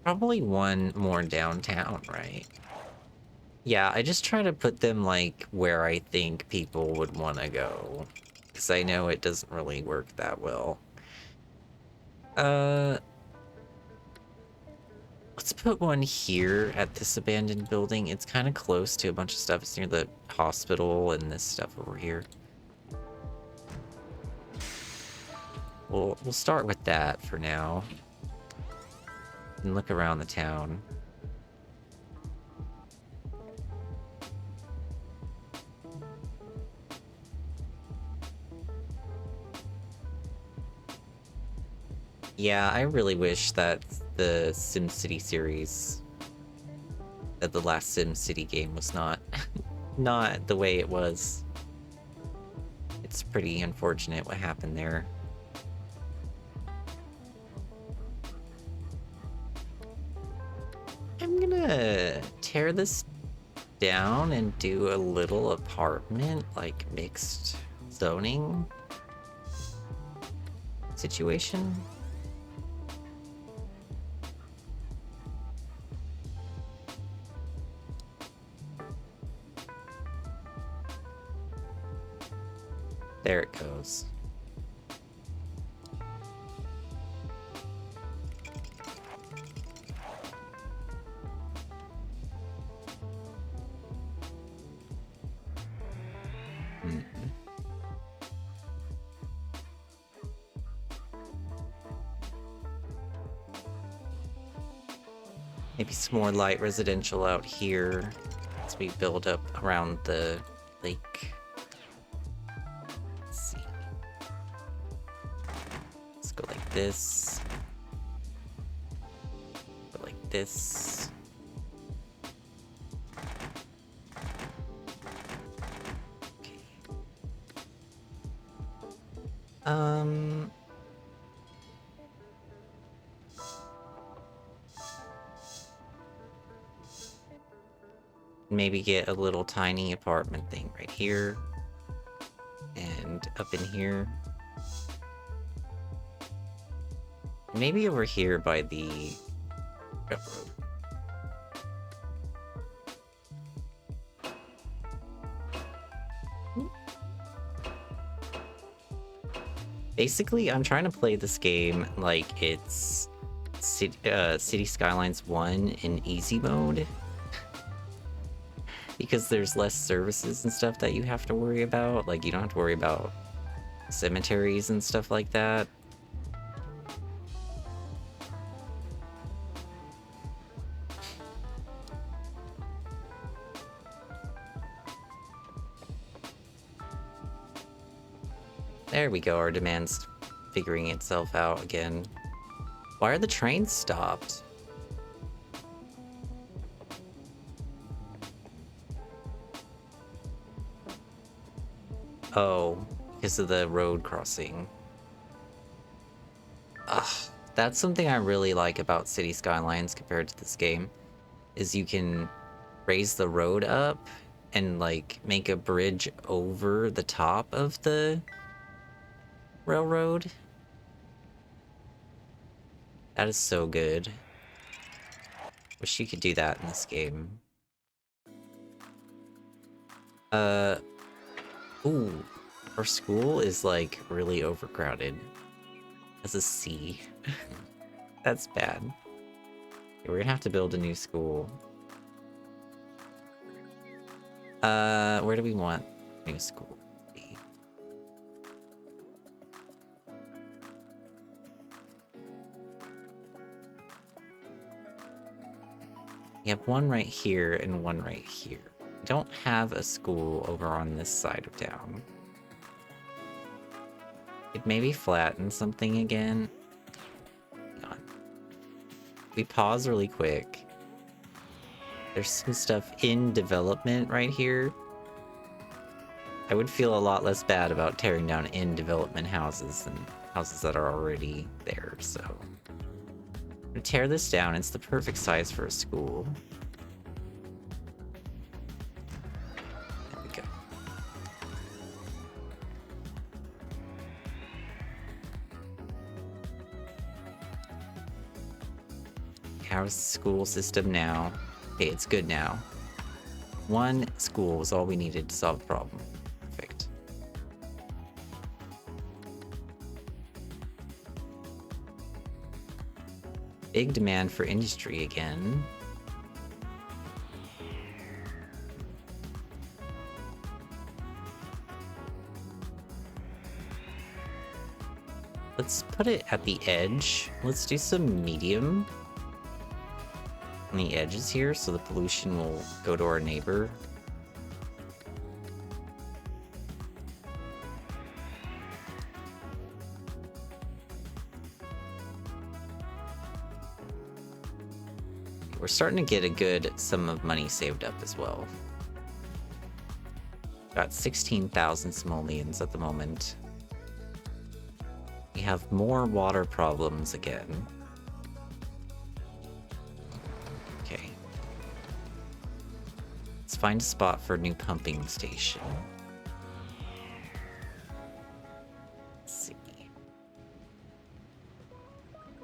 Probably one more downtown, right? Yeah, I just try to put them, like, where I think people would want to go. Because I know it doesn't really work that well. Let's put one here at this abandoned building. It's kind of close to a bunch of stuff. It's near the hospital and this stuff over here. We'll start with that for now. And look around the town. Yeah, I really wish that the SimCity series, that the last SimCity game was not not the way it was. It's pretty unfortunate what happened there. I'm gonna tear this down and do a little apartment, like mixed zoning situation. There it goes. Maybe some more light residential out here as we build up around the lake. Let's see. Let's go like this. Go like this. Okay. Maybe get a little tiny apartment thing right here. And up in here. Maybe over here by the railroad. Basically, I'm trying to play this game like it's City Skylines 1 in easy mode. Because there's less services and stuff that you have to worry about. Like, you don't have to worry about cemeteries and stuff like that. There we go, our demand's figuring itself out again. Why are the trains stopped? Oh, because of the road crossing. Ugh, that's something I really like about City Skylines compared to this game, is you can raise the road up and like make a bridge over the top of the railroad. That is so good. Wish you could do that in this game. Ooh, our school is like really overcrowded. As a C. That's bad. Okay, we're gonna have to build a new school. Where do we want new school to be? We have one right here and one right here. We don't have a school over on this side of town. It maybe flatten something again. Hang on. We pause really quick. There's some stuff in development right here. I would feel a lot less bad about tearing down in development houses than houses that are already there, so. I'm gonna tear this down. It's the perfect size for a school. There we go. How's the school system now? Okay, it's good now. One school was all we needed to solve the problem. Perfect. Big demand for industry again. Let's put it at the edge. Let's do some medium on the edges here so the pollution will go to our neighbor. We're starting to get a good sum of money saved up as well. Got 16,000 simoleons at the moment. We have more water problems again. Okay. Let's find a spot for a new pumping station. Let's see.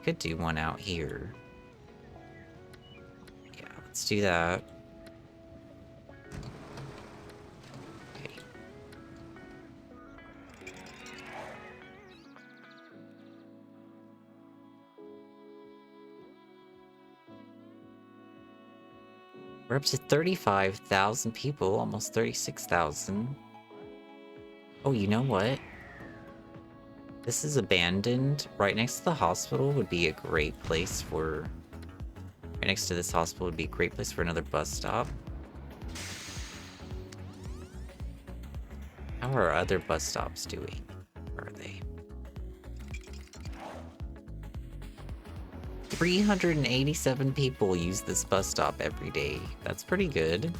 Could do one out here. Yeah, let's do that. Okay. We're up to 35,000 people, almost 36,000. Oh, you know what? This is abandoned. Right next to the hospital would be a great place for... Right next to this hospital would be a great place for another bus stop. How are our other bus stops doing? Where are they? 387 people use this bus stop every day. That's pretty good.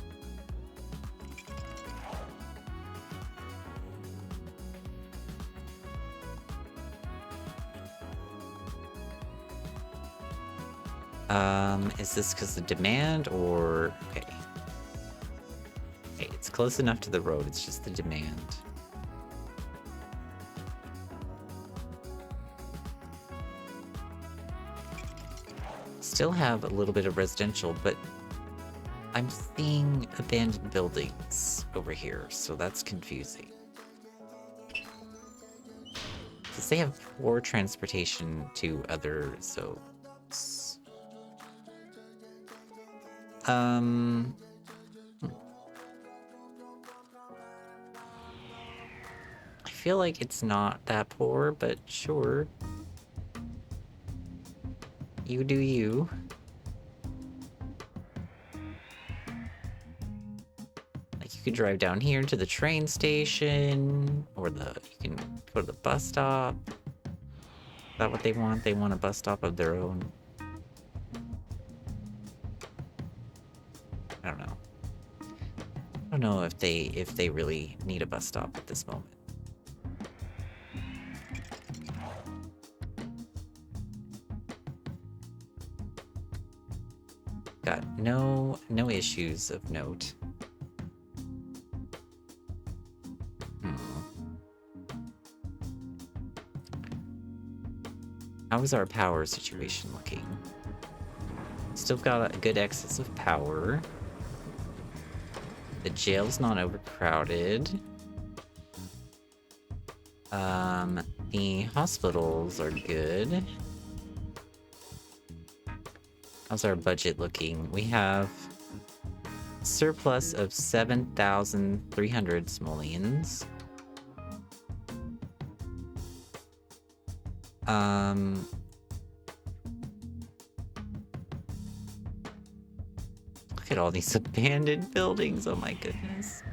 Is this because of demand or... Okay. close enough to the road, it's just the demand. Still have a little bit of residential, but I'm seeing abandoned buildings over here, so that's confusing. Because they have poor transportation to other zones. I feel like it's not that poor, but sure. You do you. Like, you could drive down here to the train station, or you can go to the bus stop. Is that what they want? They want a bus stop of their own. I don't know. I don't know if they really need a bus stop at this moment. Got no issues of note. How is our power situation looking? Still got a good excess of power. The jail's not overcrowded. The hospitals are good. How's our budget looking? We have surplus of 7,300 simoleons. Look at all these abandoned buildings. Oh my goodness.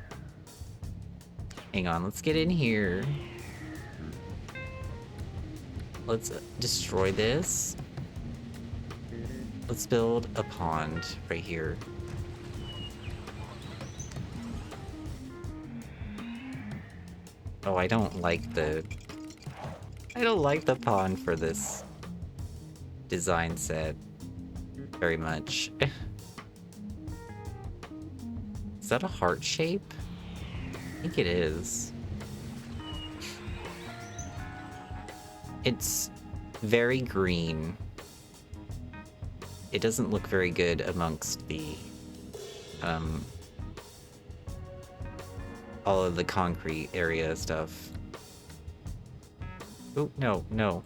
Hang on, let's get in here. Let's destroy this. Let's build a pond right here. Oh, I don't like the pond for this design set very much. Is that a heart shape? I think it is. It's very green. It doesn't look very good amongst the all of the concrete area stuff. Oh, no, no.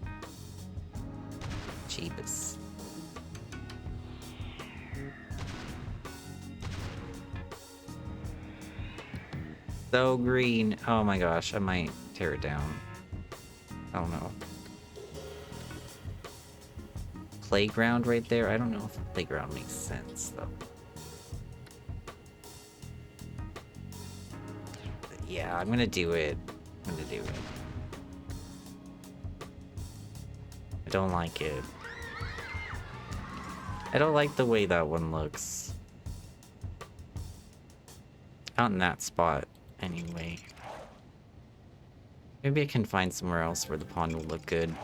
Jeebus. So green. Oh my gosh, I might tear it down. I don't know. Playground right there? I don't know if the playground makes sense, though. But yeah, I'm gonna do it. I'm gonna do it. I don't like it. I don't like the way that one looks. Out in that spot, anyway. Maybe I can find somewhere else where the pond will look good.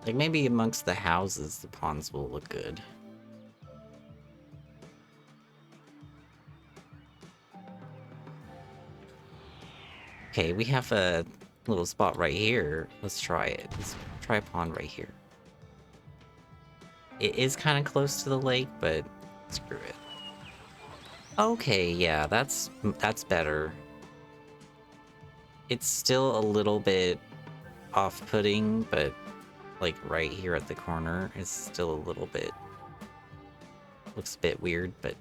Like, maybe amongst the houses, the ponds will look good. Okay, we have a little spot right here. Let's try it. Let's try a pond right here. It is kind of close to the lake, but screw it. Okay, yeah, that's better. It's still a little bit off-putting, but like right here at the corner is still a little bit, looks a bit weird, but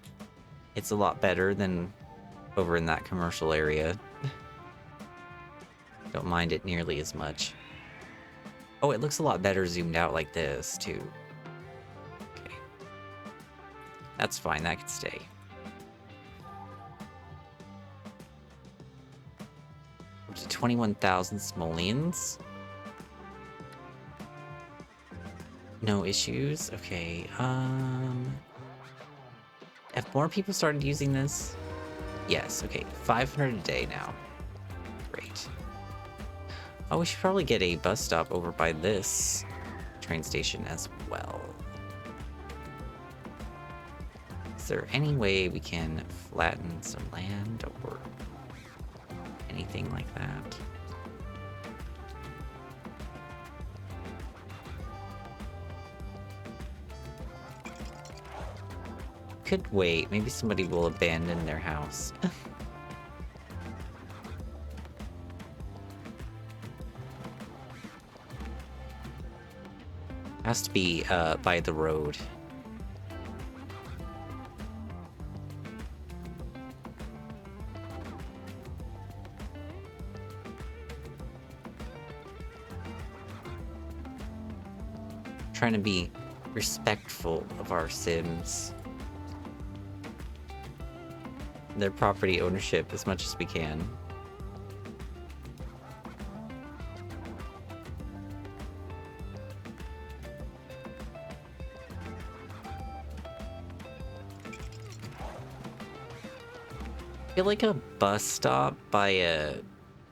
it's a lot better than over in that commercial area. Don't mind it nearly as much. Oh, it looks a lot better zoomed out like this too. Okay, that's fine, that can stay. Up to 21,000 simoleons. No issues. Okay, have more people started using this? Yes, okay, 500 a day now. Great. Oh, we should probably get a bus stop over by this train station as well. Is there any way we can flatten some land or anything like that? Could wait. Maybe somebody will abandon their house. Has to be by the road. Trying to be respectful of our Sims. Their property ownership as much as we can. I feel like a bus stop by a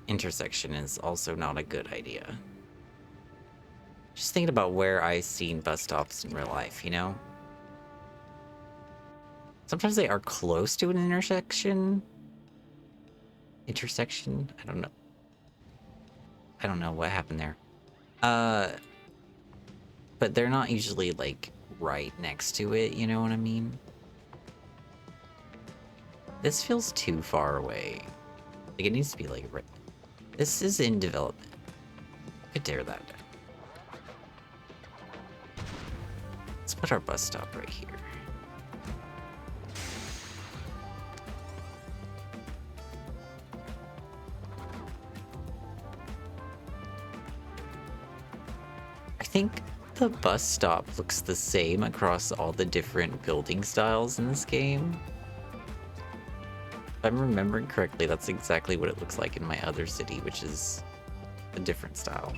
intersection is also not a good idea. Just thinking about where I've seen bus stops in real life, you know? Sometimes they are close to an intersection. Intersection? I don't know. I don't know what happened there. But they're not usually, like, right next to it, you know what I mean? This feels too far away. Like, it needs to be, like, right. This is in development. I could tear that down. Let's put our bus stop right here. I think the bus stop looks the same across all the different building styles in this game. If I'm remembering correctly, that's exactly what it looks like in my other city, which is a different style.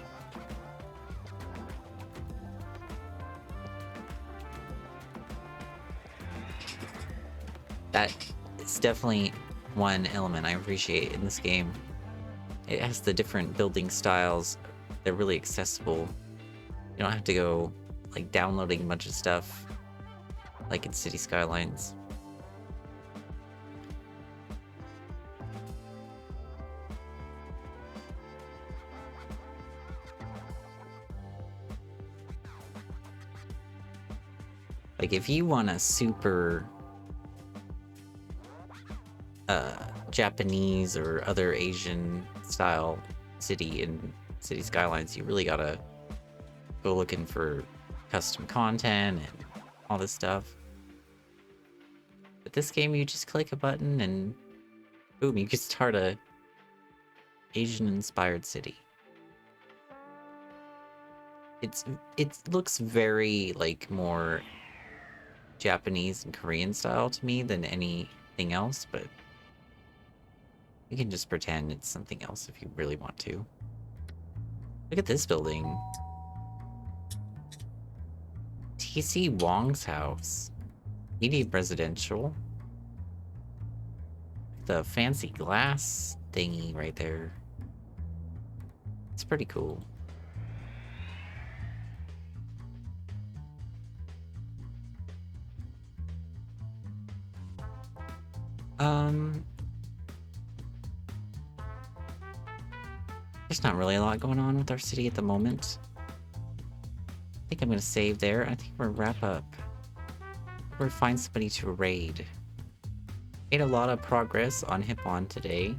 That is definitely one element I appreciate in this game. It has the different building styles. They're really accessible. You don't have to go, like, downloading a bunch of stuff like in City Skylines. Like, if you want a super Japanese or other Asian style city in City Skylines, you really gotta go looking for custom content and all this stuff. But this game, you just click a button and boom, you can start a Asian-inspired city. It looks very, like, more Japanese and Korean style to me than anything else, but you can just pretend it's something else if you really want to. Look at this building. TC Wong's house. Medium residential. The fancy glass thingy right there. It's pretty cool. There's not really a lot going on with our city at the moment. I think I'm gonna save there. I think we're gonna wrap up. We're gonna find somebody to raid. Made a lot of progress on Hippon today.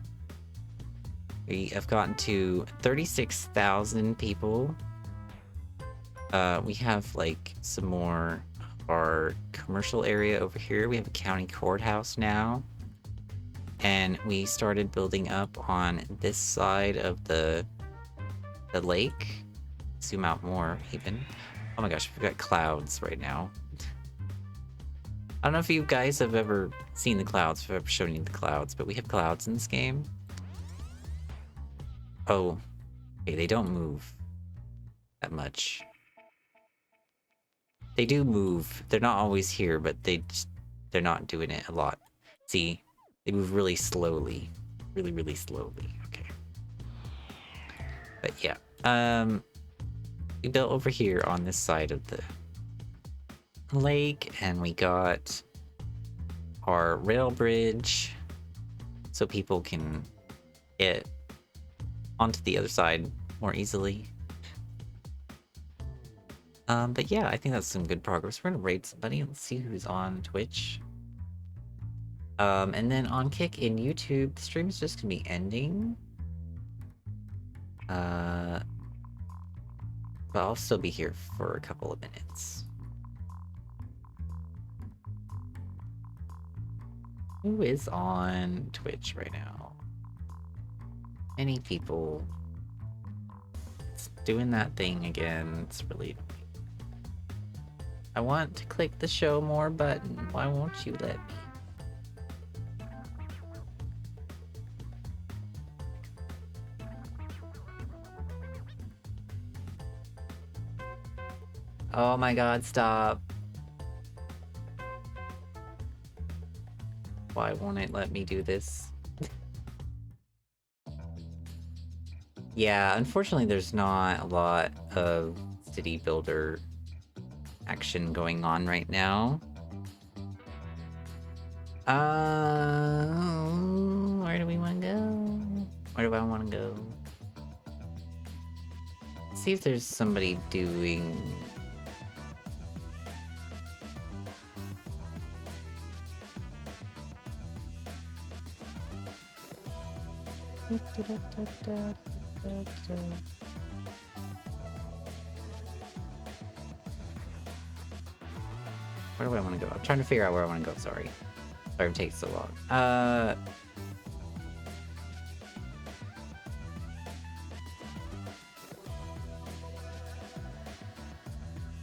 We have gotten to 36,000 people. We have, like, some more of our commercial area over here. We have a county courthouse now. And we started building up on this side of the lake. Zoom out more, even. Oh my gosh, we've got clouds right now. I don't know if you guys have ever seen the clouds, if I've ever shown you the clouds, but we have clouds in this game. Oh, okay, they don't move that much. They do move. They're not always here, but they're not doing it a lot. See, they move really slowly. Really, really slowly. Okay. But yeah, we built over here on this side of the lake, and we got our rail bridge so people can get onto the other side more easily. But yeah, I think that's some good progress. We're gonna raid somebody. Let's see who's on Twitch. And then on Kick in YouTube, the stream is just gonna be ending. But I'll still be here for a couple of minutes. Who is on Twitch right now? Any people? It's doing that thing again. It's really annoying. I want to click the show more button. Why won't you let me? Oh my god, stop. Why won't it let me do this? Yeah, unfortunately there's not a lot of city builder action going on right now. Where do we want to go? Where do I want to go? See if there's somebody doing... Where do I want to go? I'm trying to figure out where I want to go, sorry. Sorry it takes so long.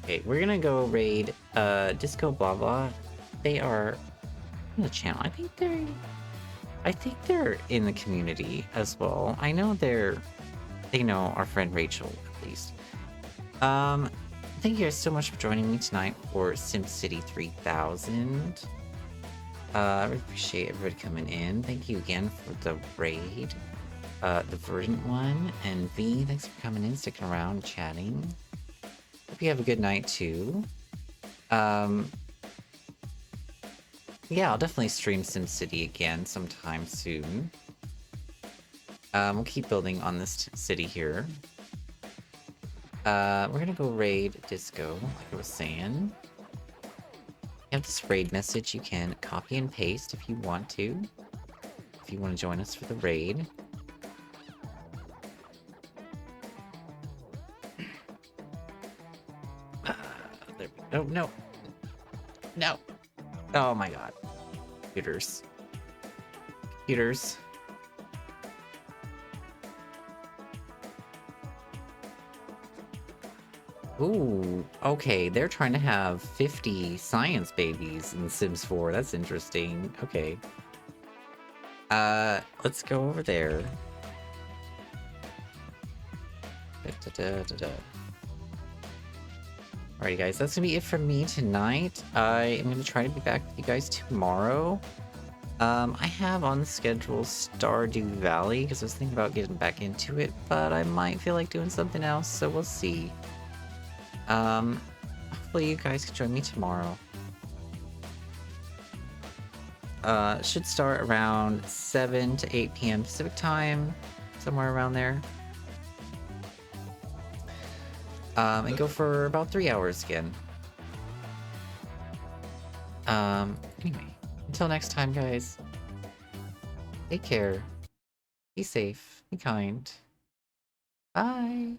Okay, we're gonna go raid Disco Blah Blah. They are in the channel. I think they're in the community as well. I know they know our friend Rachel at least. Thank you guys so much for joining me tonight for SimCity 3000. I really appreciate everybody coming in. Thank you again for the raid. The Verdant one, and V, thanks for coming in, sticking around, chatting. Hope you have a good night too. Yeah, I'll definitely stream SimCity again sometime soon. We'll keep building on this city here. We're gonna go raid Disco, like I was saying. You have this raid message you can copy and paste if you want to. If you want to join us for the raid. There we go. No. No. Oh my god. Computers. Computers. Ooh, okay, they're trying to have 50 science babies in Sims 4. That's interesting. Okay. Let's go over there. Alrighty, guys, that's gonna be it from me tonight. I am gonna try to be back with you guys tomorrow. I have on the schedule Stardew Valley, because I was thinking about getting back into it, but I might feel like doing something else, so we'll see. Hopefully you guys can join me tomorrow. Should start around 7 to 8 p.m. Pacific time, somewhere around there. And go for about 3 hours again. Anyway, until next time, guys. Take care. Be safe. Be kind. Bye.